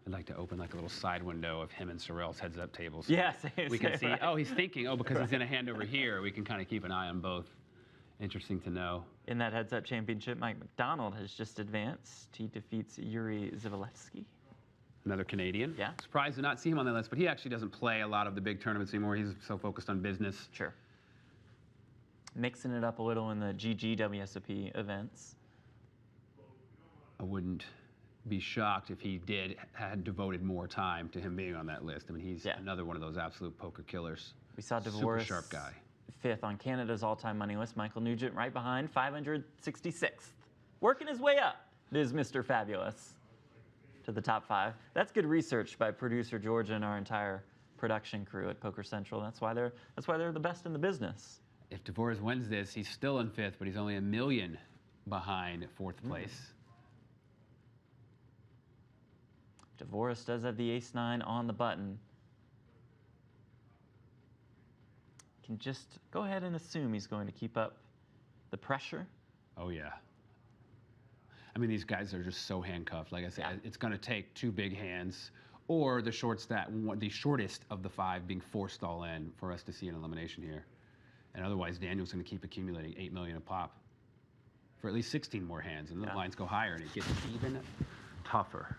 I'd like to open like a little side window of him and Sorrell's heads-up tables. Yes, we can see. Right. Oh, he's thinking. Oh, because he's in a hand over here, we can kind of keep an eye on both. Interesting to know. In that heads-up championship, Mike McDonald has just advanced. He defeats Yuri Zivalevsky. Another Canadian. Yeah. Surprised to not see him on that list, but he actually doesn't play a lot of the big tournaments anymore. He's so focused on business. Sure. Mixing it up a little in the WSOP events. I wouldn't be shocked if he had devoted more time to him being on that list. I mean, he's another one of those absolute poker killers. We saw Dvoress, super sharp guy. 5th on Canada's all-time money list. Michael Nugent right behind, 566th. Working his way up is Mr. Fabulous to the top 5. That's good research by producer Georgia and our entire production crew at Poker Central. That's why they're the best in the business. If Dvoress wins this, he's still in 5th, but he's only $1 million behind 4th place. Dvoress does have the ace-9 on the button. Can just go ahead and assume he's going to keep up the pressure. Oh, yeah. I mean, these guys are just so handcuffed. Like I said, it's going to take 2 big hands or the shortest of the 5 being forced all in for us to see an elimination here. And otherwise, Daniel's going to keep accumulating $8 million a pop for at least 16 more hands. And the lines go higher, and it gets even tougher.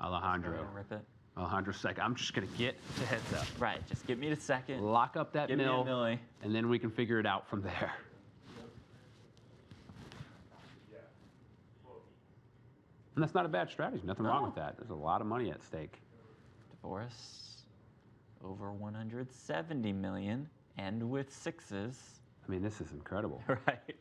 Alejandro's second. I'm just going to get to heads up. Right, just get me to second. Lock up that mill, and then we can figure it out from there. And that's not a bad strategy. Nothing wrong with that. There's a lot of money at stake. Dvoress over 170 million, and with 6s. I mean, this is incredible. Right.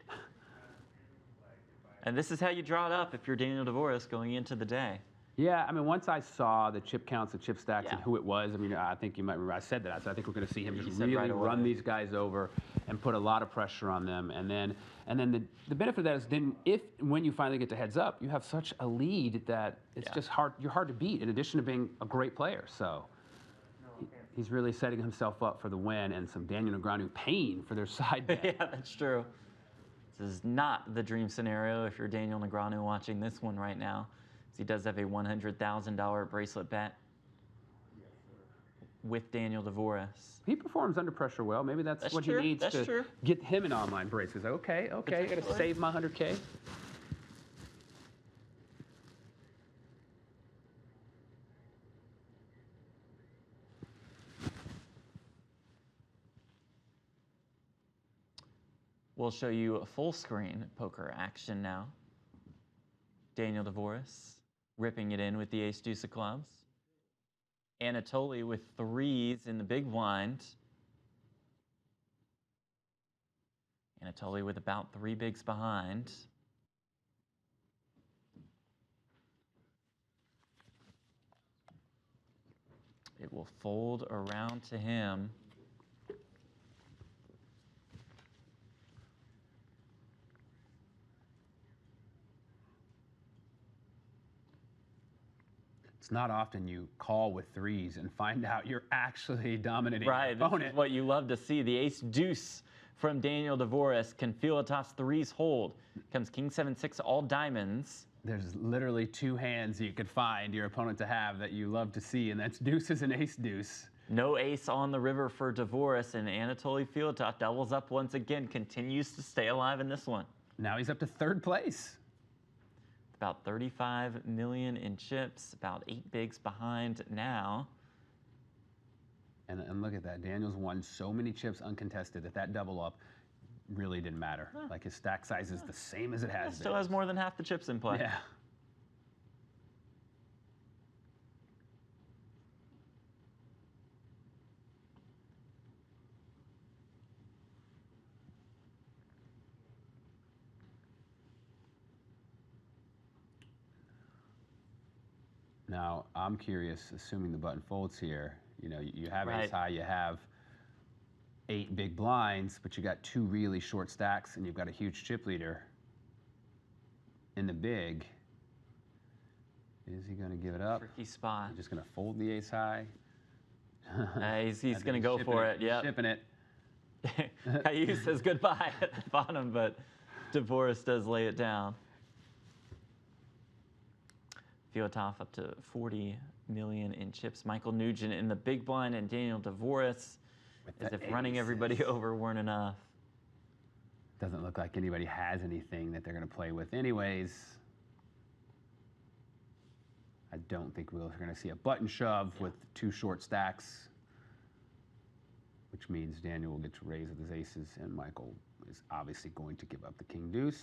And this is how you draw it up if you're Daniel Dvoress going into the day. Yeah, I mean, once I saw the chip counts, the chip stacks, and who it was, I mean, I think you might remember I said that. So I think we're going to see him just really run these guys over and put a lot of pressure on them. And then the benefit of that is then when you finally get to heads up, you have such a lead that it's just hard. You're hard to beat. In addition to being a great player, so he's really setting himself up for the win and some Daniel Negreanu pain for their side bet. Yeah, that's true. This is not the dream scenario if you're Daniel Negreanu watching this one right now. He does have a $100,000 bracelet bet with Daniel Dvoress. He performs under pressure well. Maybe that's what true. he needs to get him an online bracelet. Okay, I got to save my 100K. We'll show you a full screen poker action now. Daniel Dvoress ripping it in with the ace-deuce of clubs. Anatoly with 3s in the big blind. Anatoly with about 3 bigs behind. It will fold around to him. It's not often you call with threes and find out you're actually dominating Right, your opponent. this is what you love to see. The ace deuce from Daniel Dvoress. Can Filatov's threes hold? Comes king 7-6, all diamonds. There's literally 2 hands you could find your opponent to have that you love to see, and that's deuces and ace deuce. No ace on the river for Dvoress, and Anatoly Filatov doubles up once again, continues to stay alive in this one. Now he's up to 3rd place. About 35 million in chips, about 8 bigs behind now. And look at that, Daniel's won so many chips uncontested that double up really didn't matter. Like his stack size is the same as it has been. Still has more than half the chips in play. Yeah. Now, I'm curious, assuming the button folds here, you know, you have ace high, you have 8 big blinds, but you got 2 really short stacks and you've got a huge chip leader in the big. Is he going to give it up? Tricky spot. He's just going to fold the ace high. He's going to go for it. Yeah. Shipping it. Caillou says goodbye at the bottom, but Dvoress does lay it down. Filatov up to 40 million in chips. Michael Nugent in the big blind, and Daniel Dvoress, as if running everybody over weren't enough. Doesn't look like anybody has anything that they're going to play with anyways. I don't think we're going to see a button shove with 2 short stacks, which means Daniel will get to raise with his aces, and Michael is obviously going to give up the king deuce.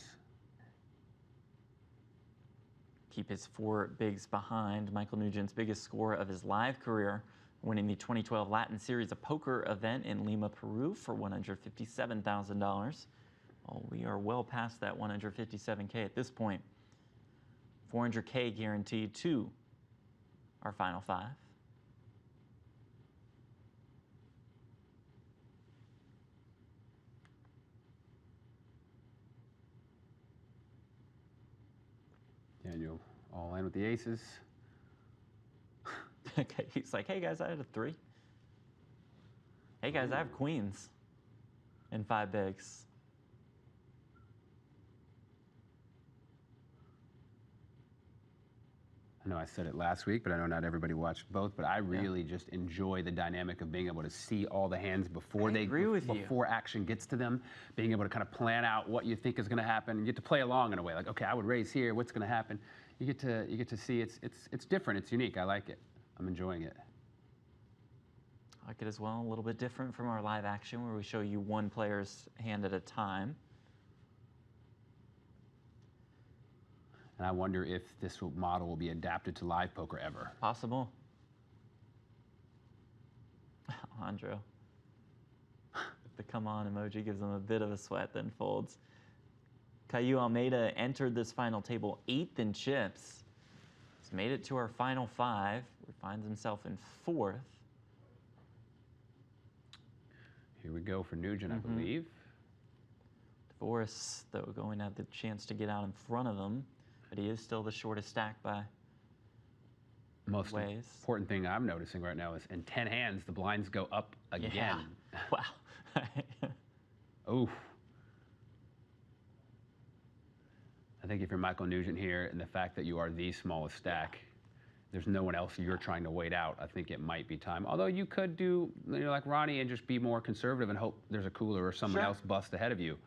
Keep his 4 bigs behind. Michael Nugent's biggest score of his live career, winning the 2012 Latin Series of Poker event in Lima, Peru for $157,000. Well, we are well past that 157K at this point. 400K guaranteed to our final 5. Daniel all in with the aces. Okay, he's like, hey guys, I had a 3. Hey guys, I have queens and 5 bigs. I know I said it last week, but I know not everybody watched both, but I really just enjoy the dynamic of being able to see all the hands before before action gets to them, being able to kind of plan out what you think is going to happen. You get to play along in a way, like, okay, I would raise here, what's going to happen? You get to see it's different, it's unique. I like it. I'm enjoying it. I like it as well. A little bit different from our live action where we show you one player's hand at a time. And I wonder if this model will be adapted to live poker ever. Possible. Alejandro. The come on emoji gives him a bit of a sweat, then folds. Caillou Almeida entered this final table 8th in chips. He's made it to our final 5. He finds himself in 4th. Here we go for Nugent, I believe. Dvoress, though, going to have the chance to get out in front of him. But he is still the shortest stack by most ways. Important thing I'm noticing right now is in 10 hands, the blinds go up again. Yeah. Wow. Oof. I think if you're Michael Nugent here and the fact that you are the smallest stack, there's no one else you're trying to wait out. I think it might be time. Although you could do, you know, like Ronnie and just be more conservative and hope there's a cooler or someone else bust ahead of you.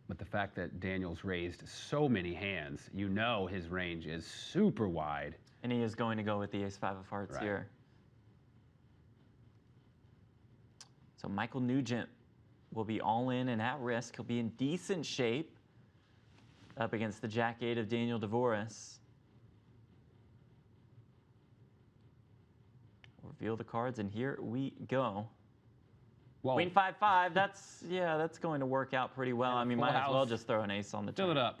But the fact that Daniel's raised so many hands, you know his range is super wide. And he is going to go with the ace-5 of hearts here. So Michael Nugent will be all in and at risk. He'll be in decent shape up against the jack-8 of Daniel Dvoress. Reveal the cards, and here we go. Whoa. Queen 5-5. That's going to work out pretty well. I mean, full might as well house. just throw an ace on the Fill turn. it up.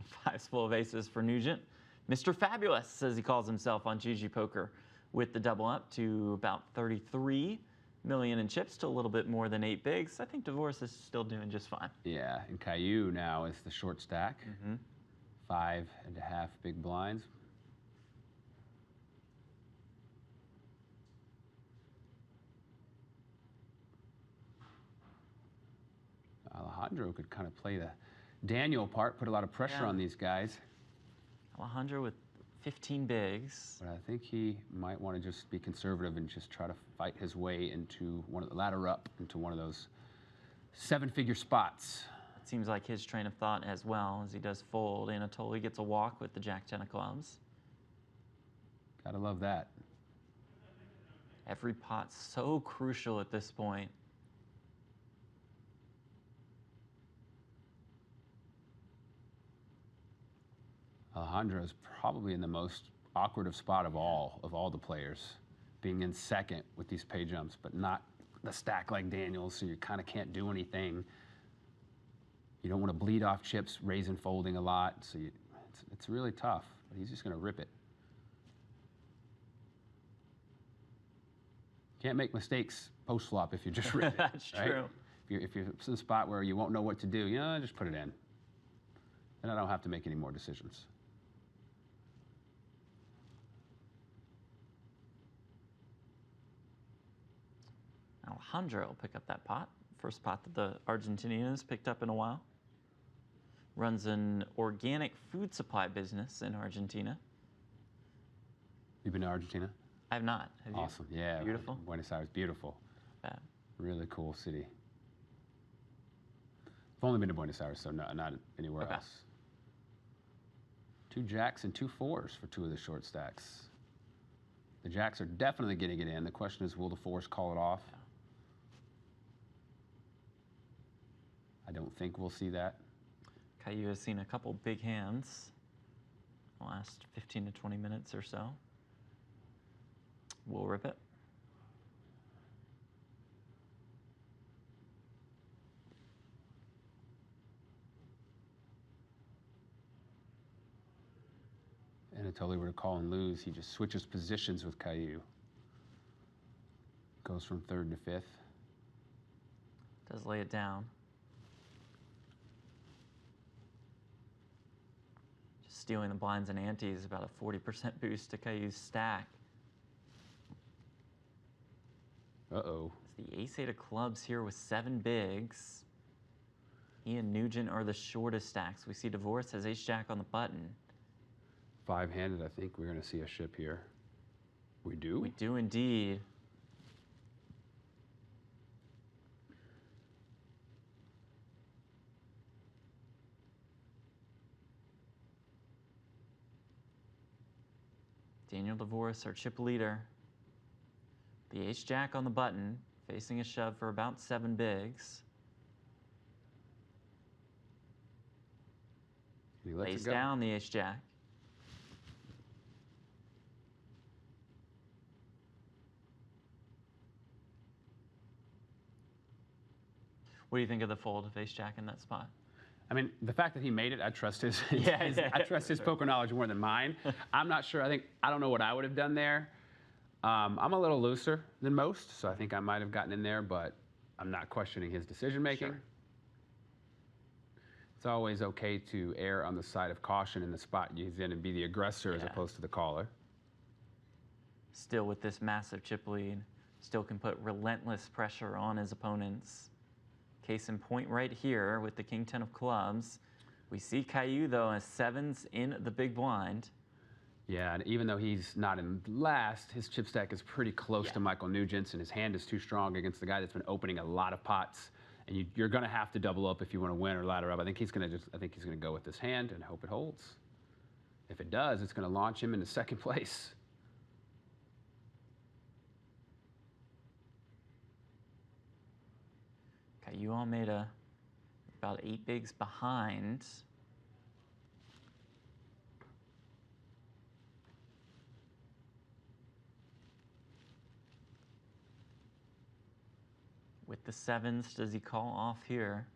Five's full of aces for Nugent. Mr. Fabulous, as he calls himself on GGPoker, with the double up to about 33 million in chips to a little bit more than 8 bigs. I think Dvoress is still doing just fine. Yeah, and Caillou now is the short stack. 5.5 big blinds. Alejandro could kind of play the Daniel part, put a lot of pressure on these guys. Alejandro with 15 bigs. But I think he might want to just be conservative and just try to fight his way into one of the ladder up into one of those 7-figure spots. It seems like his train of thought as well, as he does fold. Anatoly gets a walk with the Jack-10 of clubs. Gotta love that. Every pot's so crucial at this point. Alejandro's probably in the most awkward of spot of all the players, being in second with these pay jumps, but not the stack like Daniel, so you kind of can't do anything. You don't want to bleed off chips, raising, folding a lot, so it's really tough, but he's just going to rip it. Can't make mistakes post-flop if you just rip it. That's true. If you're in a spot where you won't know what to do, just put it in. Then I don't have to make any more decisions. Alejandro will pick up that pot. First pot that the Argentinian has picked up in a while. Runs an organic food supply business in Argentina. You've been to Argentina? I have not. Have you? Awesome, yeah. Beautiful? Buenos Aires, beautiful. Bad. Really cool city. I've only been to Buenos Aires, so not anywhere else. 2 jacks and 2 4s for 2 of the short stacks. The jacks are definitely getting it in. The question is, will the 4s call it off? I don't think we'll see that. Caillou has seen a couple big hands the last 15 to 20 minutes or so. We'll rip it. Anatoly were to call and lose, he just switches positions with Caillou. Goes from 3rd to 5th. Does lay it down. Just stealing the blinds and antes, about a 40% boost to Caillou's stack. Uh-oh. It's the ace-8 of clubs here with 7 bigs. He and Nugent are the shortest stacks. We see Dvoress has ace-jack on the button. 5-handed, I think we're going to see a ship here. We do? We do indeed. Daniel Dvoress, our chip leader. The ace-jack on the button, facing a shove for about 7 bigs. He lets Lays it go. down the ace-jack. What do you think of the fold of ace-jack in that spot? I mean, the fact that he made it, I trust his, Yeah. I trust his poker knowledge more than mine. I'm not sure. I don't know what I would have done there. I'm a little looser than most, so I think I might have gotten in there, but I'm not questioning his decision making. Sure. It's always okay to err on the side of caution in the spot he's in and be the aggressor as opposed to the caller. Still with this massive chip lead, still can put relentless pressure on his opponents. Case in point right here with the king-10 of clubs. We see Caillou, though, as 7s in the big blind. Yeah, and even though he's not in last, his chip stack is pretty close to Michael Nugent's, and his hand is too strong against the guy that's been opening a lot of pots. And you're going to have to double up if you want to win or ladder up. I think he's going to go with this hand and hope it holds. If it does, it's going to launch him into second place. Caillou all made about 8 bigs behind. With the sevens, does he call off here?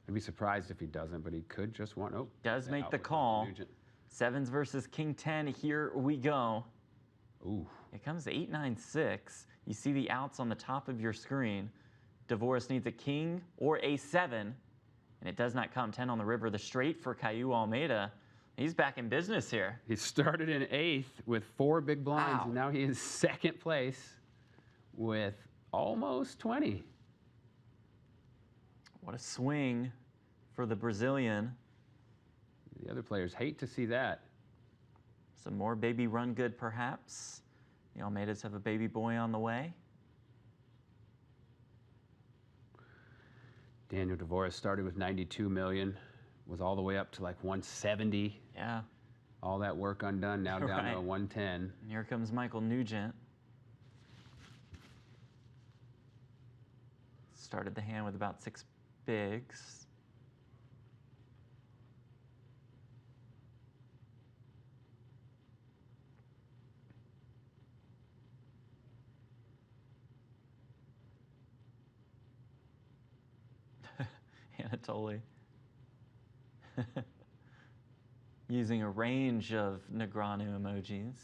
I'd be surprised if he doesn't, but he could just want. Oh, Does make out the with call. Nugent. Sevens versus King 10. Here we go. Ooh. It comes to 8-9-6. You see the outs on the top of your screen. Dvoress needs a king or a 7, and it does not come. 10 on the river. The straight for Caillou Almeida. He's back in business here. He started in 8th with 4 big blinds, Wow. and now he is 2nd place with almost 20. What a swing for the Brazilian. The other players hate to see that. Some more baby run good, perhaps. The Almeidas have a baby boy on the way. Daniel Dvoress started with 92 million, was all the way up to like 170. Yeah. All that work undone, now down to 110. And here comes Michael Nugent. Started the hand with about 6 bigs. Anatoly. Using a range of Negreanu emojis.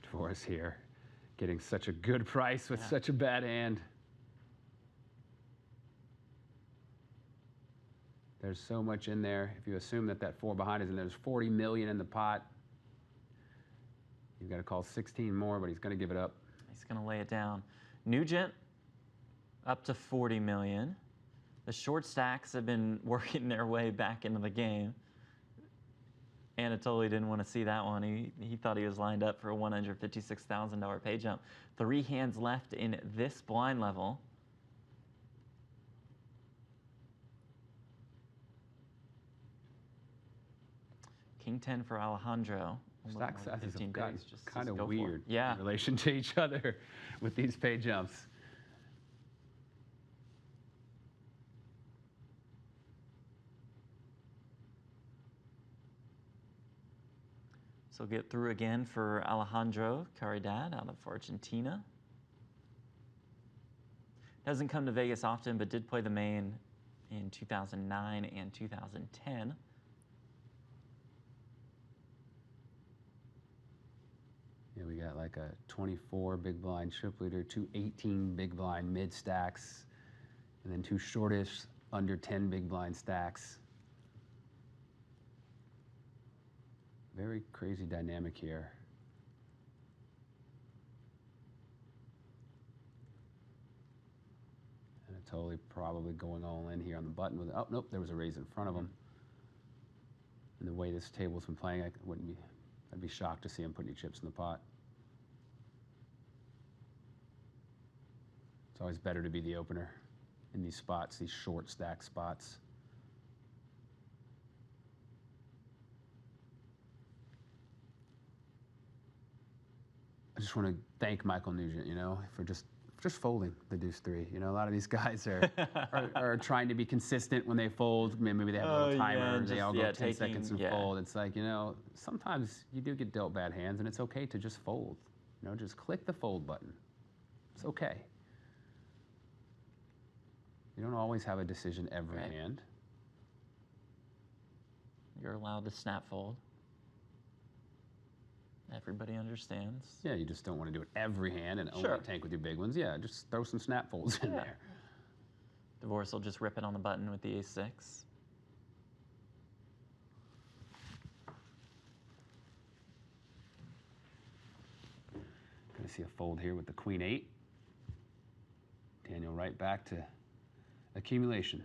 Dvoress here, getting such a good price with such a bad hand. There's so much in there. If you assume that that 4 behind is in there, there's 40 million in the pot. You've got to call 16 more, but he's going to give it up. He's going to lay it down. Nugent up to 40 million. The short stacks have been working their way back into the game. Anatoly didn't want to see that one. He thought he was lined up for a $156,000 pay jump. 3 hands left in this blind level. King 10 for Alejandro. Stack sizes have gotten just kind of go for it. weird Yeah. in relation to each other with these pay jumps. So get through again for Alejandro Caridad out of Argentina. Doesn't come to Vegas often, but did play the main in 2009 and 2010. Yeah, we got like a 24 big blind chip leader, 2 18 big blind mid stacks, and then 2 shortish under 10 big blind stacks. Very crazy dynamic here. Anatoly probably going all in here on the button with, oh, nope, there was a raise in front of him. And the way this table's been playing, I'd be shocked to see him put any chips in the pot. It's always better to be the opener in these spots, these short stack spots. I just want to thank Michael Nugent, you know, for just folding the deuce 3. You know, a lot of these guys are trying to be consistent when they fold. Maybe they have a little timer, they all go 10 seconds and fold. It's like, you know, sometimes you do get dealt bad hands, and it's okay to just fold. You know, just click the fold button. It's okay. You don't always have a decision every hand. You're allowed to snap fold. Everybody understands. Yeah, you just don't want to do it every hand and only tank with your big ones. Yeah, just throw some snap folds in there. Dvoress will just rip it on the button with the ace-6. Gonna see a fold here with the queen 8. Daniel right back to accumulation.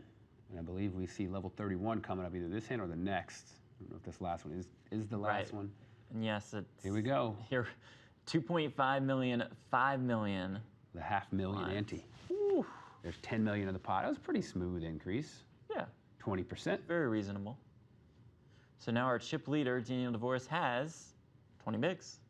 And I believe we see level 31 coming up either this hand or the next. I don't know if this last one is the last one. And yes, it's here we go. Here, 2.5 million, 5 million. The $500,000 ante. Woo. There's 10 million in the pot. That was a pretty smooth increase. Yeah. 20%. Very reasonable. So now our chip leader, Daniel Dvoress, has 20 bigs.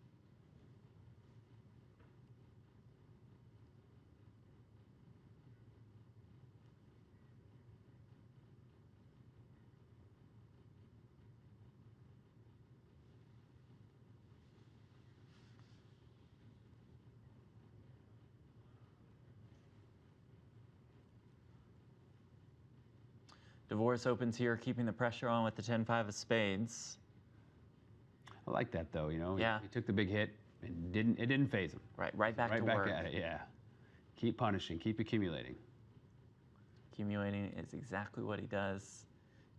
Dvoress opens here, keeping the pressure on with the 10-5 of spades. I like that though, you know. Yeah. He took the big hit and it didn't phase him. Right back to work. Right back at it, yeah. Keep punishing, keep accumulating. Accumulating is exactly what he does.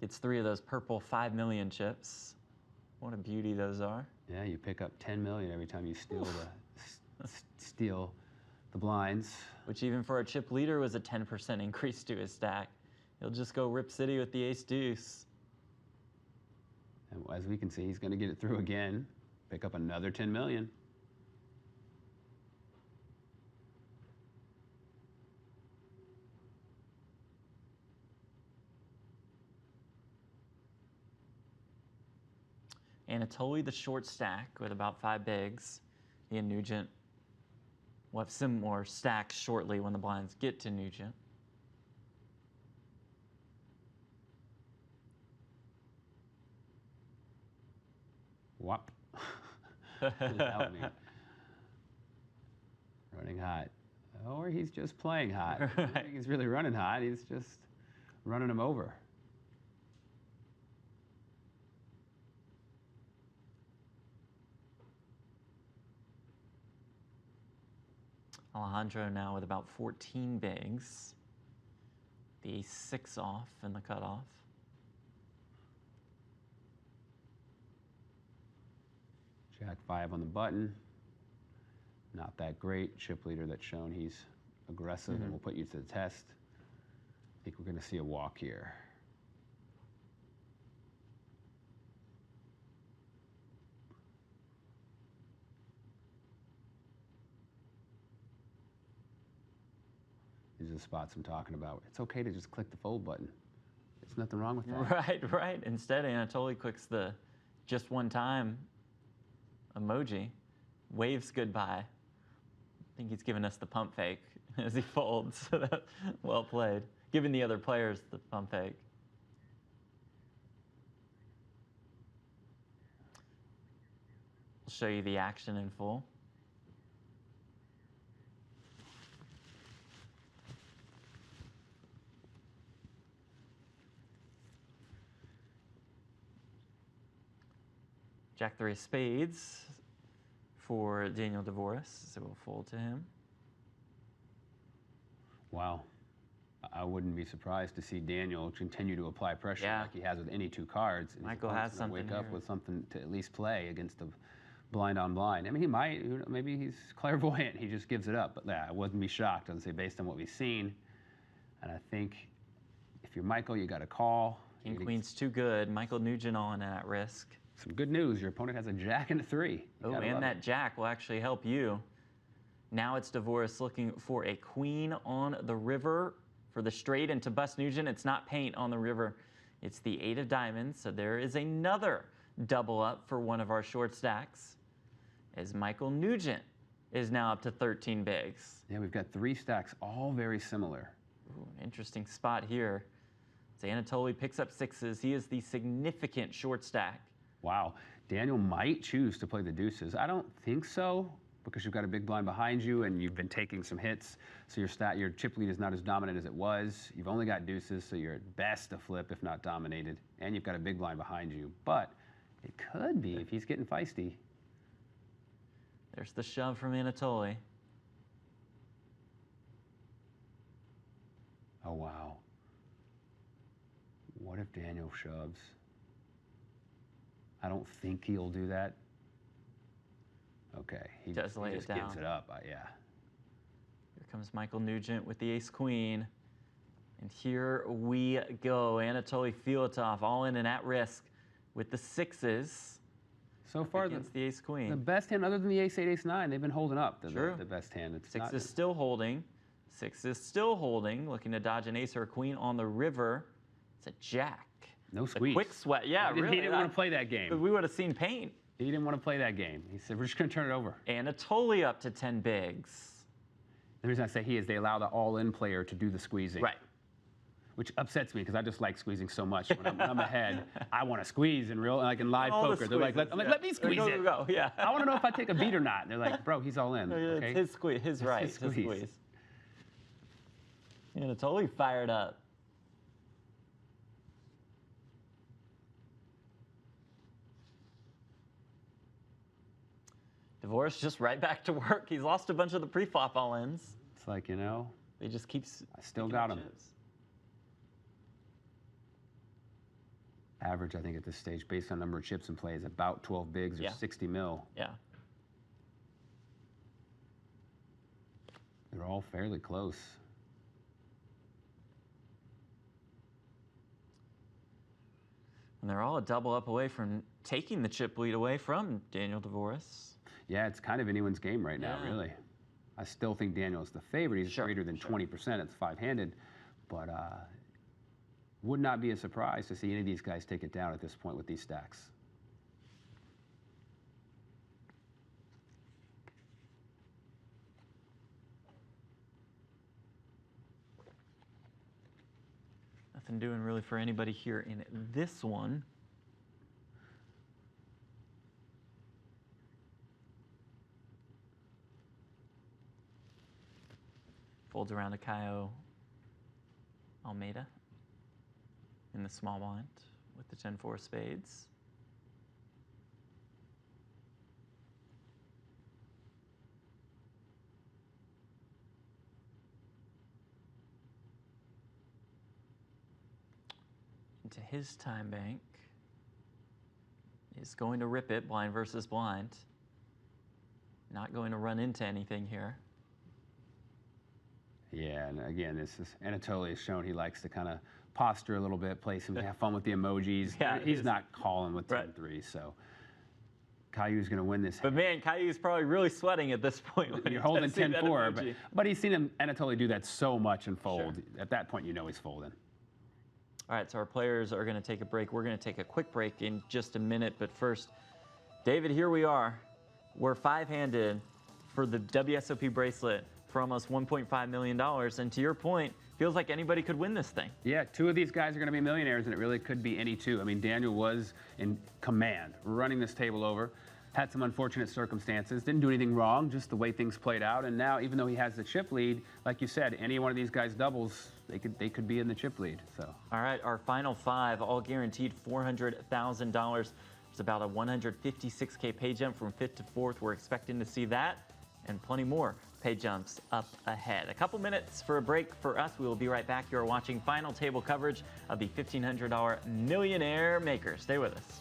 Gets 3 of those purple 5 million chips. What a beauty those are. Yeah, you pick up 10 million every time you steal the blinds. Which even for a chip leader was a 10% increase to his stack. He'll just go rip city with the ace deuce. And as we can see, he's going to get it through again. Pick up another 10 million. Anatoly, the short stack with about 5 bigs. He and Nugent will have similar stacks shortly when the blinds get to Nugent. Whop. Without me. Running hot. Or he's just playing hot. I don't think he's really running hot. He's just running him over. Alejandro now with about 14 bigs. The ace-6 off in the cutoff. Jack-5 on the button. Not that great. Chip leader that's shown he's aggressive and will put you to the test. I think we're going to see a walk here. These are the spots I'm talking about. It's okay to just click the fold button. There's nothing wrong with that. Right. Instead, Anatoly clicks the just one time emoji, waves goodbye. I think he's giving us the pump fake as he folds. Well played. Giving the other players the pump fake. I'll show you the action in full. Jack-3 of spades for Daniel Dvoress, so we'll fold to him. Wow. I wouldn't be surprised to see Daniel continue to apply pressure like he has with any 2 cards. And Michael has something wake here. up with something to at least play against a blind on blind. I mean, he might, maybe he's clairvoyant. He just gives it up. But yeah, I wouldn't be shocked, I'd say, based on what we've seen. And I think if you're Michael, you got to call. King Queen's too good. Michael Nugent on at risk. Some good news. Your opponent has a jack and a 3. Oh, and that jack will actually help you. Now it's Dvoress looking for a queen on the river for the straight, and to bust Nugent, it's not paint on the river. It's the 8 of diamonds, so there is another double up for one of our short stacks, as Michael Nugent is now up to 13 bigs. Yeah, we've got 3 stacks, all very similar. Ooh, interesting spot here. As Anatoly picks up 6s, he is the significant short stack. Wow, Daniel might choose to play the deuces. I don't think so, because you've got a big blind behind you and you've been taking some hits, so your chip lead is not as dominant as it was. You've only got deuces, so you're at best a flip, if not dominated, and you've got a big blind behind you. But it could be if he's getting feisty. There's the shove from Anatoly. Oh, wow. What if Daniel shoves? I don't think he'll do that. Okay, he just gives it up, yeah. Here comes Michael Nugent with the ace-queen. And here we go. Anatoly Filatov all in and at risk with the 6s. So far, against the ace-queen. The best hand, other than the ace-8, ace-9, they've been holding up. True. The best hand. It's 6 is still holding. 6 is still holding, looking to dodge an ace or a queen on the river. It's a jack. No squeeze. A quick sweat, yeah, really. He didn't want to play that game. We would have seen paint. He didn't want to play that game. He said, we're just going to turn it over. Anatoly up to 10 bigs. The reason I say he is they allow the all-in player to do the squeezing. Right. Which upsets me because I just like squeezing so much. When I'm ahead, I want to squeeze in live poker. They're like, let me squeeze it. Go, yeah. I want to know if I take a beat or not. They're like, bro, he's all in. Okay? It's his squeeze, his right, his squeeze. Anatoly fired up. Dvoress just right back to work. He's lost a bunch of the pre-flop all-ins. It's like, you know, They just keep. I still got him. Average, I think, at this stage, based on number of chips in play, is about 12 bigs or 60 mil. Yeah. They're all fairly close. And they're all a double up away from taking the chip lead away from Daniel Dvoress. Yeah, it's kind of anyone's game right now, really. I still think Daniel's the favorite. He's greater than 20%. It's five-handed. But would not be a surprise to see any of these guys take it down at this point with these stacks. Nothing doing really for anybody here in this one. Folds around to Caio Almeida in the small blind with the 10-4 spades. Into his time bank. Is going to rip it, blind versus blind. Not going to run into anything here. Yeah, and again, this is Anatoly has shown he likes to kind of posture a little bit, play some, have fun with the emojis. He's not calling with 10-3, so Caillou's going to win this. But man, Caillou's probably really sweating at this point. When You're holding 10-4, but he's seen Anatoly do that so much and fold. At that point, you know he's folding. All right, so our players are going to take a break. We're going to take a quick break in just a minute, but first, David, here we are. We're five-handed for the WSOP bracelet for almost $1.5 million, and to your point, feels like anybody could win this thing. Yeah, two of these guys are going to be millionaires, and it really could be any two. I mean, Daniel was in command, running this table over, had some unfortunate circumstances, didn't do anything wrong, just the way things played out, and now, even though he has the chip lead, like you said, any one of these guys doubles, they could be in the chip lead. So. All right, our final five, all guaranteed $400,000. It's about a 156K pay jump from 5th to 4th. We're expecting to see that and plenty more pay jumps up ahead. A couple minutes for a break for us. We will be right back. You're watching final table coverage of the $1,500 Millionaire Maker. Stay with us.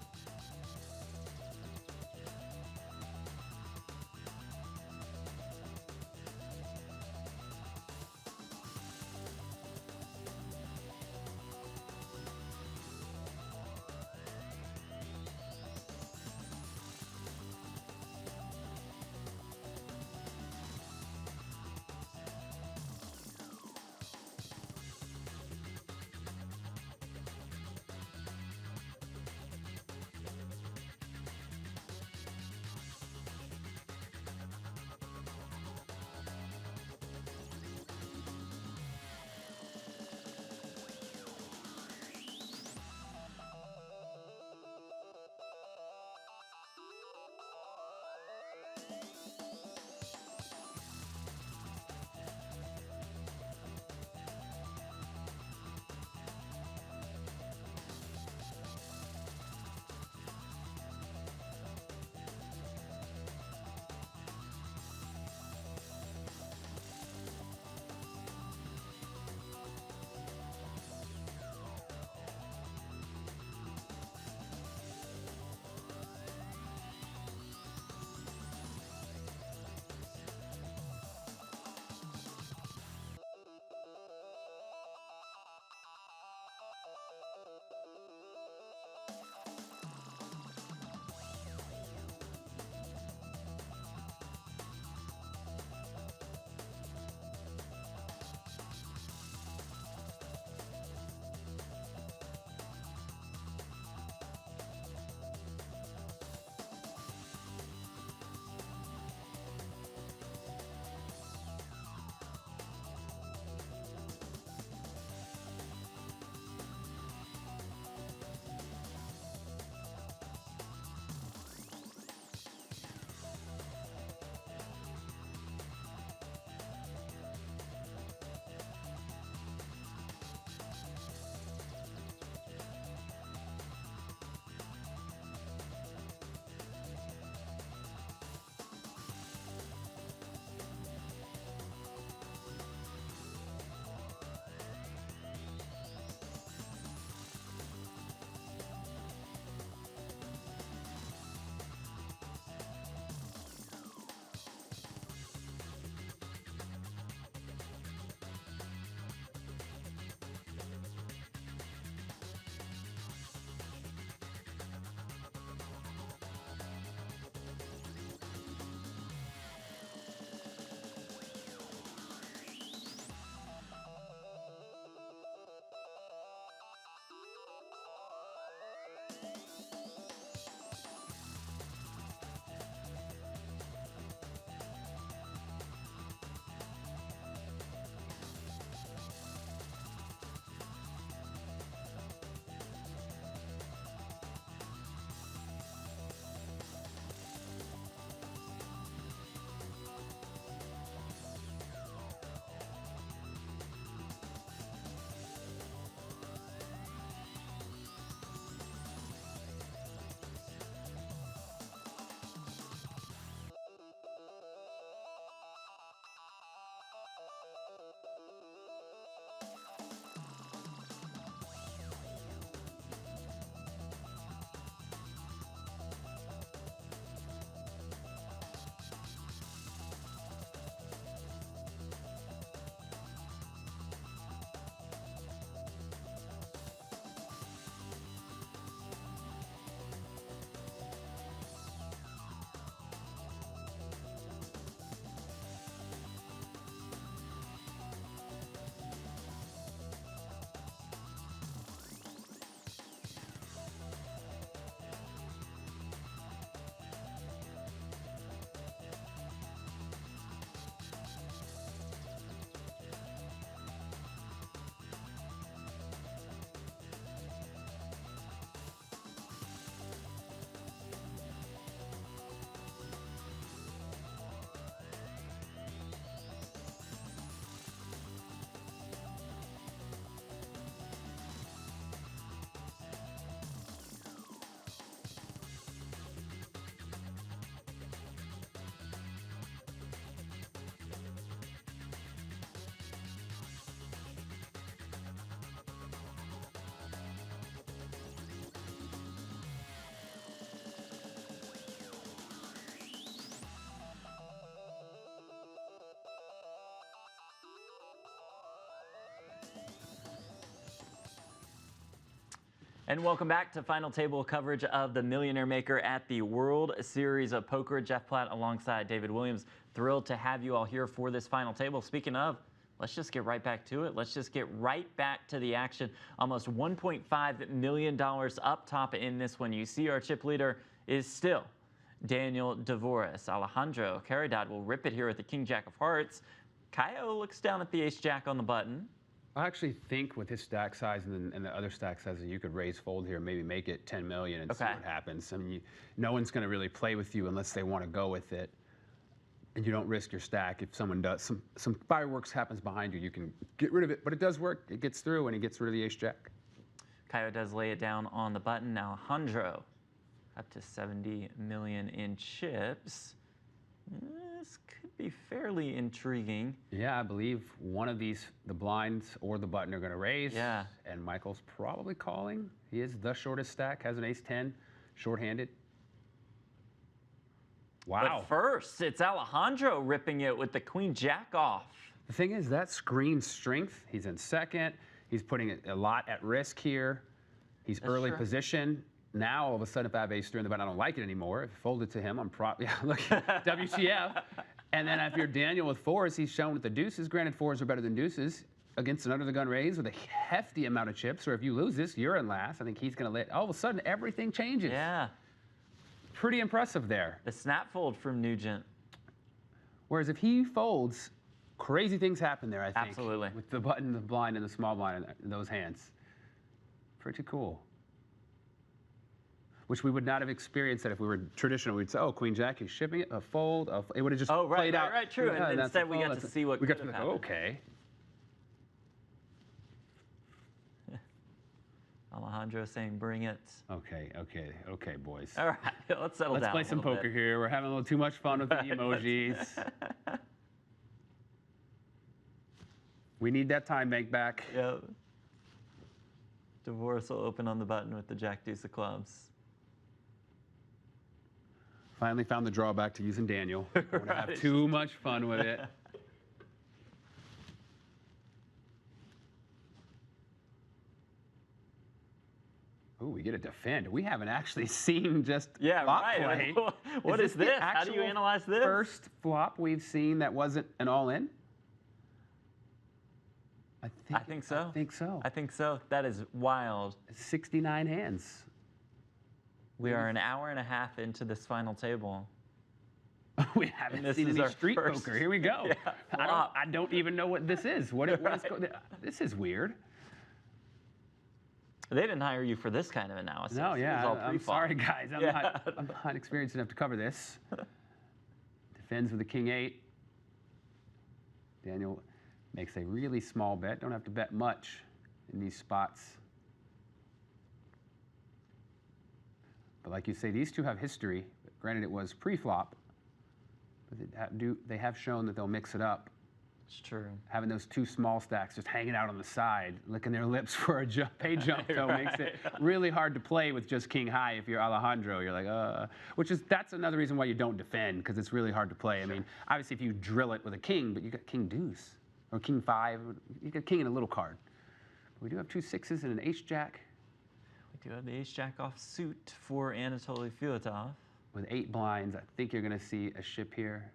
And welcome back to final table coverage of the Millionaire Maker at the World Series of Poker. Jeff Platt alongside David Williams. Thrilled to have you all here for this final table. Speaking of, let's just get right back to it. Let's just get right back to the action. Almost $1.5 million up top in this one. You see our chip leader is still Daniel Dvoress. Alejandro Caridad will rip it here at the King Jack of Hearts. Caio looks down at the Ace Jack on the button. I actually think with his stack size and the other stack sizes, you could raise fold here, maybe make it 10 million and see what happens. I mean, no one's going to really play with you unless they want to go with it. And you don't risk your stack. If someone does, some fireworks happens behind you, you can get rid of it. But it does work. It gets through, and he gets rid of the Ace Jack. Caio does lay it down on the button. Now Alejandro up to 70 million in chips. This could be fairly intriguing. Yeah, I believe one of these, the blinds or the button, are going to raise. Yeah. And Michael's probably calling. He is the shortest stack, has an Ace-10, shorthanded. Wow. But first, it's Alejandro ripping it with the Queen Jack off. The thing is, that screen strength, he's in second. He's putting it a lot at risk here. He's early position. Now, all of a sudden, if I have Ace-3 in the button, I don't like it anymore. If I fold it to him, I'm probably, look, WTF. And then if you're Daniel with fours, he's shown with the deuces. Granted, fours are better than deuces against an under-the-gun raise with a hefty amount of chips. Or if you lose this, you're in last. I think he's going to let, all of a sudden, everything changes. Yeah. Pretty impressive there. The snap fold from Nugent. Whereas if he folds, crazy things happen there, I think. Absolutely. With the button, the blind, and the small blind in those hands. Pretty cool. Which we would not have experienced that if we were traditional. We'd say, oh, Queen Jack, he's shipping it, a fold. It would have just played out. Right, true. And instead we got to see what could have happened. Okay. Alejandro saying, bring it. Okay, boys. All right, let's settle down. Let's play some poker here. We're having a little too much fun with the emojis. We need that time bank back. Yep. Dvoress will open on the button with the Jack Deuce of clubs. Finally found the drawback to using Daniel. I don't want to have too much fun with it. Oh, we get a defend. We haven't actually seen just flop play. What is this? How do you analyze this? First flop we've seen that wasn't an all-in? I think so. I think so. I think so. That is wild. 69 hands. We are an hour and a half into this final table. We haven't seen any street poker. Here we go. Yeah, I don't even know what this is. This is weird. They didn't hire you for this kind of analysis. No, yeah. I'm sorry, guys. I'm Yeah. not experienced enough to cover this. Defends with the King-8. Daniel makes a really small bet. Don't have to bet much in these spots. But like you say, these two have history. Granted, it was pre-flop. But they have shown that they'll mix it up. It's true. Having those two small stacks just hanging out on the side, licking their lips for a pay jump, though, makes it really hard to play with just king high. If you're Alejandro, you're like, that's another reason why you don't defend, because it's really hard to play. Sure. I mean, obviously, if you drill it with a king, but you got king deuce or king 5, you got king in a little card. We do have 2 6s and an ace jack. We do have the ace jack off suit for Anatoly Filatov. With 8 blinds, I think you're going to see a ship here.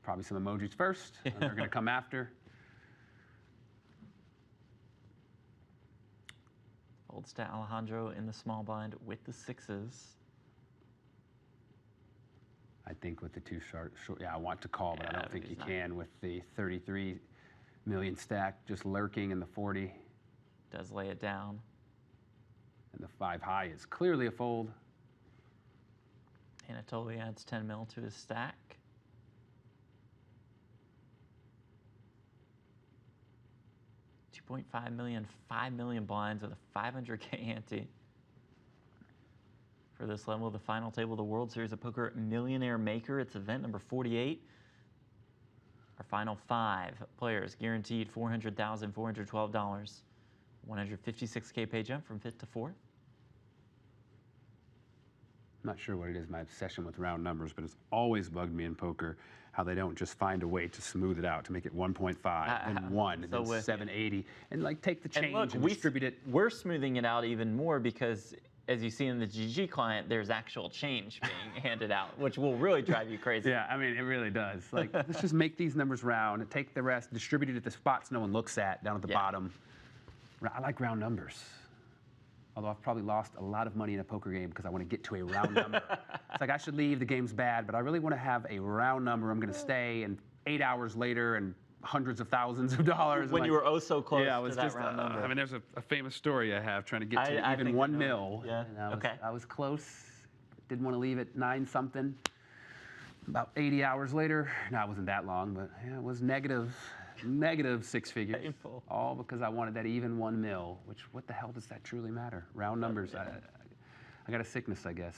Probably some emojis first, and they're going to come after. Folds to Alejandro in the small blind with the 6s. I think with the 2 short, I want to call, but I don't think you can with the 33 million stack just lurking in the 40. Does lay it down. And the 5 high is clearly a fold. Anatoly adds 10 mil to his stack. $2.5 million, 5 million blinds with a 500K ante. For this level of the final table of the World Series of Poker Millionaire Maker, it's event number 48. Our final 5 players guaranteed $400,412. 156K pay jump from 5th to 4th. I'm not sure what it is, my obsession with round numbers, but it's always bugged me in poker how they don't just find a way to smooth it out, to make it 1.5 and 1 and So then with 780 and like take the change and look, distribute it. We're smoothing it out even more because, as you see in the GG client, there's actual change being handed out, which will really drive you crazy. Yeah, I mean, it really does. Like, let's just make these numbers round and take the rest, distribute it at the spots no one looks at down at the bottom. I like round numbers. Although I've probably lost a lot of money in a poker game because I want to get to a round number. It's like I should leave, the game's bad, but I really want to have a round number. I'm going to stay, and 8 hours later, and hundreds of thousands of dollars. When you were oh so close to that round number. I mean, there's a famous story I have trying to get to even 1 mil. Yeah. And I was close. Didn't want to leave at 9 something. About 80 hours later, no, it wasn't that long, but yeah, it was negative 6 figures. Painful. All because I wanted that even 1 mil, which what the hell does that truly matter? Round numbers. I got a sickness, I guess.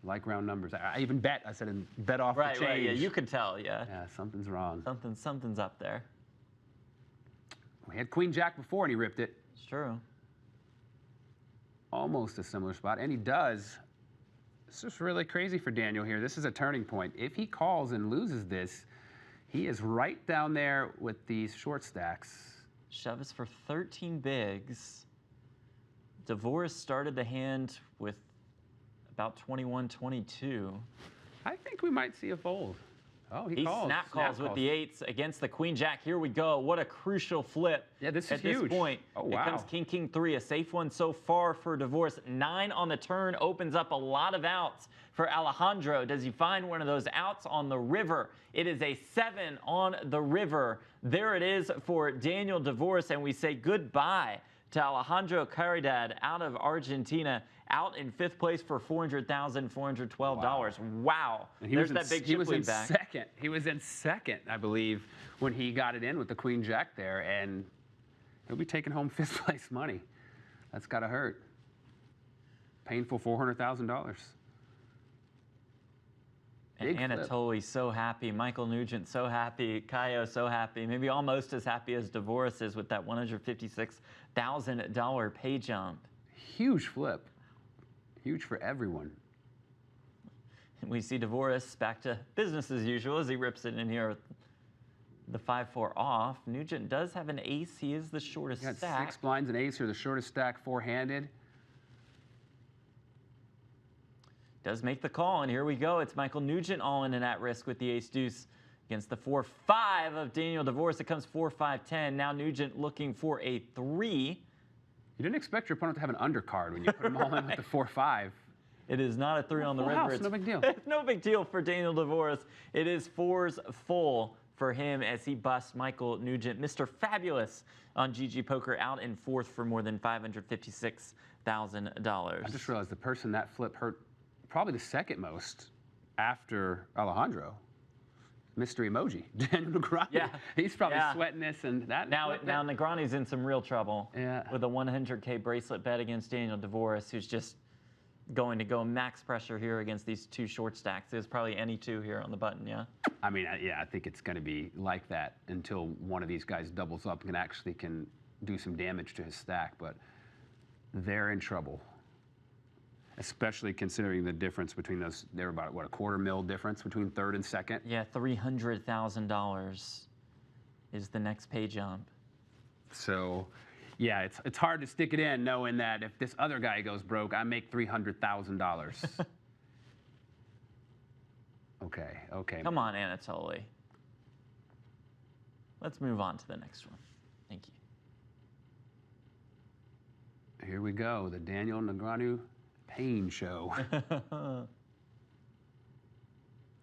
I like round numbers. I even bet. I said, bet off the change. Right, yeah, you could tell, yeah. Yeah, something's wrong. Something's up there. We had Queen Jack before and he ripped it. It's true. Almost a similar spot, and he does. This is really crazy for Daniel here. This is a turning point. If he calls and loses this, he is right down there with these short stacks. Shove is for 13 bigs. Dvoress started the hand with about 21, 22. I think we might see a fold. Oh, he calls. Snap calls with the 8s against the Queen Jack. Here we go. What a crucial flip. Yeah, this is at huge. This point. Oh, wow. It comes King, King 3, a safe one so far for Dvoress. 9 on the turn opens up a lot of outs for Alejandro. Does he find one of those outs on the river? It is a 7 on the river. There it is for Daniel Dvoress, and we say goodbye to Alejandro Caridad out of Argentina, out in 5th place for $400,412. Wow. And he There's was that big he was in back. second. He was in second, I believe, when he got it in with the Queen Jack there, and he'll be taking home 5th place money. That's got to hurt. Painful $400,000. And Anatoly so happy, Michael Nugent so happy, Kaio so happy, maybe almost as happy as Dvoress is with that $156,000 pay jump. Huge flip. Huge for everyone. And we see Dvoress back to business as usual as he rips it in here with the 5-4 off. Nugent does have an ace. He is the shortest Got stack. 6 blinds and ace here, the shortest stack, four-handed. Does make the call, and here we go. It's Michael Nugent all in and at risk with the ace-deuce against the 4-5 of Daniel Dvoress. It comes 4-5-10. Now Nugent looking for a 3. You didn't expect your opponent to have an undercard when you put them all in with the 4-5. It is not a 3 on the river. It's no big deal. It's no big deal for Daniel Dvoress. It is 4s full for him as he busts Michael Nugent, Mr. Fabulous, on GG Poker, out in 4th for more than $556,000. I just realized the person that flip hurt probably the second most after Alejandro. Mystery emoji, Daniel Negrani. Yeah. He's probably sweating this and that. Now Negrani's in some real trouble. Yeah. With a 100K bracelet bet against Daniel Dvoress, who's just going to go max pressure here against these 2 short stacks. There's probably any 2 here on the button, yeah? I mean, yeah, I think it's going to be like that until one of these guys doubles up and actually can do some damage to his stack, but they're in trouble. Especially considering the difference between those, they're about, what, a $250,000 difference between 3rd and 2nd? Yeah, $300,000 is the next pay jump. So, yeah, it's hard to stick it in knowing that if this other guy goes broke, I make $300,000. Okay. Come on, Anatoly. Let's move on to the next one. Thank you. Here we go, the Daniel Negreanu pain show.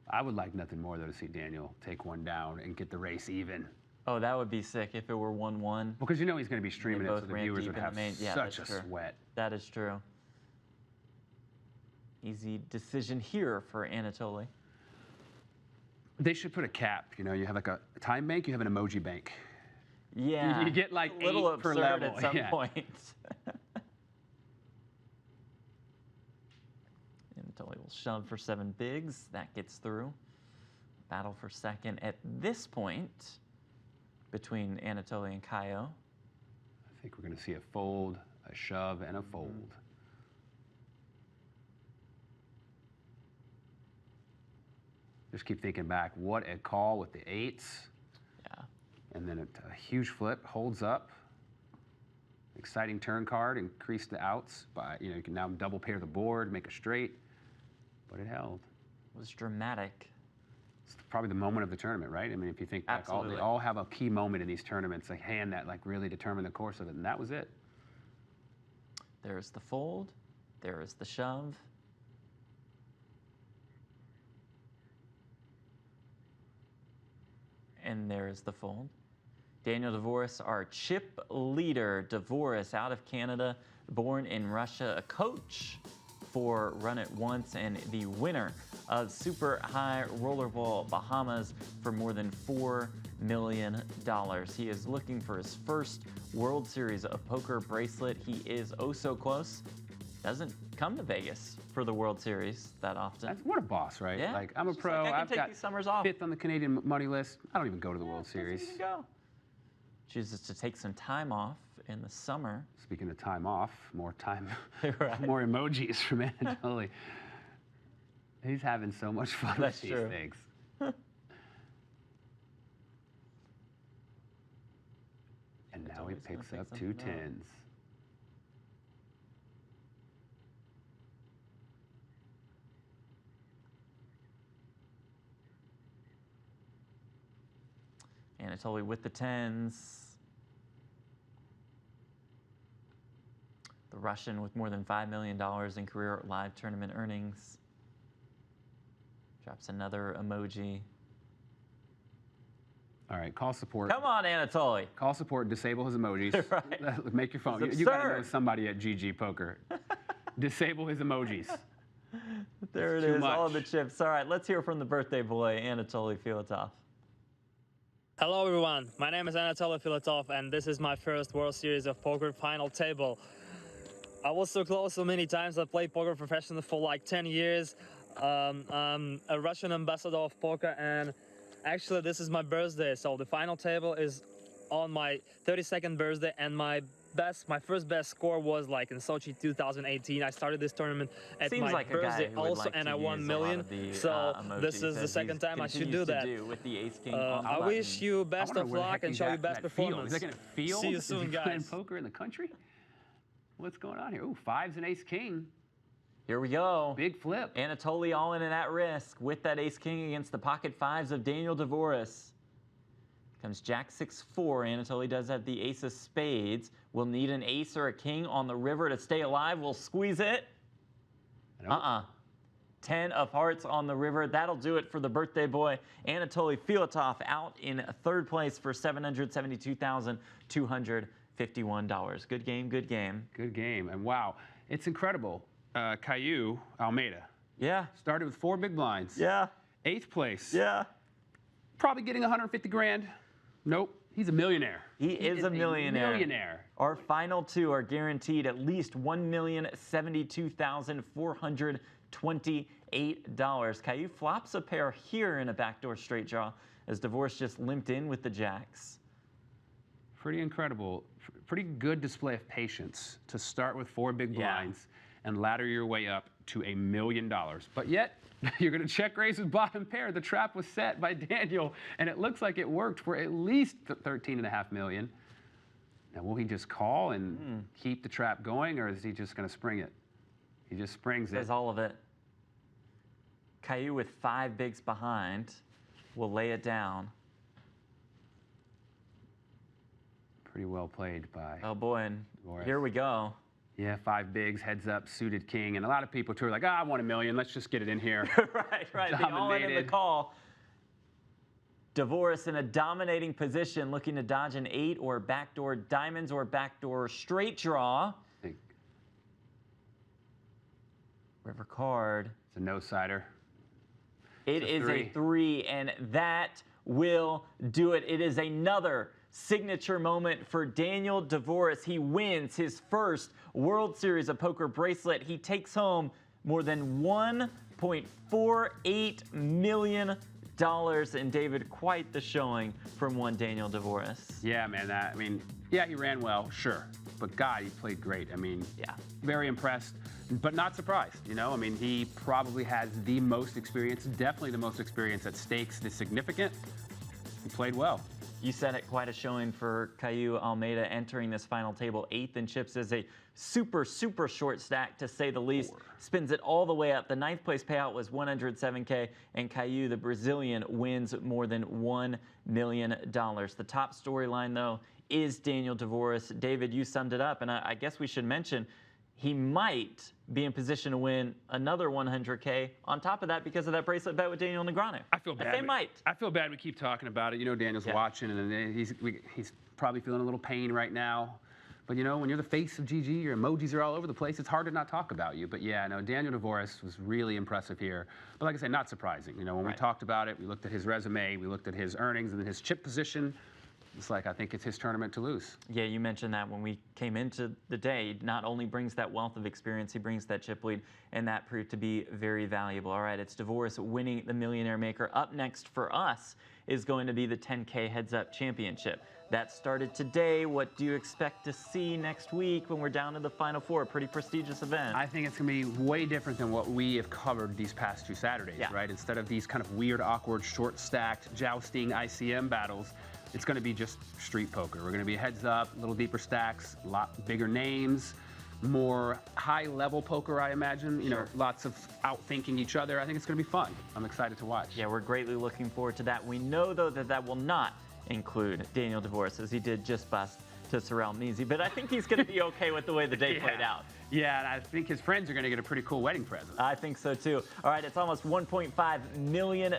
I would like nothing more, though, to see Daniel take one down and get the race even. Oh, that would be sick if it were 1-1. Because you know he's going to be streaming it, so the viewers would have yeah, such a sweat. That is true. Easy decision here for Anatoly. They should put a cap. You know, you have like a time bank, you have an emoji bank. Yeah. You get like a little 8 per absurd level. at some point. Anatoly will shove for 7 bigs. That gets through. Battle for second at this point between Anatoly and Kaio. I think we're going to see a fold, a shove, and a fold. Just keep thinking back. What a call with the 8s. Yeah. And then a huge flip, holds up. Exciting turn card, increase the outs by, you can now double pair the board, make a straight, but it held. It was dramatic. It's probably the moment of the tournament, right? I mean, if you think back, Absolutely. they all have a key moment in these tournaments, a hand that really determined the course of it, and that was it. There's the fold, there is the shove. And there's the fold. Daniel Dvoress, our chip leader. Dvoress out of Canada, born in Russia, a coach for Run It Once and the winner of Super High Roller Bahamas for more than $4 million. He is looking for his first World Series of Poker bracelet. He is oh so close. Doesn't come to Vegas for the World Series that often. What a boss, right? Yeah. Like, I'm a It's pro. like, I can I've take got these summers off. 5th on the Canadian money list. I don't even go to the World Series. Doesn't even go. Chooses to take some time off in the summer. Speaking of time off, more time, Right. more emojis from Anatoly. He's having so much fun That's with these true. things. And now he picks up 2 10s. Anatoly with the 10s. The Russian with more than $5 million in career live tournament earnings. Drops another emoji. All right, call support. Come on, Anatoly. Call support, disable his emojis. Right. Make your phone. It's You gotta know absurd. somebody at GGPoker. Disable his emojis. There it Too is, all of much. the chips. All right, let's hear from the birthday boy, Anatoly Filatov. Hello everyone, my name is Anatoly Filatov and this is my first World Series of Poker final table. I was so close so many times. I played poker professionally for like 10 years. I'm a Russian ambassador of poker and actually this is my birthday. So the final table is on my 32nd birthday and my first best score was like in Sochi 2018. I started this tournament at Seems my like a guy birthday who would also like and to I won use a lot million. of the, So this emojis is the as second he time I should continues do to that. do with the ace king on the I wish button. you best wonder of where the luck heck and he's show at you in best that field. performance. Is that gonna field? See you Is soon, he playing guys. poker in the country? What's going on here? Ooh, 5s and ace king. Here we go. Big flip. Anatoly all in and at risk with that ace king against the pocket 5s of Daniel Dvoress. Comes Jack 6-4. Anatoly does have the ace of spades. We'll need an ace or a king on the river to stay alive. We'll squeeze it. 10 of hearts on the river. That'll do it for the birthday boy. Anatoly Filatov out in 3rd place for $772,251. Good game, good game. Good game. And wow, it's incredible. Caillou Almeida. Yeah. Started with 4 big blinds. Yeah. 8th place. Yeah. Probably getting 150 grand. Nope. He's a millionaire. He is a millionaire. Millionaire. Our final 2 are guaranteed at least $1,072,428. Caillou flops a pair here in a backdoor straight draw as Dvoress just limped in with the jacks. Pretty incredible. Pretty good display of patience to start with 4 big blinds and ladder your way up to $1 million. But yet, you're going to check raise with bottom pair. The trap was set by Daniel, and it looks like it worked for at least $13.5 million. Now, will he just call and keep the trap going, or is he just going to spring it? He just springs it. Does all of it. Caillou with 5 bigs behind will lay it down. Pretty well played by Oh boy, and Dvoress. here we go. Yeah, 5 bigs, heads up, suited king. And a lot of people too are like, I want $1 million. Let's just get it in here. right. The all-in in the call. Dvoress in a dominating position, looking to dodge an 8 or backdoor diamonds or backdoor straight draw. River card. It's a no-sider. It is a 3, and that will do it. It is another signature moment for Daniel Dvoress. He wins his first World Series of Poker bracelet. He takes home more than $1.48 million. And David, quite the showing from one Daniel Dvoress. Yeah, man. I mean, yeah, he ran well, sure. But God, he played great. I mean, yeah, very impressed, but not surprised. You know, I mean, he probably has the most experience, definitely the most experience at stakes this significant. He played well. You said it, quite a showing for Caio Almeida entering this final table. 8th in chips is a super, super short stack, to say the least. Spins it all the way up. The 9th place payout was $107K, and Caio, the Brazilian, wins more than $1 million. The top storyline, though, is Daniel Dvoress. David, you summed it up, and I guess we should mention he might be in position to win another 100K on top of that because of that bracelet bet with Daniel Negreanu. I feel bad. They might. I feel bad we keep talking about it. You know, Daniel's watching, and he's probably feeling a little pain right now. But, you know, when you're the face of GG, your emojis are all over the place, it's hard to not talk about you. But, yeah, no, Daniel Dvoress was really impressive here. But, like I said, not surprising. You know, when we talked about it, we looked at his resume, we looked at his earnings and then his chip position. It's like, I think it's his tournament to lose. Yeah, you mentioned that when we came into the day. Not only brings that wealth of experience, he brings that chip lead, and that proved to be very valuable. All right, it's Dvoress winning the Millionaire Maker. Up next for us is going to be the 10K Heads Up Championship. That started today. What do you expect to see next week when we're down to the Final Four? A pretty prestigious event. I think it's going to be way different than what we have covered these past 2 Saturdays, right? Instead of these kind of weird, awkward, short-stacked, jousting ICM battles, it's going to be just street poker. We're going to be heads up, a little deeper stacks, a lot bigger names, more high-level poker, I imagine. You know, lots of outthinking each other. I think it's going to be fun. I'm excited to watch. Yeah, we're greatly looking forward to that. We know, though, that that will not include Daniel Dvoress, as he did just bust to Sorel Mizi. But I think he's going to be okay with the way the day played out. Yeah, and I think his friends are going to get a pretty cool wedding present. I think so, too. All right, it's almost $1.5 million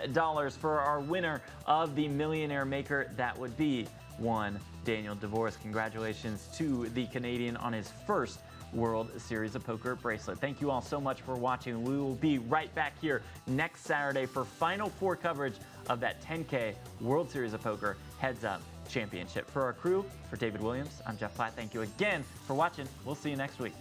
for our winner of the Millionaire Maker. That would be one Daniel Dvoress. Congratulations to the Canadian on his first World Series of Poker bracelet. Thank you all so much for watching. We will be right back here next Saturday for Final Four coverage of that 10K World Series of Poker Heads Up Championship. For our crew, for David Williams, I'm Jeff Platt. Thank you again for watching. We'll see you next week.